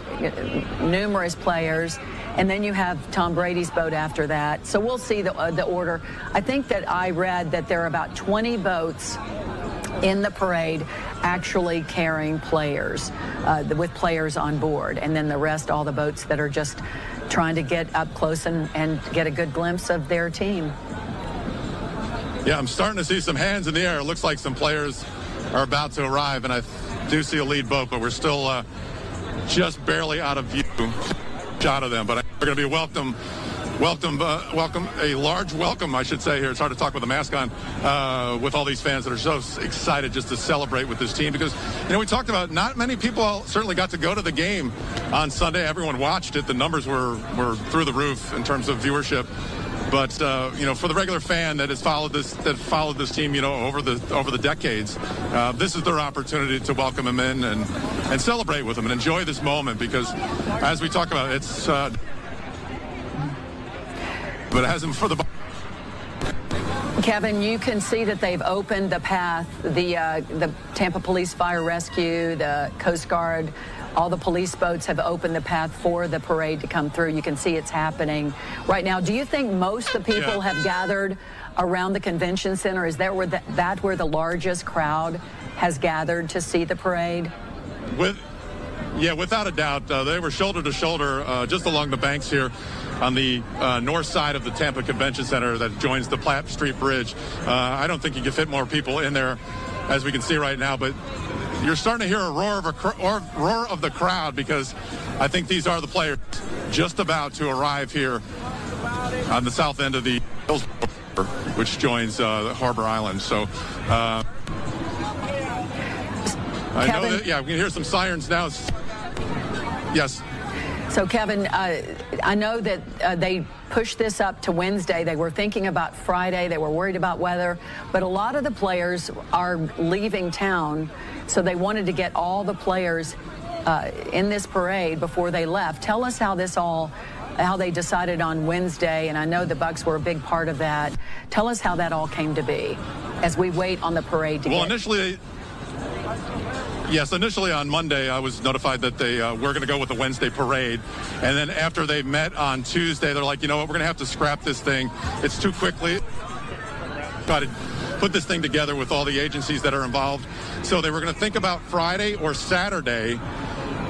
numerous players, and then you have Tom Brady's boat after that. So we'll see the order. I think that I read that there are about 20 boats in the parade actually carrying players, with players on board, and then the rest, all the boats that are just trying to get up close and get a good glimpse of their team. Yeah, I'm starting to see some hands in the air. It looks like some players are about to arrive, and I do see a lead boat, but we're still just barely out of view shot of them. But they're going to be welcome, a large welcome, I should say here. It's hard to talk with a mask on, with all these fans that are so excited just to celebrate with this team. Because, we talked about not many people certainly got to go to the game on Sunday. Everyone watched it. The numbers were through the roof in terms of viewership. But, for the regular fan that has followed this team, over the decades, this is their opportunity to welcome them in and celebrate with them and enjoy this moment. Because, as we talk about, it's... but it hasn't for the... Kevin, you can see that they've opened the path. The Tampa Police Fire Rescue, the Coast Guard, all the police boats have opened the path for the parade to come through. You can see it's happening right now. Do you think most of the people have gathered around the convention center? Is that where the largest crowd has gathered to see the parade? Without a doubt. They were shoulder to shoulder just along the banks here on the north side of the Tampa Convention Center that joins the Platte Street Bridge. I don't think you can fit more people in there, as we can see right now, but you're starting to hear a roar of the crowd, because I think these are the players just about to arrive here on the south end of the Hillsborough River, which joins Harbor Island. So I know that, we can hear some sirens now. Yes. So, Kevin, I know that they pushed this up to Wednesday. They were thinking about Friday. They were worried about weather. But a lot of the players are leaving town, so they wanted to get all the players in this parade before they left. Tell us how they decided on Wednesday, and I know the Bucs were a big part of that. Tell us how that all came to be as we wait on the parade to Initially on Monday, I was notified that they were going to go with the Wednesday parade. And then after they met on Tuesday, they're like, we're going to have to scrap this thing. It's too quickly. Got to put this thing together with all the agencies that are involved. So they were going to think about Friday or Saturday.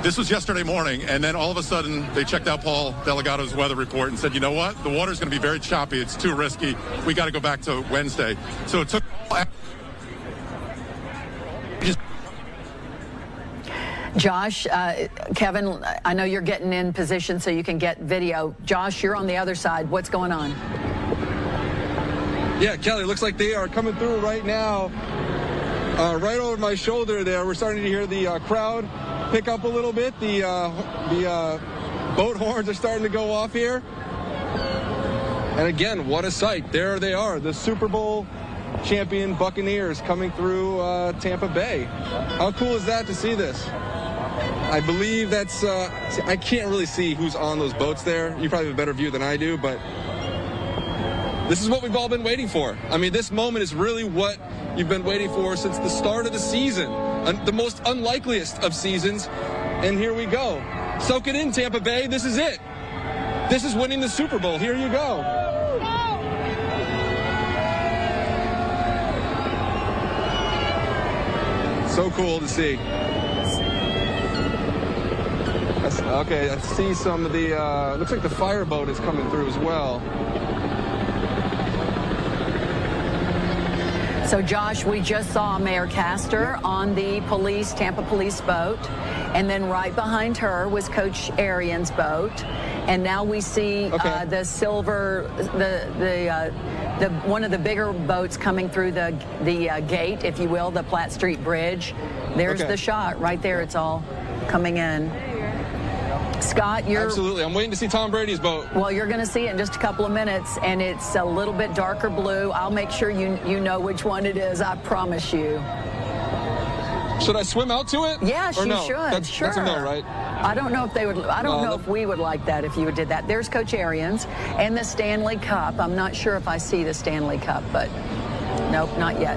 This was yesterday morning. And then all of a sudden, they checked out Paul Delegato's weather report and said, you know what? The water's going to be very choppy. It's too risky. We got to go back to Wednesday. So it took... Josh, Kevin, I know you're getting in position so you can get video. Josh, you're on the other side. What's going on? Yeah, Kelly, looks like they are coming through right now. Right over my shoulder there, we're starting to hear the crowd pick up a little bit. The boat horns are starting to go off here. And again, what a sight. There they are, the Super Bowl champion Buccaneers coming through Tampa Bay. How cool is that to see this? I believe that's, I can't really see who's on those boats there. You probably have a better view than I do, but this is what we've all been waiting for. I mean, this moment is really what you've been waiting for since the start of the season, the most unlikeliest of seasons, and here we go. Soak it in, Tampa Bay. This is it. This is winning the Super Bowl. Here you go. So cool to see. Okay, I see some of the, looks like the fireboat is coming through as well. So, Josh, we just saw Mayor Castor on the Tampa police boat, and then right behind her was Coach Arians' boat, and now we see the silver, the one of the bigger boats coming through the gate, if you will, the Platt Street Bridge. There's the shot right there. It's all coming in. Scott, you're... Absolutely. I'm waiting to see Tom Brady's boat. Well, you're going to see it in just a couple of minutes, and it's a little bit darker blue. I'll make sure you know which one it is. I promise you. Should I swim out to it? Yes, you should. That's a no, right? I don't know if they would. I don't know if we would like that if you did that. There's Coach Arians and the Stanley Cup. I'm not sure if I see the Stanley Cup, but nope, not yet.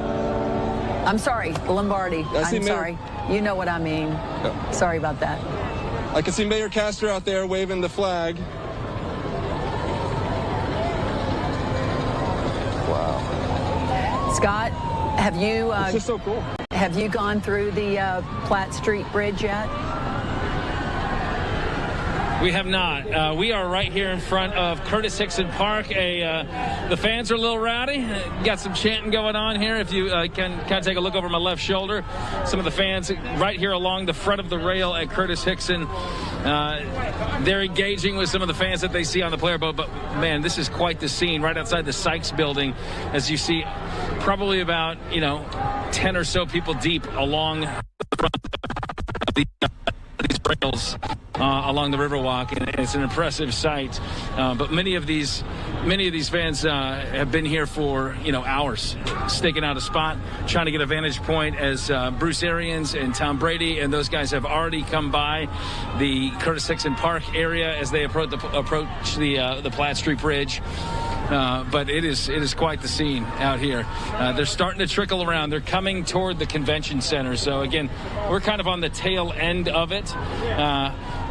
I'm sorry, Lombardi. I'm sorry. You know what I mean. Yeah. Sorry about that. I can see Mayor Castor out there waving the flag. Wow. Scott, have you... it's just so cool. Have you gone through the Platt Street Bridge yet? We have not. We are right here in front of Curtis Hickson Park. The fans are a little rowdy. Got some chanting going on here. If you can kind of take a look over my left shoulder, some of the fans right here along the front of the rail at Curtis Hickson. They're engaging with some of the fans that they see on the player boat. But, man, this is quite the scene right outside the Sykes building, as you see probably about, 10 or so people deep along the front of these rails along the Riverwalk, and it's an impressive sight. But many of these fans have been here for hours, staking out a spot, trying to get a vantage point as Bruce Arians and Tom Brady and those guys have already come by the Curtis Hickson Park area as they approach the Platt Street Bridge. But it is quite the scene out here. They're starting to trickle around. They're coming toward the convention center. So, again, we're kind of on the tail end of it.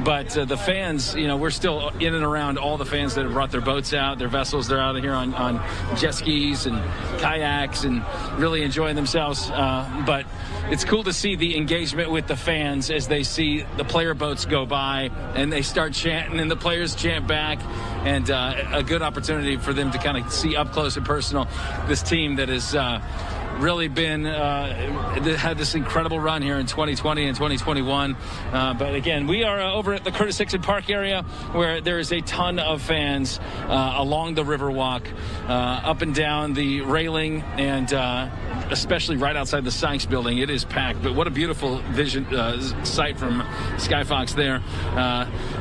But the fans, we're still in and around all the fans that have brought their boats out, their vessels. They're out here on jet skis and kayaks and really enjoying themselves. But it's cool to see the engagement with the fans as they see the player boats go by and they start chanting and the players chant back. And a good opportunity for them to kind of see up close and personal this team that has really been had this incredible run here in 2020 and 2021. But again, we are over at the Curtis Hickson Park area where there is a ton of fans along the Riverwalk, up and down the railing, and especially right outside the Sykes building. It is packed, but what a beautiful sight from Skyfox there.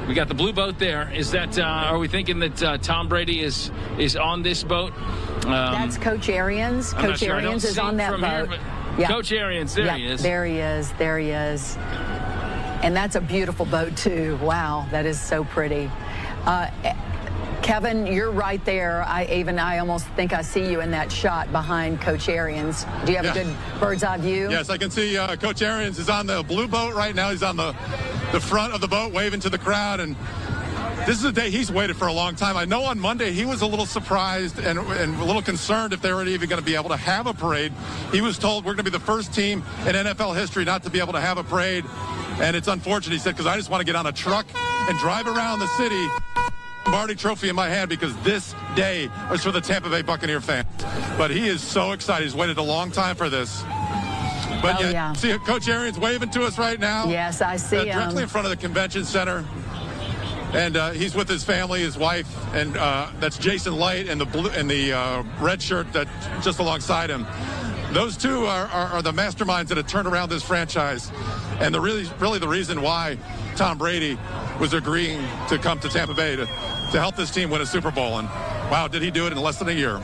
We got the blue boat there. Is that, are we thinking that Tom Brady is on this boat? That's Coach Arians. Coach Arians is on that boat. Here, Coach Arians, there he is. There he is. There he is. And that's a beautiful boat, too. Wow, that is so pretty. Kevin, you're right there. I almost think I see you in that shot behind Coach Arians. Do you have a good bird's eye view? Yes, I can see Coach Arians is on the blue boat right now. He's on the front of the boat waving to the crowd, and this is a day he's waited for a long time. I know on Monday he was a little surprised and a little concerned if they were even going to be able to have a parade. He was told we're going to be the first team in NFL history not to be able to have a parade, and it's unfortunate, he said, because I just want to get on a truck and drive around the city, Lombardi Trophy in my hand, because this day is for the Tampa Bay Buccaneer fans. But he is so excited. He's waited a long time for this. But see Coach Arians waving to us right now. Yes, I see him. Directly in front of the convention center. And he's with his family, his wife, and that's Jason Light in the red shirt that just alongside him. Those two are the masterminds that have turned around this franchise, and really the reason why Tom Brady was agreeing to come to Tampa Bay to help this team win a Super Bowl. And wow, did he do it in less than a year?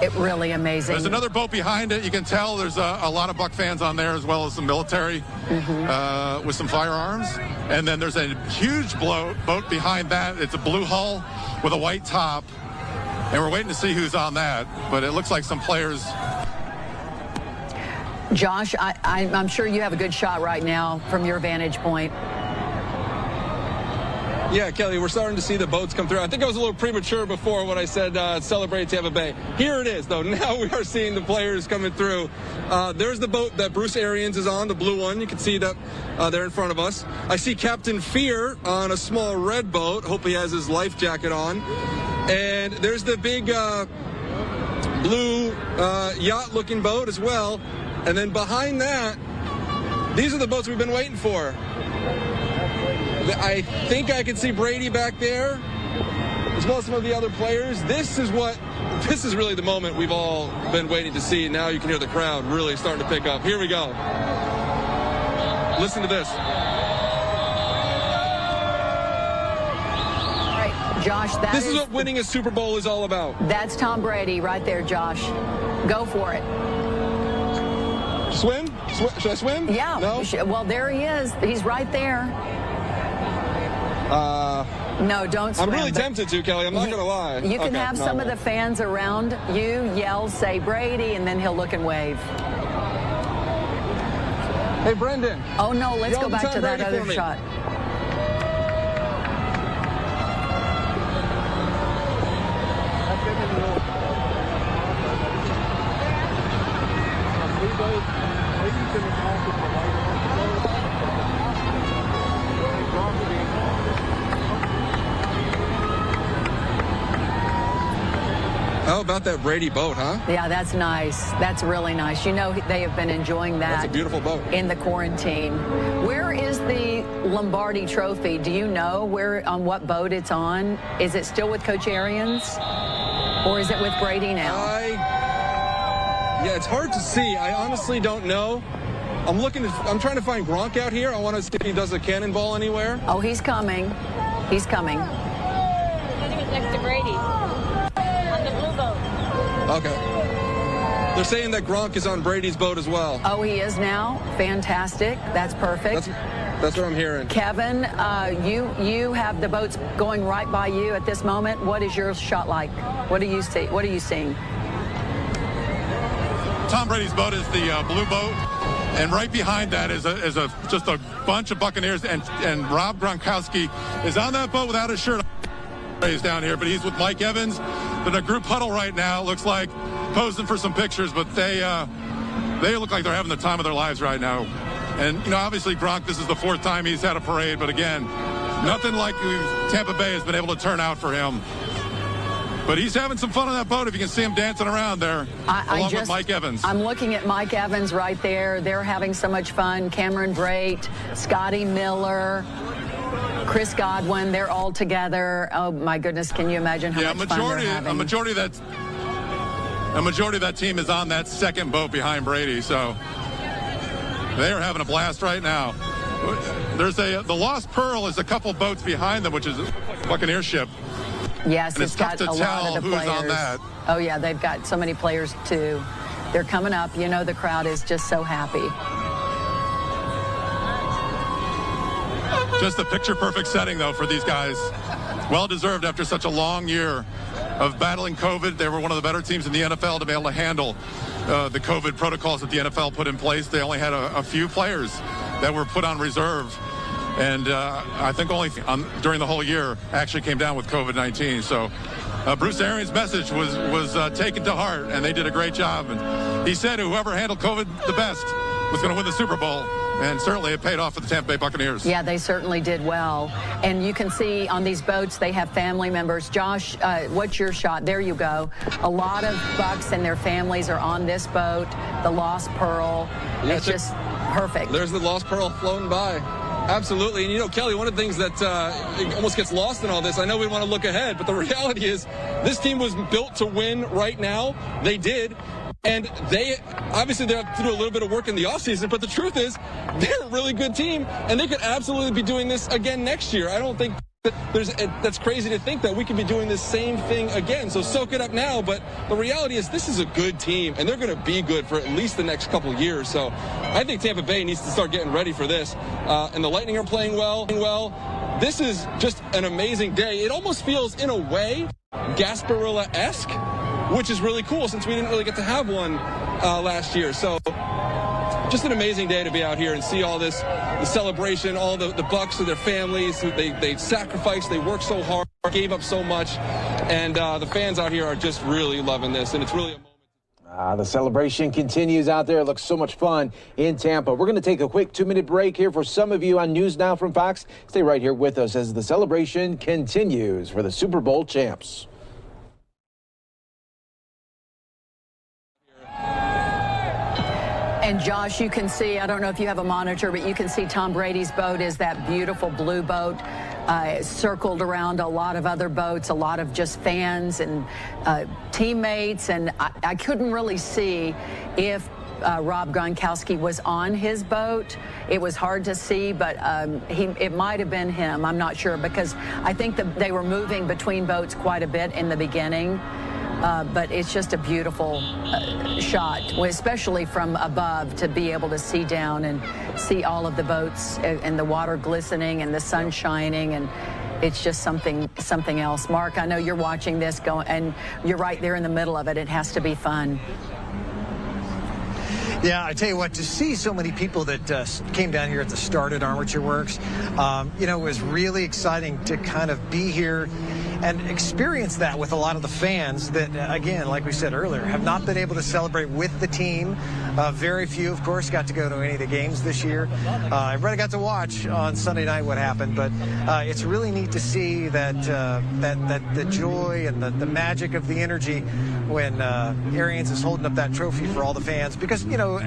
It really amazing. There's another boat behind it. You can tell there's a lot of Buck fans on there, as well as some military with some firearms. And then there's a huge boat behind that. It's a blue hull with a white top. And we're waiting to see who's on that. But it looks like some players. Josh, I'm sure you have a good shot right now from your vantage point. Yeah, Kelly, we're starting to see the boats come through. I think I was a little premature before when I said celebrate Tampa Bay. Here it is, though. Now we are seeing the players coming through. There's the boat that Bruce Arians is on, the blue one. You can see that there in front of us. I see Captain Fear on a small red boat. Hope he has his life jacket on. And there's the big blue yacht-looking boat as well. And then behind that, these are the boats we've been waiting for. I think I can see Brady back there, as well as some of the other players. This is really the moment we've all been waiting to see. Now you can hear the crowd really starting to pick up. Here we go. Listen to this. Josh, this is what winning a Super Bowl is all about. That's Tom Brady right there, Josh. Go for it. Swim? Should I swim? Yeah. No? Well, there he is. He's right there. No, don't swim. I'm really tempted to, Kelly. I'm not going to lie. You can have some of the fans around you yell, say Brady, and then he'll look and wave. Hey, Brendan. Oh, no, let's go back to that other shot. How about that Brady boat, huh? Yeah, that's nice. That's really nice. You know, they have been enjoying that. That's a beautiful boat. In the quarantine. Where is the Lombardi Trophy? Do you know on what boat it's on? Is it still with Coach Arians? Or is it with Brady now? Yeah, it's hard to see. I honestly don't know. I'm trying to find Gronk out here. I want to see if he does a cannonball anywhere. Oh, he's coming. He's coming. I think it's next to Brady. On the blue boat. Okay. They're saying that Gronk is on Brady's boat as well. Oh, he is now? Fantastic. That's perfect. That's what I'm hearing. Kevin, you have the boats going right by you at this moment. What is your shot like? What do you see? What are you seeing? Tom Brady's boat is the blue boat, and right behind that is just a bunch of Buccaneers, and Rob Gronkowski is on that boat without his shirt on. He's down here, but he's with Mike Evans. They're in a group huddle right now. It looks like posing for some pictures, but they look like they're having the time of their lives right now. And you know, obviously Gronk, this is the 4th time he's had a parade, but again, nothing like Tampa Bay has been able to turn out for him. But he's having some fun on that boat if you can see him dancing around there, along with Mike Evans. I'm looking at Mike Evans right there. They're having so much fun. Cameron Brate, Scotty Miller, Chris Godwin, they're all together. Oh, my goodness, can you imagine how much fun they're having? A majority of that team is on that second boat behind Brady, so they are having a blast right now. There's the Lost Pearl is a couple boats behind them, which is a Buccaneer ship. Yes, and it's tough to tell who's on that. Oh, yeah, they've got so many players, too. They're coming up. You know, the crowd is just so happy. Just a picture-perfect setting, though, for these guys. Well-deserved after such a long year of battling COVID. They were one of the better teams in the NFL to be able to handle the COVID protocols that the NFL put in place. They only had a few players that were put on reserve. And I think only during the whole year actually came down with COVID-19. So Bruce Arians' message was taken to heart, and they did a great job. And he said whoever handled COVID the best was going to win the Super Bowl. And certainly it paid off for the Tampa Bay Buccaneers. Yeah, they certainly did well. And you can see on these boats, they have family members. Josh, what's your shot? There you go. A lot of Bucs and their families are on this boat, the Lost Pearl. Yeah, it's just perfect. There's the Lost Pearl floating by. Absolutely. And, you know, Kelly, one of the things that almost gets lost in all this, I know we want to look ahead, but the reality is this team was built to win right now. They did. And they have to do a little bit of work in the offseason, but the truth is they're a really good team, and they could absolutely be doing this again next year. I don't think that's crazy to think that we could be doing this same thing again. So soak it up now. But the reality is this is a good team, and they're going to be good for at least the next couple years. So I think Tampa Bay needs to start getting ready for this. And the Lightning are playing well. This is just an amazing day. It almost feels, in a way, Gasparilla-esque, which is really cool since we didn't really get to have one last year. So just an amazing day to be out here and see all this, the celebration, all the Bucs and their families. They sacrificed, they worked so hard, gave up so much, and the fans out here are just really loving this, and it's really a moment. The celebration continues out there. It looks so much fun in Tampa. We're going to take a quick 2-minute break here for some of you on News Now from Fox. Stay right here with us as the celebration continues for the Super Bowl champs. And Josh, you can see, I don't know if you have a monitor, but you can see Tom Brady's boat is that beautiful blue boat circled around a lot of other boats, a lot of just fans and teammates. And I couldn't really see if Rob Gronkowski was on his boat. It was hard to see, but it might have been him. I'm not sure, because I think that they were moving between boats quite a bit in the beginning. But it's just a beautiful shot, especially from above, to be able to see down and see all of the boats and the water glistening and the sun shining, and it's just something else. Mark, I know you're watching this going, and you're right there in the middle of it. It has to be fun. Yeah, I tell you what, to see so many people that came down here at the start at Armature Works, you know, it was really exciting to kind of be here and experience that with a lot of the fans that, again, like we said earlier, have not been able to celebrate with the team. Very few, of course, got to go to any of the games this year. Everybody got to watch on Sunday night what happened, but it's really neat to see that the joy and the magic of the energy when Arians is holding up that trophy for all the fans. Because, you know,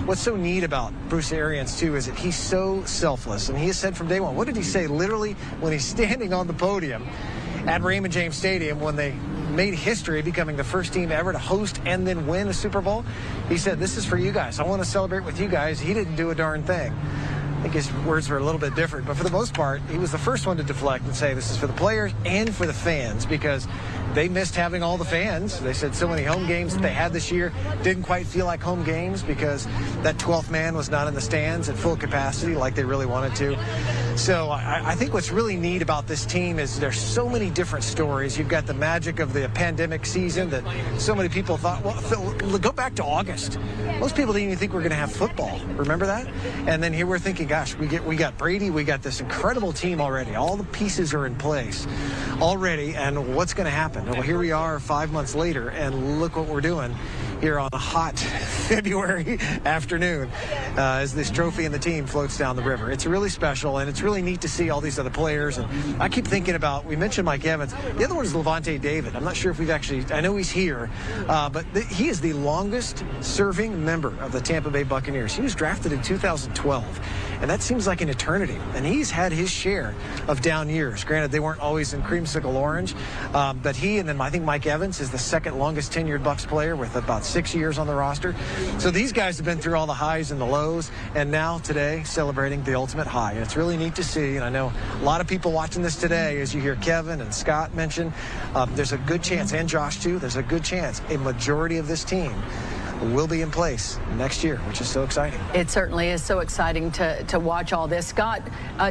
what's so neat about Bruce Arians, too, is that he's so selfless. And he has said from day one, what did he say literally when he's standing on the podium at Raymond James Stadium when they made history, becoming the first team ever to host and then win a Super Bowl? He said, this is for you guys. I want to celebrate with you guys. He didn't do a darn thing. I think his words were a little bit different, but for the most part, he was the first one to deflect and say this is for the players and for the fans, because they missed having all the fans. They said so many home games that they had this year didn't quite feel like home games because that 12th man was not in the stands at full capacity like they really wanted to. So I think what's really neat about this team is there's so many different stories. You've got the magic of the pandemic season that so many people thought, well, go back to August. Most people didn't even think we were going to have football. Remember that? And then here we're thinking, gosh, we got Brady, we got this incredible team already. All the pieces are in place already, and what's going to happen? Well, here we are 5 months later, and look what we're doing here on a hot February afternoon as this trophy and the team floats down the river. It's really special, and it's really neat to see all these other players. And I keep thinking about, we mentioned Mike Evans. The other one is Levante David. I'm not sure if we've actually, I know he's here, but he is the longest serving member of the Tampa Bay Buccaneers. He was drafted in 2012. And that seems like an eternity. And he's had his share of down years. Granted, they weren't always in creamsicle orange, but he, and then I think Mike Evans is the second longest tenured Bucs player with about 6 years on the roster. So these guys have been through all the highs and the lows, and now today celebrating the ultimate high. And it's really neat to see. And I know a lot of people watching this today, as you hear Kevin and Scott mention, there's a good chance, and Josh too, there's a good chance a majority of this team will be in place next year, which is so exciting. It certainly is so exciting to watch all this. Scott,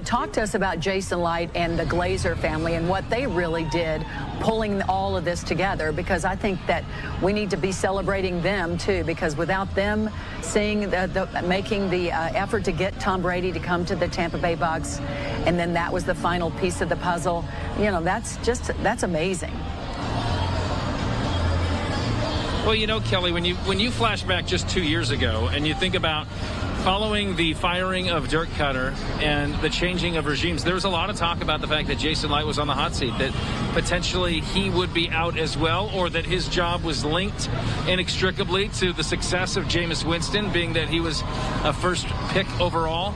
talk to us about Jason Light and the Glazer family and what they really did pulling all of this together, because I think that we need to be celebrating them too, because without them making the effort to get Tom Brady to come to the Tampa Bay Bucs, and then that was the final piece of the puzzle, you know, that's amazing. Well, you know, Kelly, when you flash back just 2 years ago and you think about following the firing of Dirk Cutter and the changing of regimes, there was a lot of talk about the fact that Jason Light was on the hot seat, that potentially he would be out as well, or that his job was linked inextricably to the success of Jameis Winston, being that he was a first pick overall.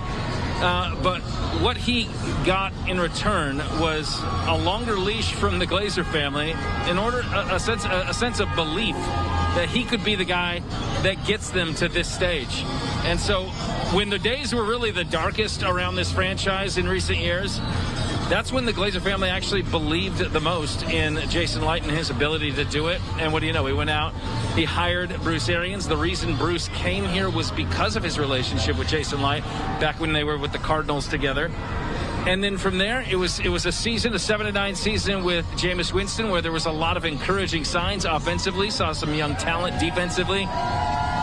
But what he got in return was a longer leash from the Glazer family, in order a sense of belief that he could be the guy that gets them to this stage. And so when the days were really the darkest around this franchise in recent years, that's when the Glazer family actually believed the most in Jason Light and his ability to do it. And what do you know? He went out, he hired Bruce Arians. The reason Bruce came here was because of his relationship with Jason Light back when they were with the Cardinals together. And then from there, it was a season, a 7-9 season with Jameis Winston, where there was a lot of encouraging signs offensively, saw some young talent defensively.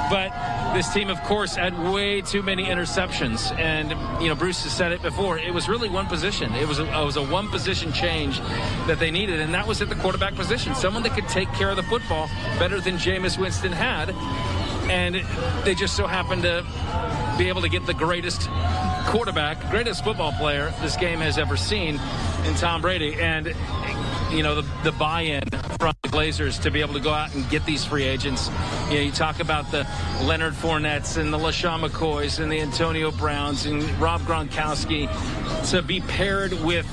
But this team, of course, had way too many interceptions. And, you know, Bruce has said it before, it was really one position. It was a one-position change that they needed, and that was at the quarterback position. Someone that could take care of the football better than Jameis Winston had. And they just so happened to be able to get the greatest quarterback, greatest football player this game has ever seen in Tom Brady. And, you know, the buy-in from the Glazers to be able to go out and get these free agents. You know, you talk about the Leonard Fournettes and the LaShawn McCoys and the Antonio Browns and Rob Gronkowski. To be paired with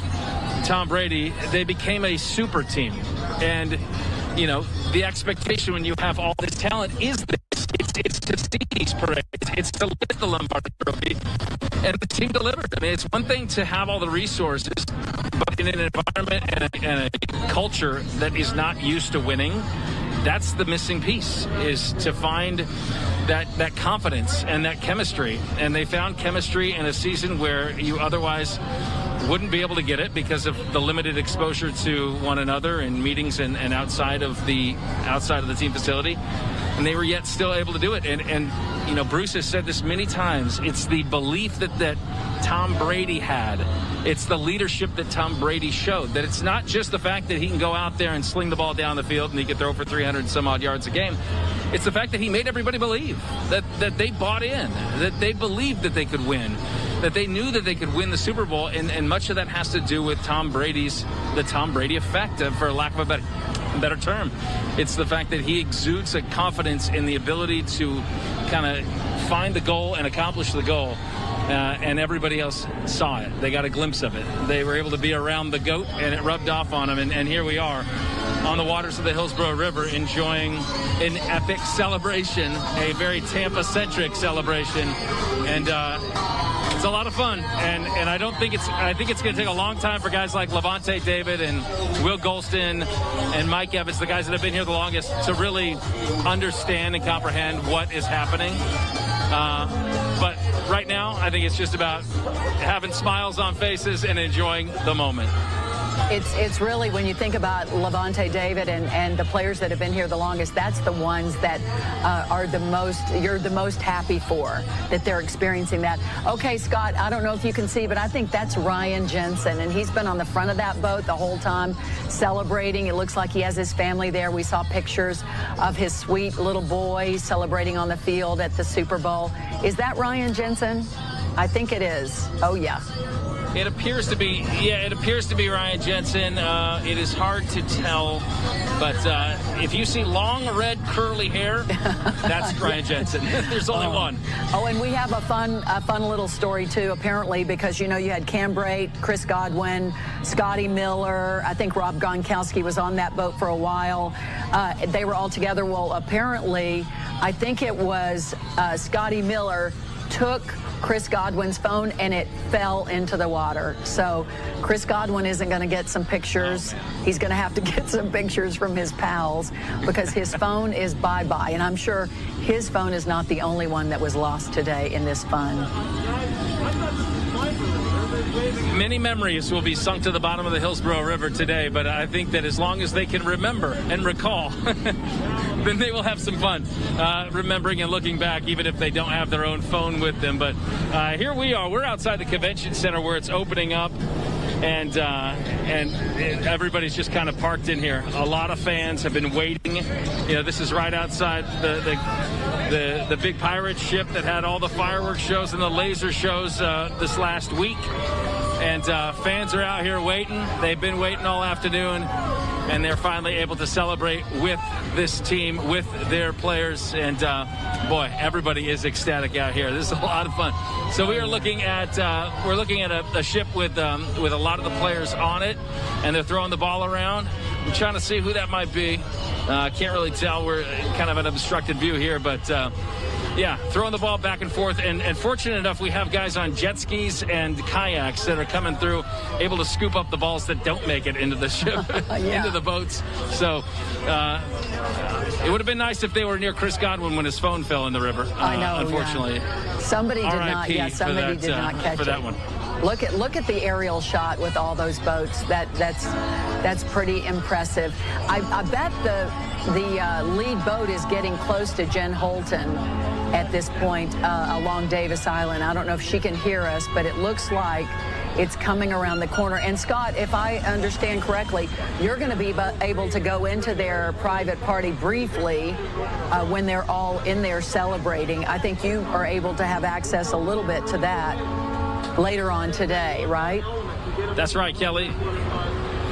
Tom Brady, they became a super team. And, you know, the expectation when you have all this talent is this. It's to see these parades. It's to lift the Lombardi Trophy. And the team delivered. I mean, it's one thing to have all the resources, but in an environment and a culture that is not used to winning, that's the missing piece, is to find that confidence and that chemistry. And they found chemistry in a season where you otherwise wouldn't be able to get it because of the limited exposure to one another in meetings and outside of the team facility. And they were yet still able to do it. And you know, Bruce has said this many times. It's the belief that Tom Brady had. It's the leadership that Tom Brady showed. That it's not just the fact that he can go out there and sling the ball down the field and he can throw for 300 and some odd yards a game. It's the fact that he made everybody believe that they bought in, that they believed that they could win, that they knew that they could win the Super Bowl. And much of that has to do with the Tom Brady effect, for lack of a better term. It's the fact that he exudes a confidence in the ability to kind of find the goal and accomplish the goal. And everybody else saw it. They got a glimpse of it. They were able to be around the GOAT, and it rubbed off on them. And here we are on the waters of the Hillsborough River enjoying an epic celebration, a very Tampa-centric celebration. And it's a lot of fun. And I think it's going to take a long time for guys like Levante David and Will Golston and Mike Evans, the guys that have been here the longest, to really understand and comprehend what is happening. But right now, I think it's just about having smiles on faces and enjoying the moment. It's really, when you think about Levante David and the players that have been here the longest, that's the ones that are you're the most happy for, that they're experiencing that. Okay, Scott, I don't know if you can see, but I think that's Ryan Jensen, and he's been on the front of that boat the whole time celebrating. It looks like he has his family there. We saw pictures of his sweet little boy celebrating on the field at the Super Bowl. Is that Ryan Jensen? I think it is. Oh, yeah. It appears to be, Ryan Jensen. It is hard to tell, but if you see long, red, curly hair, that's Ryan Jensen. There's only one. Oh, and we have a fun little story, too, apparently, because, you know, you had Cam Brate, Chris Godwin, Scotty Miller. I think Rob Gronkowski was on that boat for a while. They were all together. Well, apparently, I think it was Scotty Miller took Chris Godwin's phone and it fell into the water. So Chris Godwin isn't going to get some pictures. He's going to have to get some pictures from his pals because his phone is bye-bye. And I'm sure his phone is not the only one that was lost today in this fun. Many memories will be sunk to the bottom of the Hillsborough River today, but I think that as long as they can remember and recall, then they will have some fun remembering and looking back, even if they don't have their own phone with them. But here we are. We're outside the convention center where it's opening up, and everybody's just kind of parked in here. A lot of fans have been waiting. You know, this is right outside the big pirate ship that had all the fireworks shows and the laser shows this last week. And fans are out here waiting. They've been waiting all afternoon, and they're finally able to celebrate with this team, with their players. And boy, everybody is ecstatic out here. This is a lot of fun. So we are looking at a ship with a lot of the players on it, and they're throwing the ball around. I'm trying to see who that might be. Can't really tell. We're kind of an obstructed view here, but yeah, throwing the ball back and forth. And fortunate enough, we have guys on jet skis and kayaks that are coming through, able to scoop up the balls that don't make it into the ship, into the boats. So it would have been nice if they were near Chris Godwin when his phone fell in the river. I know. Unfortunately, somebody did not. Yeah, somebody did not catch for that one. Look at the aerial shot with all those boats. That's pretty impressive. I bet the lead boat is getting close to Jen Holton at this point along Davis Island. I don't know if she can hear us, but it looks like it's coming around the corner. And Scott, if I understand correctly, you're going to be able to go into their private party briefly when they're all in there celebrating. I think you are able to have access a little bit to that later on today, right? That's right, Kelly.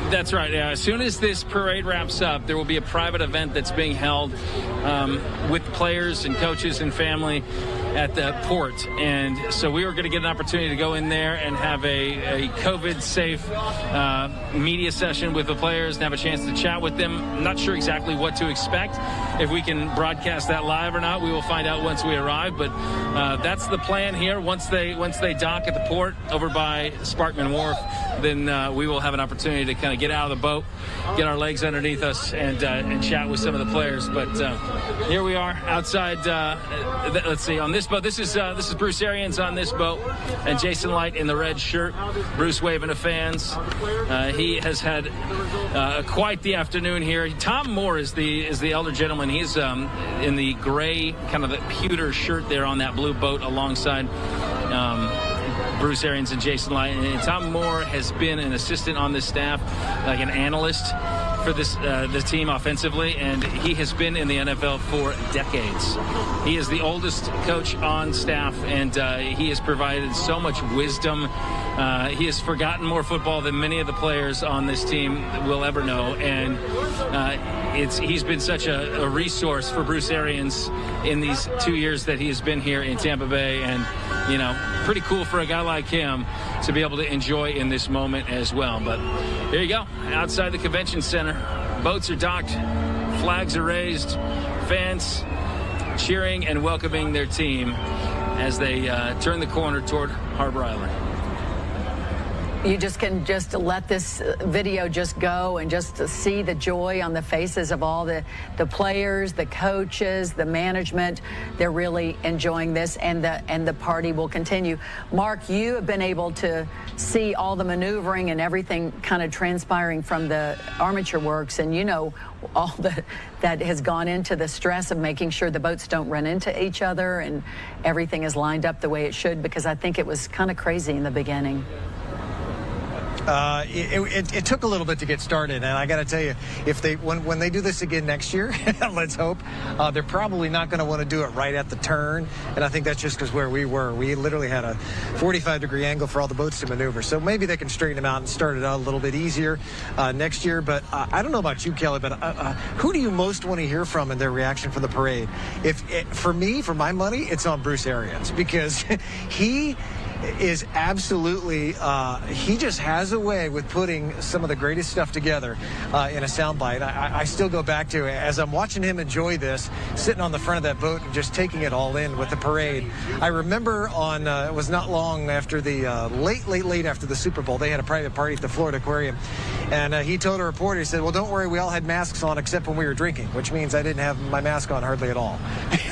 That's right. Yeah. As soon as this parade wraps up, there will be a private event that's being held with players and coaches and family at the port. And so we were going to get an opportunity to go in there and have a COVID-safe media session with the players and have a chance to chat with them. I'm not sure exactly what to expect. If we can broadcast that live or not, we will find out once we arrive. But that's the plan here. Once they dock at the port over by Sparkman Wharf, then we will have an opportunity to kind of get out of the boat, get our legs underneath us, and chat with some of the players. But here we are outside. Let's see, on this boat. This is Bruce Arians on this boat, and Jason Light in the red shirt. Bruce waving to fans. He has had quite the afternoon here. Tom Moore is the elder gentleman. He's in the gray, kind of the pewter shirt there on that blue boat alongside Bruce Arians and Jason Light. And Tom Moore has been an assistant on this staff, like an analyst for this team offensively, and he has been in the NFL for decades. He is the oldest coach on staff, and he has provided so much wisdom. He has forgotten more football than many of the players on this team will ever know, and he's been such a resource for Bruce Arians in these 2 years that he has been here in Tampa Bay, and pretty cool for a guy like him to be able to enjoy in this moment as well. But here you go, outside the convention center. Boats are docked, flags are raised, fans cheering and welcoming their team as they turn the corner toward Harbor Island. You just can just let this video just go and just to see the joy on the faces of all the players, the coaches, the management. They're really enjoying this, and the party will continue. Mark, you have been able to see all the maneuvering and everything kind of transpiring from the armature works, and all that has gone into the stress of making sure the boats don't run into each other and everything is lined up the way it should, because I think it was kind of crazy in the beginning. It took a little bit to get started, and I got to tell you, if when they do this again next year, let's hope, they're probably not going to want to do it right at the turn, and I think that's just because where we were. We literally had a 45-degree angle for all the boats to maneuver, so maybe they can straighten them out and start it out a little bit easier next year. But I don't know about you, Kelly, but who do you most want to hear from in their reaction for the parade? For my money, it's on Bruce Arians, because he is absolutely, he just has a way with putting some of the greatest stuff together in a soundbite. I still go back to, as I'm watching him enjoy this, sitting on the front of that boat and just taking it all in with the parade. I remember it was not long after the, late after the Super Bowl, they had a private party at the Florida Aquarium. And he told a reporter, he said, well, don't worry, we all had masks on except when we were drinking, which means I didn't have my mask on hardly at all.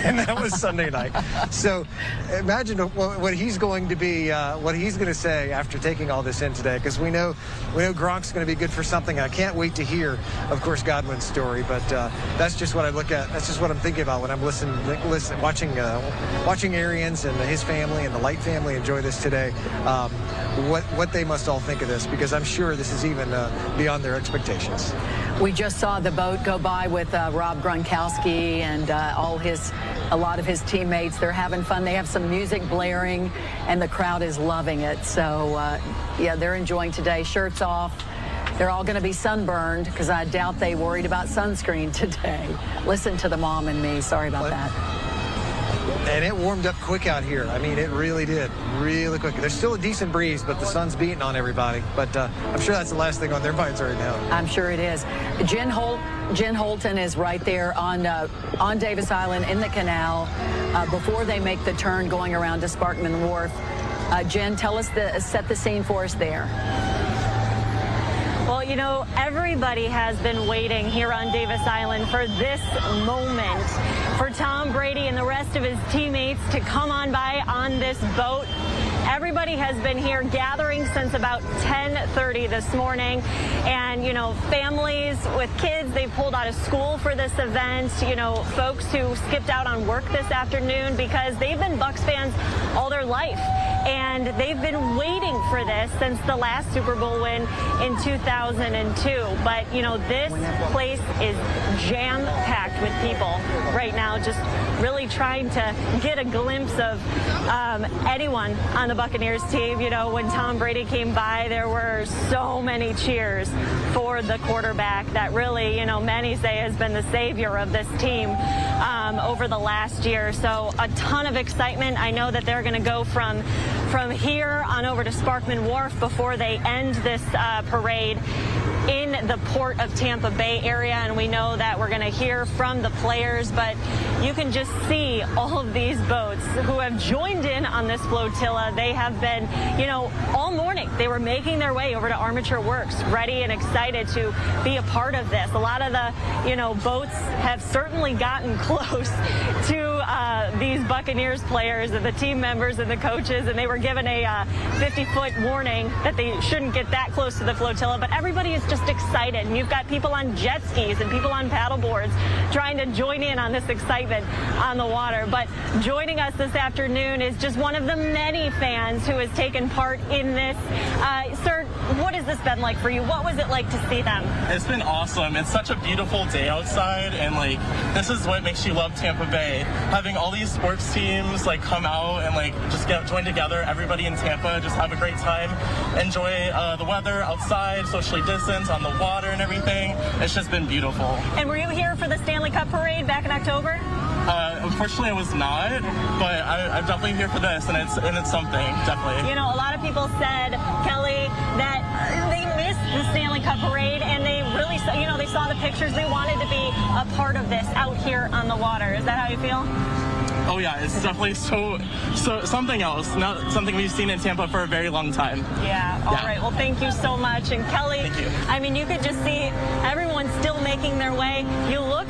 And that was Sunday night. So imagine what he's going to be, what he's going to say after taking all this in today, because we know Gronk's going to be good for something. I can't wait to hear, of course, Godwin's story, but that's just what I look at. That's just what I'm thinking about when I'm watching Arians and his family and the Light family enjoy this today. What they must all think of this, because I'm sure this is even beyond their expectations. We just saw the boat go by with Rob Gronkowski and a lot of his teammates. They're having fun. They have some music blaring, and the crowd is loving it. So, yeah, they're enjoying today. Shirts off. They're all going to be sunburned, because I doubt they worried about sunscreen today. Listen to the mom and me. Sorry about that. And it warmed up quick out here. I mean, it really did, really quick. There's still a decent breeze, but the sun's beating on everybody. But I'm sure that's the last thing on their minds right now. I'm sure it is. Jen Holton is right there on Davis Island in the canal before they make the turn going around to Sparkman Wharf. Jen, set the scene for us there. Well, everybody has been waiting here on Davis Island for this moment, for Tom Brady and the rest of his teammates to come on by on this boat. Everybody has been here gathering since about 10:30 this morning. And, families with kids, they pulled out of school for this event. Folks who skipped out on work this afternoon because they've been Bucs fans all their life. and they've been waiting for this since the last Super Bowl win in 2002. But, you know, this place is jam-packed with people right now, just really trying to get a glimpse of anyone on the Buccaneers team. You know, when Tom Brady came by, there were so many cheers for the quarterback that really, you know, many say has been the savior of this team over the last year. So a ton of excitement. I know that they're going to go from here on over to Sparkman Wharf before they end this parade in the Port of Tampa Bay area, and we know that we're going to hear from the players, but you can just see all of these boats who have joined in on this flotilla. They have been, you know, all morning they were making their way over to Armature Works, ready and excited to be a part of this. A lot of the, you know, boats have certainly gotten close to these Buccaneers players and the team members and the coaches, and they were given a 50-foot warning that they shouldn't get that close to the flotilla, but everybody is just excited. And you've got people on jet skis and people on paddle boards trying to join in on this excitement on the water. But joining us this afternoon is just one of the many fans who has taken part in this. Sir, what has this been like for you? What was it like to see them? It's been awesome. It's such a beautiful day outside, and like this is what makes you love Tampa Bay. Having all these sports teams like come out and like just join together, everybody in Tampa, just have a great time, enjoy the weather outside, socially distance on the water and everything. It's just been beautiful. And were you here for the Stanley Cup parade back in October? Unfortunately, I was not, but I'm definitely here for this, and it's something, definitely. You know, a lot of people said, Kelly, that they missed the Stanley Cup parade, and they really, you know, they saw the pictures. They wanted to be a part of this out here on the water. Is that how you feel? Oh yeah, it's definitely so something else, not something we've seen in Tampa for a very long time. Yeah, all right, well thank you so much. And Kelly, thank you. I mean, you could just see everyone still making their way. You look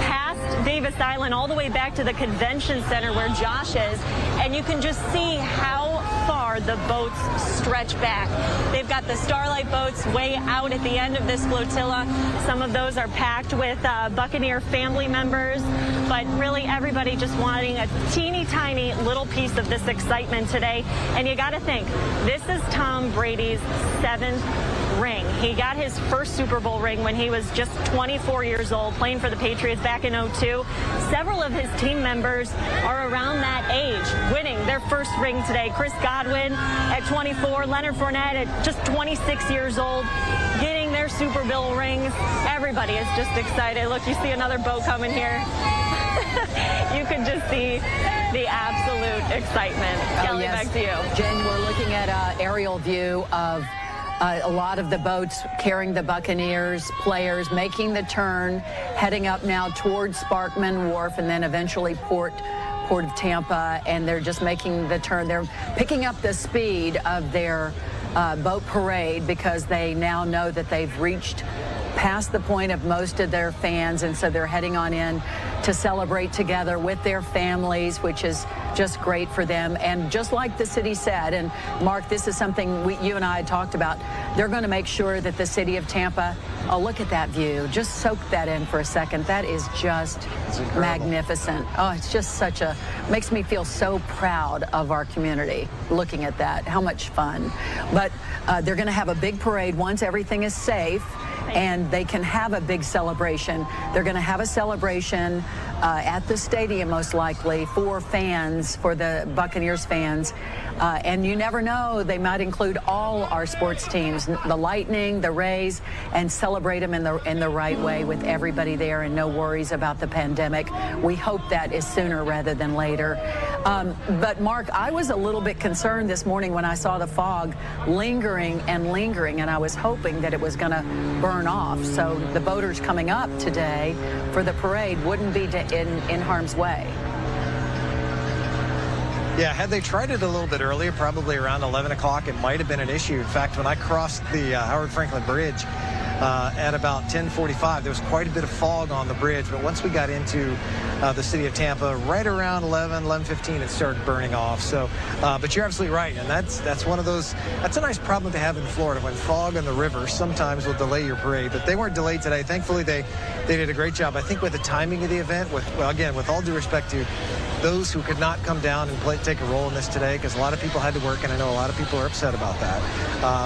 past Davis Island all the way back to the convention center where Josh is, and you can just see how far the boats stretch back. They've got the Starlight boats way out at the end of this flotilla. Some of those are packed with Buccaneer family members, but really everybody just wanting a teeny tiny little piece of this excitement today. And you got to think, this is Tom Brady's 7th ring. He got his first Super Bowl ring when he was just 24 years old, playing for the Patriots back in '02. Several of his team members are around that age, winning their first ring today. Chris Godwin at 24, Leonard Fournette at just 26 years old, getting their Super Bowl rings. Everybody is just excited. Look, you see another boat coming here. You can just see the absolute excitement. Kelly, yes. Back to you. Jen, we're looking at an aerial view of a lot of the boats carrying the Buccaneers players making the turn, heading up now towards Sparkman Wharf and then eventually Port of Tampa, and they're just making the turn. They're picking up the speed of their boat parade because they now know that they've reached past the point of most of their fans, and so they're heading on in to celebrate together with their families, which is just great for them. And just like the city said, and Mark, this is something you and I had talked about, they're going to make sure that the city of Tampa, oh, look at that view. Just soak that in for a second. That is just magnificent. Oh, it's just such a, makes me feel so proud of our community looking at that. How much fun. But they're going to have a big parade once everything is safe and they can have a big celebration. They're going to have a celebration at the stadium, most likely, for fans, for the Buccaneers fans. And you never know, they might include all our sports teams, the Lightning, the Rays, and celebrate them in the right way with everybody there and no worries about the pandemic. We hope that is sooner rather than later. But Mark, I was a little bit concerned this morning when I saw the fog lingering, and I was hoping that it was going to burn off. So the boaters coming up today for the parade wouldn't be in harm's way. Yeah, had they tried it a little bit earlier, probably around 11 o'clock, it might have been an issue. In fact, when I crossed the Howard Franklin Bridge at about 10:45. There was quite a bit of fog on the bridge, but once we got into the city of Tampa, right around 11:15, it started burning off. So, but you're absolutely right, and that's one of those. That's a nice problem to have in Florida when fog on the river sometimes will delay your parade. But they weren't delayed today. Thankfully, they did a great job. I think with the timing of the event, with all due respect to those who could not come down and take a role in this today, because a lot of people had to work, and I know a lot of people are upset about that.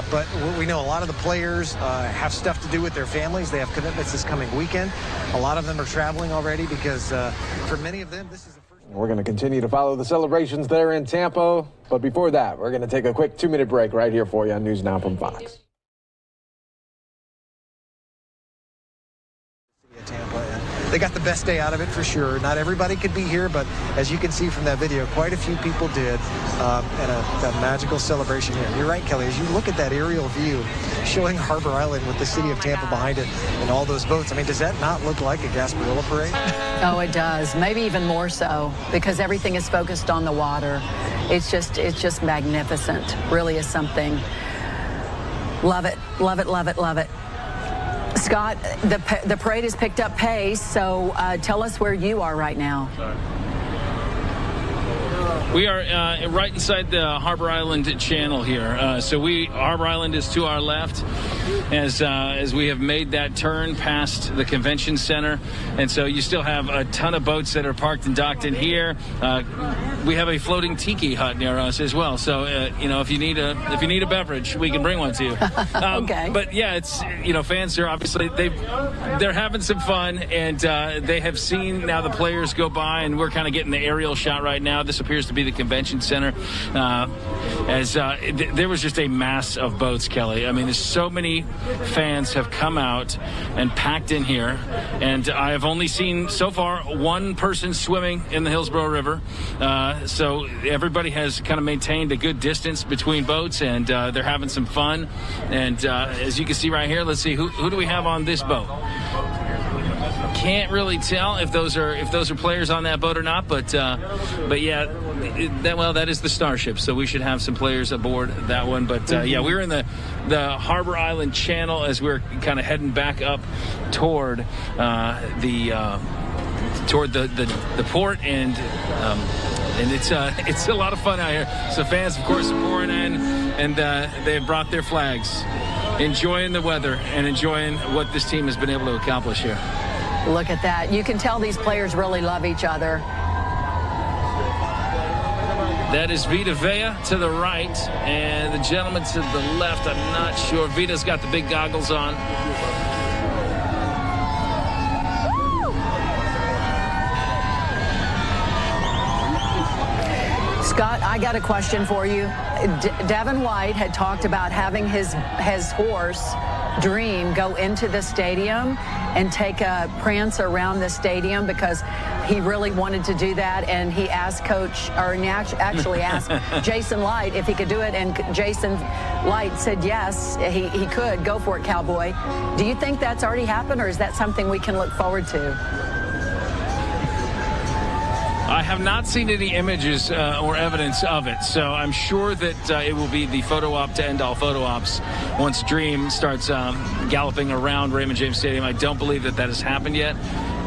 But we know a lot of the players have stuff to do with their families. They have commitments this coming weekend. A lot of them are traveling already because for many of them, this is the first. We're going to continue to follow the celebrations there in Tampa. But before that, we're going to take a quick 2-minute break right here for you on News Now from Fox. They got the best day out of it for sure. Not everybody could be here, but as you can see from that video, quite a few people did, and a magical celebration here. You're right, Kelly, as you look at that aerial view showing Harbor Island with the city of Tampa behind it and all those boats, I mean, does that not look like a Gasparilla parade? Oh, it does. Maybe even more so, because everything is focused on the water. It's just magnificent. Really is something. Love it, love it, love it, love it. Scott, the parade has picked up pace, so tell us where you are right now. We are right inside the Harbor Island channel here. So Harbor Island is to our left as we have made that turn past the convention center. And so you still have a ton of boats that are parked and docked in here. We have a floating tiki hut near us as well. So, if you need a beverage, we can bring one to you. Okay. But yeah, it's, fans are obviously, they're having some fun, and they have seen now the players go by, and we're kind of getting the aerial shot right now. This appears to be the convention center. There was just a mass of boats, Kelly. I mean, there's so many fans have come out and packed in here, and I have only seen so far one person swimming in the Hillsborough River. So everybody has kind of maintained a good distance between boats, and they're having some fun. And as you can see right here, let's see, who do we have on this boat? Can't really tell if those are players on that boat or not, but yeah, that is the Starship, so we should have some players aboard that one. But yeah, we're in the Harbor Island channel as we're kind of heading back up toward the port, and it's a lot of fun out here. So fans, of course, are pouring in, and they've brought their flags, enjoying the weather and enjoying what this team has been able to accomplish here. Look at that. You can tell these players really love each other. That is Vita Vea to the right, and the gentleman to the left, I'm not sure. Vita's got the big goggles on. Scott, I got a question for you. Devin White had talked about having his horse, Dream, go into the stadium and take a prance around the stadium because he really wanted to do that, and he asked actually asked Jason Light if he could do it, and Jason Light said yes, he could. Go for it, cowboy. Do you think that's already happened, or is that something we can look forward to? I have not seen any images or evidence of it, so I'm sure that it will be the photo op to end all photo ops once Dream starts galloping around Raymond James Stadium. I don't believe that has happened yet.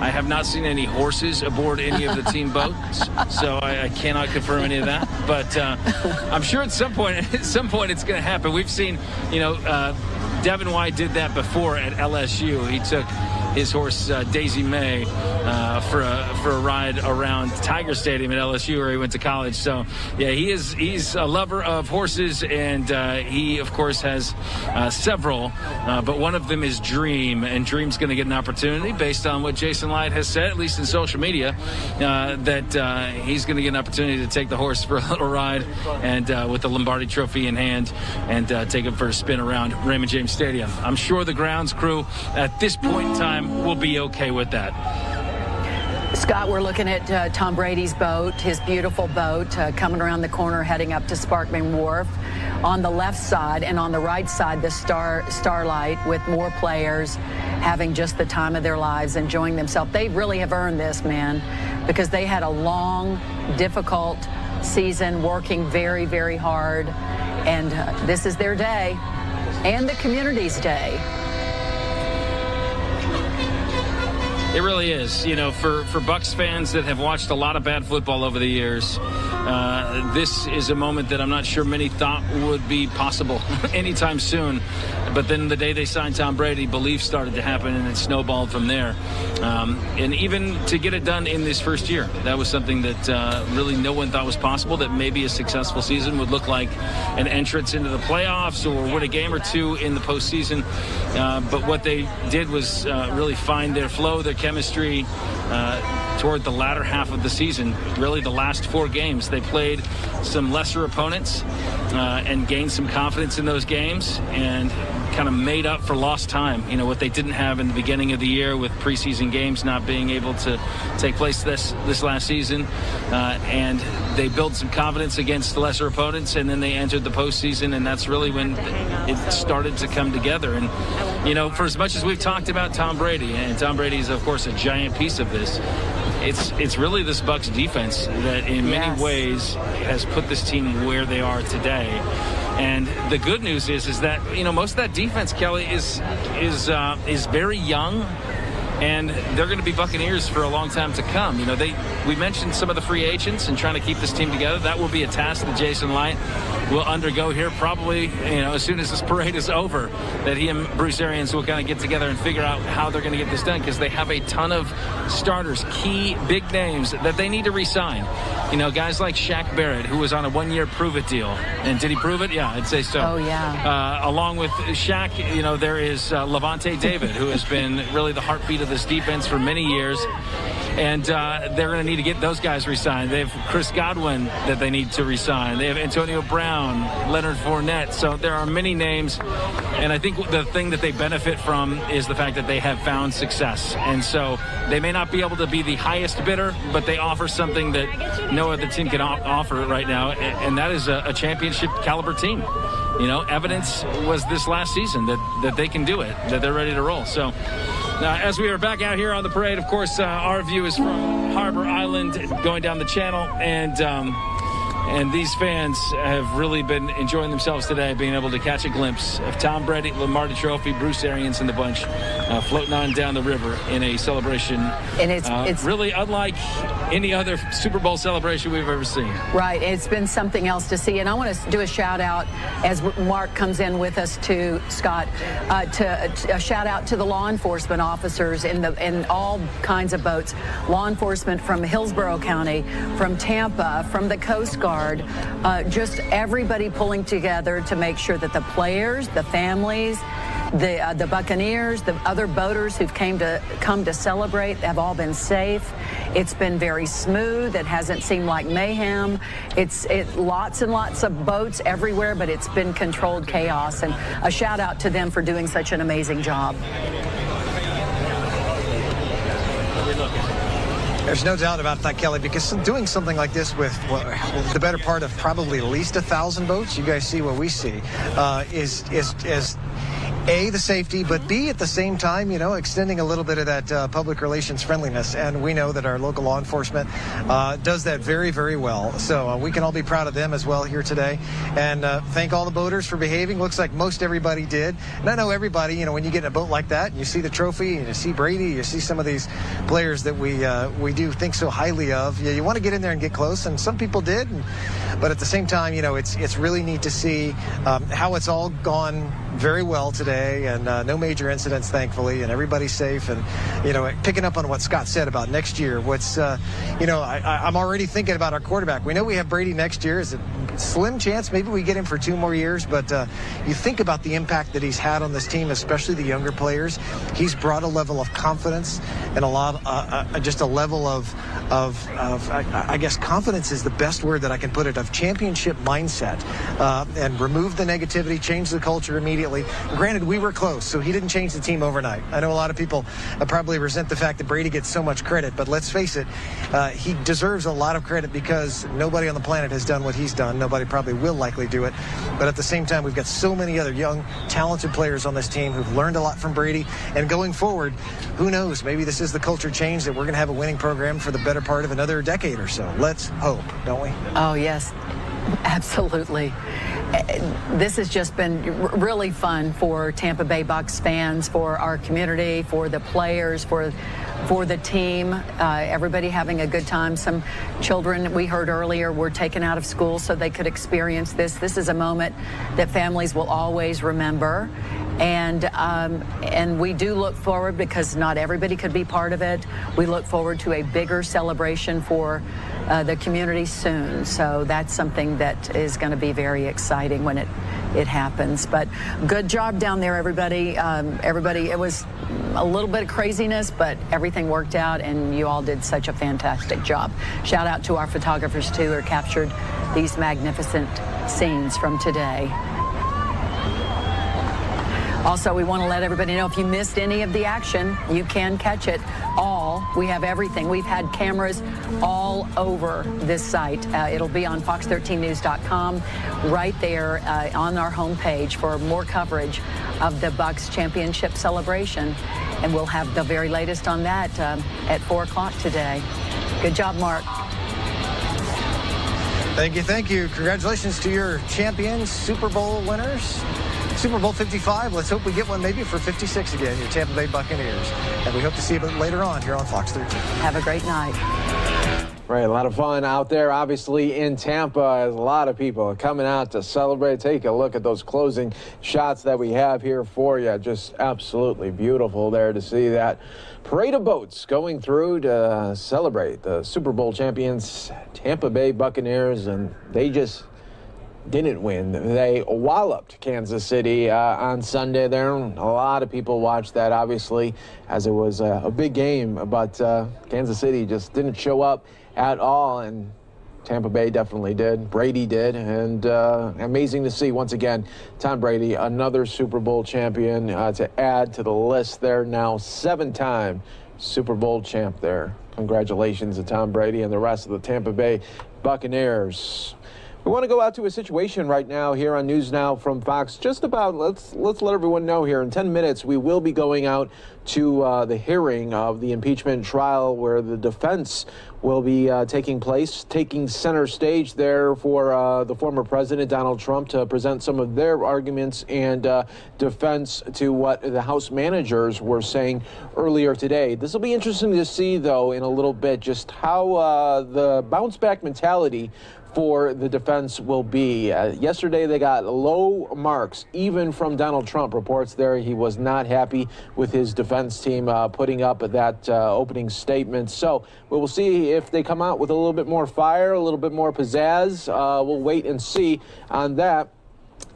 I have not seen any horses aboard any of the team boats, so I cannot confirm any of that. But I'm sure at some point it's going to happen. We've seen, Devin White did that before at LSU. He took his horse Daisy May for a ride around Tiger Stadium at LSU, where he went to college. So yeah, he's a lover of horses, and he of course has several, but one of them is Dream, and Dream's going to get an opportunity based on what Jason Light has said, at least in social media, that he's going to get an opportunity to take the horse for a little ride, and with the Lombardi Trophy in hand, and take him for a spin around Raymond James Stadium. I'm sure the grounds crew at this point in time will be okay with that. Scott, we're looking at Tom Brady's boat, his beautiful boat, coming around the corner, heading up to Sparkman Wharf. On the left side and on the right side, the Starlight, with more players having just the time of their lives, enjoying themselves. They really have earned this, man, because they had a long, difficult season, working very, very hard, and this is their day and the community's day. It really is. You know, for Bucs fans that have watched a lot of bad football over the years, this is a moment that I'm not sure many thought would be possible anytime soon. But then the day they signed Tom Brady, belief started to happen, and it snowballed from there. And even to get it done in this first year, that was something that really no one thought was possible, that maybe a successful season would look like an entrance into the playoffs or win a game or two in the postseason. But what they did was really find their flow, their chemistry toward the latter half of the season. Really the last 4 games, they played some lesser opponents and gained some confidence in those games and kind of made up for lost time. You know, what they didn't have in the beginning of the year with preseason games not being able to take place this last season. And they built some confidence against the lesser opponents, and then they entered the postseason, and that's really when it started to come together. And, you know, for as much as we've talked about Tom Brady, and Tom Brady is, of course, a giant piece of this, it's really this Bucs defense that in many ways has put this team where they are today. And the good news is that, you know, most of that defense, Kelly, is very young, and they're going to be Buccaneers for a long time to come. You know, we mentioned some of the free agents and trying to keep this team together. That will be a task that Jason Light will undergo here probably, you know, as soon as this parade is over, that he and Bruce Arians will kind of get together and figure out how they're going to get this done, because they have a ton of starters, key big names that they need to re-sign. You know, guys like Shaq Barrett, who was on a 1-year prove-it deal. And did he prove it? Yeah, I'd say so. Oh, yeah. Along with Shaq, you know, there is Levante David, who has been really the heartbeat of this defense for many years. And they're going to need to get those guys re-signed. They have Chris Godwin that they need to re-sign. They have Antonio Brown, Leonard Fournette. So there are many names. And I think the thing that they benefit from is the fact that they have found success. And so they may not be able to be the highest bidder, but they offer something that no other team can offer right now. And that is a championship caliber team. You know, evidence was this last season that they can do it, that they're ready to roll. So as we are back out here on the parade, of course, our view is from Harbor Island going down the channel. And these fans have really been enjoying themselves today, being able to catch a glimpse of Tom Brady, Lombardi Trophy, Bruce Arians and the bunch floating on down the river in a celebration. And it's really unlike any other Super Bowl celebration we've ever seen. Right. It's been something else to see. And I want to do a shout out as Mark comes in with us to Scott, to a shout out to the law enforcement officers in all kinds of boats. Law enforcement from Hillsborough County, from Tampa, from the Coast Guard. Just everybody pulling together to make sure that the players, the families, the Buccaneers, the other boaters who've come to celebrate have all been safe. It's been very smooth. It hasn't seemed like mayhem. It's lots and lots of boats everywhere, but it's been controlled chaos. And a shout out to them for doing such an amazing job. There's no doubt about that, Kelly, because doing something like this with the better part of probably at least 1,000 boats, you guys see what we see, is A, the safety, but B, at the same time, you know, extending a little bit of that public relations friendliness. And we know that our local law enforcement does that very, very well. So we can all be proud of them as well here today. And thank all the boaters for behaving. Looks like most everybody did. And I know everybody, you know, when you get in a boat like that, and you see the trophy, and you see Brady, you see some of these players that we do think so highly of. Yeah, you want to get in there and get close, and some people did. But at the same time, you know, it's really neat to see how it's all gone very well today, and no major incidents, thankfully, and everybody's safe. And, you know, picking up on what Scott said about next year, you know, I'm already thinking about our quarterback. We know we have Brady next year. Is it slim chance maybe we get him for 2 more years? But you think about the impact that he's had on this team, especially the younger players. He's brought a level of confidence and just a level of I guess confidence is the best word that I can put it, of championship mindset, and remove the negativity, change the culture immediately. Granted, we were close, so he didn't change the team overnight. I know a lot of people probably resent the fact that Brady gets so much credit, but let's face it, he deserves a lot of credit because nobody on the planet has done what he's done. Nobody probably will likely do it. But at the same time, we've got so many other young, talented players on this team who've learned a lot from Brady. And going forward, who knows? Maybe this is the culture change that we're going to have a winning program for the better part of another decade or so. Let's hope, don't we? Oh, yes. Absolutely. This has just been really fun for Tampa Bay Bucs fans, for our community, for the players, for the team, everybody having a good time. Some children, we heard earlier, were taken out of school so they could experience this. This is a moment that families will always remember. And we do look forward, because not everybody could be part of it. We look forward to a bigger celebration for the community soon. So that's something that is going to be very exciting when it happens. But good job down there, everybody. It was a little bit of craziness, but everything worked out, and you all did such a fantastic job. Shout out to our photographers, too, who captured these magnificent scenes from today. Also, we want to let everybody know, if you missed any of the action, you can catch it all. We have everything. We've had cameras all over this site. It'll be on fox13news.com right there on our homepage for more coverage of the Bucs championship celebration. And we'll have the very latest on that at 4 o'clock today. Good job, Mark. Thank you, thank you. Congratulations to your champions, Super Bowl winners. Super Bowl 55, let's hope we get one maybe for 56 again, your Tampa Bay Buccaneers. And we hope to see you later on here on Fox 13. Have a great night. Right, a lot of fun out there, obviously, in Tampa, as a lot of people are coming out to celebrate. Take a look at those closing shots that we have here for you. Just absolutely beautiful there to see that parade of boats going through to celebrate the Super Bowl champions, Tampa Bay Buccaneers, and they just didn't win. They walloped Kansas City on Sunday there. A lot of people watched that, obviously, as it was a big game, but Kansas City just didn't show up at all, and Tampa Bay definitely did. Brady did, and amazing to see, once again, Tom Brady, another Super Bowl champion to add to the list there now, 7-time Super Bowl champ there. Congratulations to Tom Brady and the rest of the Tampa Bay Buccaneers. We want to go out to a situation right now here on News Now from Fox. Just about, let's let everyone know here, in 10 minutes we will be going out to the hearing of the impeachment trial, where the defense will be taking center stage there for the former president, Donald Trump, to present some of their arguments and defense to what the House managers were saying earlier today. This will be interesting to see, though, in a little bit, just how the bounce back mentality for the defense will be. Yesterday they got low marks, even from Donald Trump. Reports there he was not happy with his defense team putting up that opening statement. So we will see if they come out with a little bit more fire, a little bit more pizzazz. We'll wait and see on that.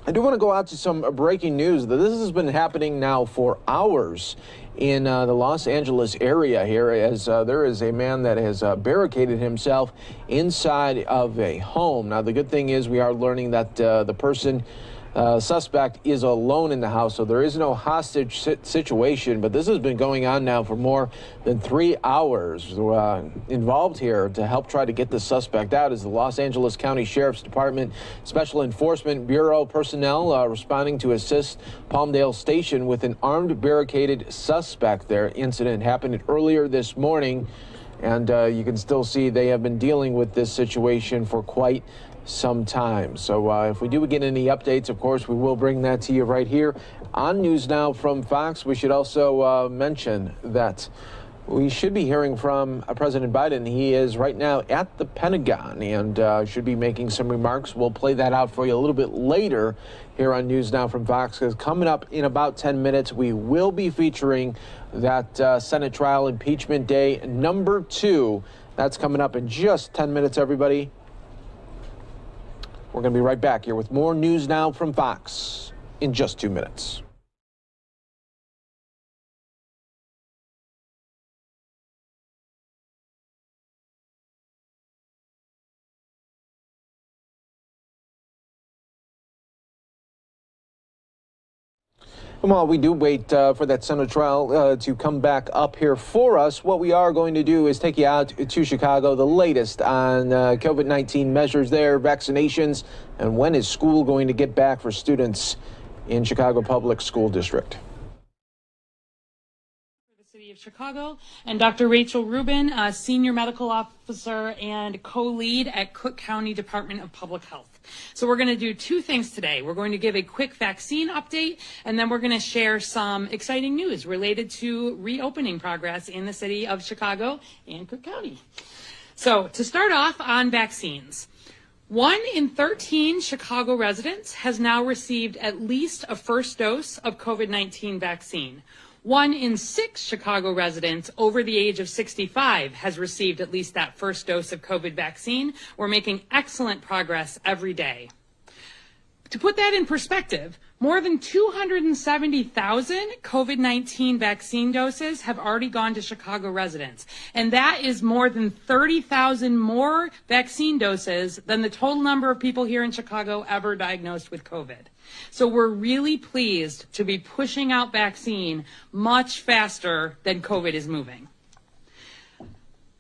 I do want to go out to some breaking news. This has been happening now for hours in the Los Angeles area here, as there is a man that has barricaded himself inside of a home. Now, the good thing is we are learning that the person suspect is alone in the house, so there is no hostage situation, but this has been going on now for more than 3 hours. Involved here to help try to get the suspect out is the Los Angeles County Sheriff's Department Special Enforcement Bureau personnel responding to assist Palmdale Station with an armed barricaded suspect. Their incident happened earlier this morning, and you can still see they have been dealing with this situation for quite some time. So if we do get any updates, of course, we will bring that to you right here on News Now from Fox. We should also mention that we should be hearing from President Biden. He is right now at the Pentagon and should be making some remarks. We'll play that out for you a little bit later here on News Now from Fox, because coming up in about 10 minutes, we will be featuring that Senate trial impeachment day number 2. That's coming up in just 10 minutes, everybody. We're going to be right back here with more News Now from Fox in just 2 minutes. And while we do wait for that Senate trial to come back up here for us, what we are going to do is take you out to Chicago, the latest on COVID-19 measures there, vaccinations, and when is school going to get back for students in Chicago Public School District. of Chicago, and Dr. Rachel Rubin, Senior Medical Officer and co-lead at Cook County Department of Public Health. So we're going to do two things today. We're going to give a quick vaccine update, and then we're going to share some exciting news related to reopening progress in the city of Chicago and Cook County. So to start off on vaccines. 1 in 13 Chicago residents has now received at least a first dose of COVID-19 vaccine. 1 in 6 Chicago residents over the age of 65 has received at least that first dose of COVID vaccine. We're making excellent progress every day. To put that in perspective, more than 270,000 COVID-19 vaccine doses have already gone to Chicago residents, and that is more than 30,000 more vaccine doses than the total number of people here in Chicago ever diagnosed with COVID. So we're really pleased to be pushing out vaccine much faster than COVID is moving.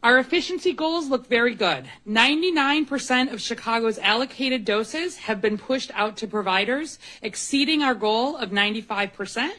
Our efficiency goals look very good. 99% of Chicago's allocated doses have been pushed out to providers, exceeding our goal of 95%.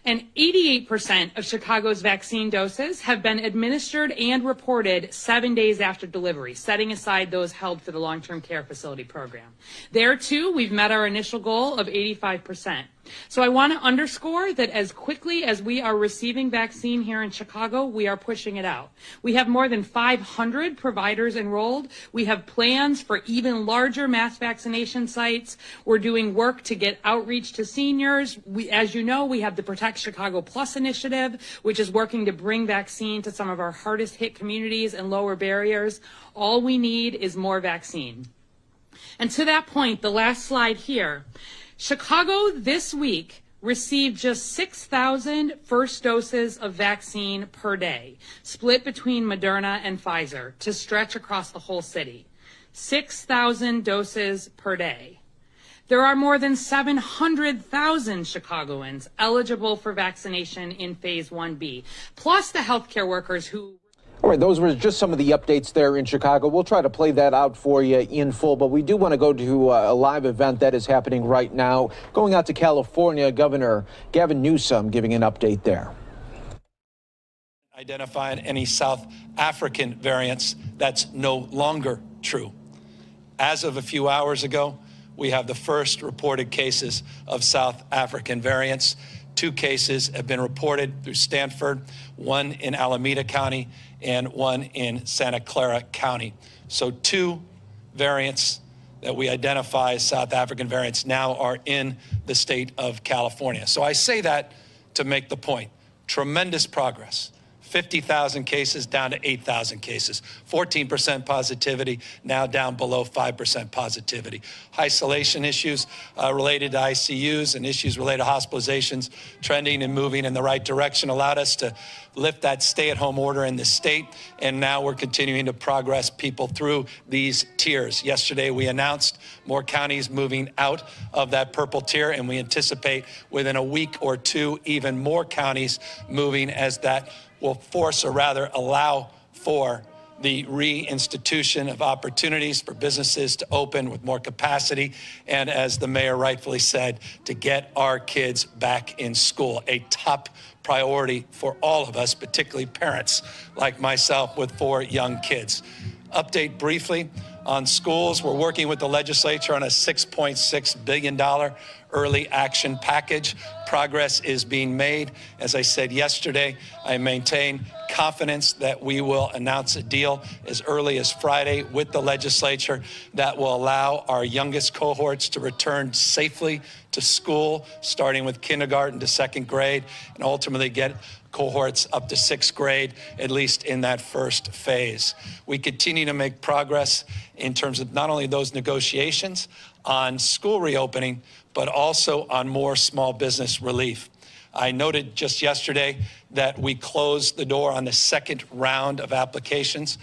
And 88% of Chicago's vaccine doses have been administered and reported 7 days after delivery, setting aside those held for the long-term care facility program. There, too, we've met our initial goal of 85%. So I want to underscore that as quickly as we are receiving vaccine here in Chicago, we are pushing it out. We have more than 500 providers enrolled. We have plans for even larger mass vaccination sites. We're doing work to get outreach to seniors. As you know, we have the Protect Chicago Plus initiative, which is working to bring vaccine to some of our hardest hit communities and lower barriers. All we need is more vaccine. And to that point, the last slide here, Chicago this week received just 6,000 first doses of vaccine per day, split between Moderna and Pfizer to stretch across the whole city. 6,000 doses per day. There are more than 700,000 Chicagoans eligible for vaccination in Phase 1B, plus the healthcare workers who... All right, those were just some of the updates there in Chicago. We'll try to play that out for you in full, but we do want to go to a live event that is happening right now. Going out to California, Governor Gavin Newsom giving an update there. Identified any South African variants. That's no longer true. As of a few hours ago, we have the first reported cases of South African variants. 2 cases have been reported through Stanford, 1 in Alameda County and 1 in Santa Clara County. So 2 variants that we identify as South African variants now are in the state of California. So I say that to make the point. Tremendous progress. 50,000 cases down to 8,000 cases, 14% positivity, now down below 5% positivity. Isolation issues related to ICUs and issues related to hospitalizations trending and moving in the right direction allowed us to lift that stay-at-home order in the state, and now we're continuing to progress people through these tiers. Yesterday, we announced more counties moving out of that purple tier, and we anticipate within a week or 2, even more counties moving as that will force, or rather allow for, the reinstitution of opportunities for businesses to open with more capacity, and as the mayor rightfully said, to get our kids back in school, a top priority for all of us, particularly parents like myself with 4 young kids. Update briefly on schools. We're working with the legislature on a $6.6 billion early action package. Progress is being made. As I said yesterday, I maintain confidence that we will announce a deal as early as Friday with the legislature that will allow our youngest cohorts to return safely to school, starting with kindergarten to 2nd grade, and ultimately get cohorts up to 6th grade, at least in that first phase. We continue to make progress in terms of not only those negotiations on school reopening, but also on more small business relief. I noted just yesterday that we closed the door on the 2nd round of applications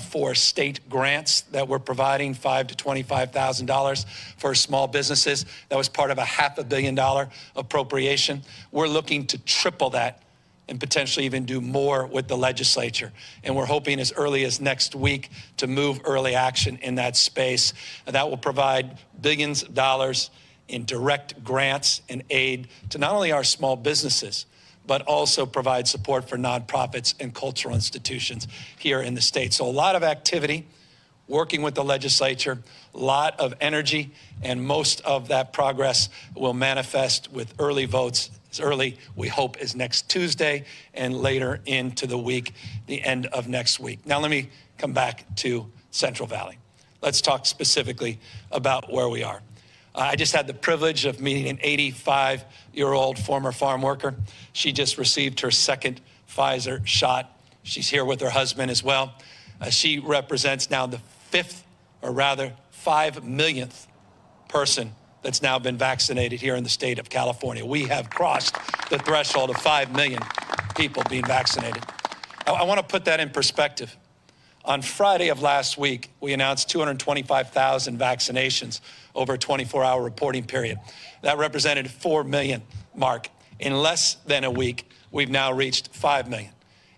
for state grants that we're providing, $5,000 to $25,000 for small businesses. That was part of a $500 million appropriation. We're looking to triple that and potentially even do more with the legislature. And we're hoping as early as next week to move early action in that space. And that will provide billions of dollars in direct grants and aid to not only our small businesses, but also provide support for nonprofits and cultural institutions here in the state. So a lot of activity, working with the legislature, a lot of energy, and most of that progress will manifest with early votes as early, we hope, as next Tuesday and later into the week, the end of next week. Now let me come back to Central Valley. Let's talk specifically about where we are. I just had the privilege of meeting an 85-year-old former farm worker. She just received her second Pfizer shot. She's here with her husband as well. She represents now the 5 millionth person that's now been vaccinated here in the state of California. We have crossed the threshold of 5 million people being vaccinated. I want to put that in perspective. On Friday of last week, we announced 225,000 vaccinations over a 24-hour reporting period. That represented a 4 million mark. In less than a week, we've now reached 5 million.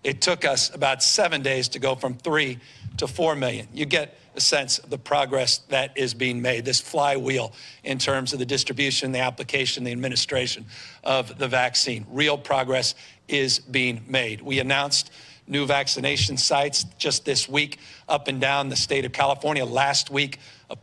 It took us about 7 days to go from 3 to 4 million. You get a sense of the progress that is being made, this flywheel in terms of the distribution, the application, the administration of the vaccine. Real progress is being made. We announced new vaccination sites just this week up and down the state of California. Last week,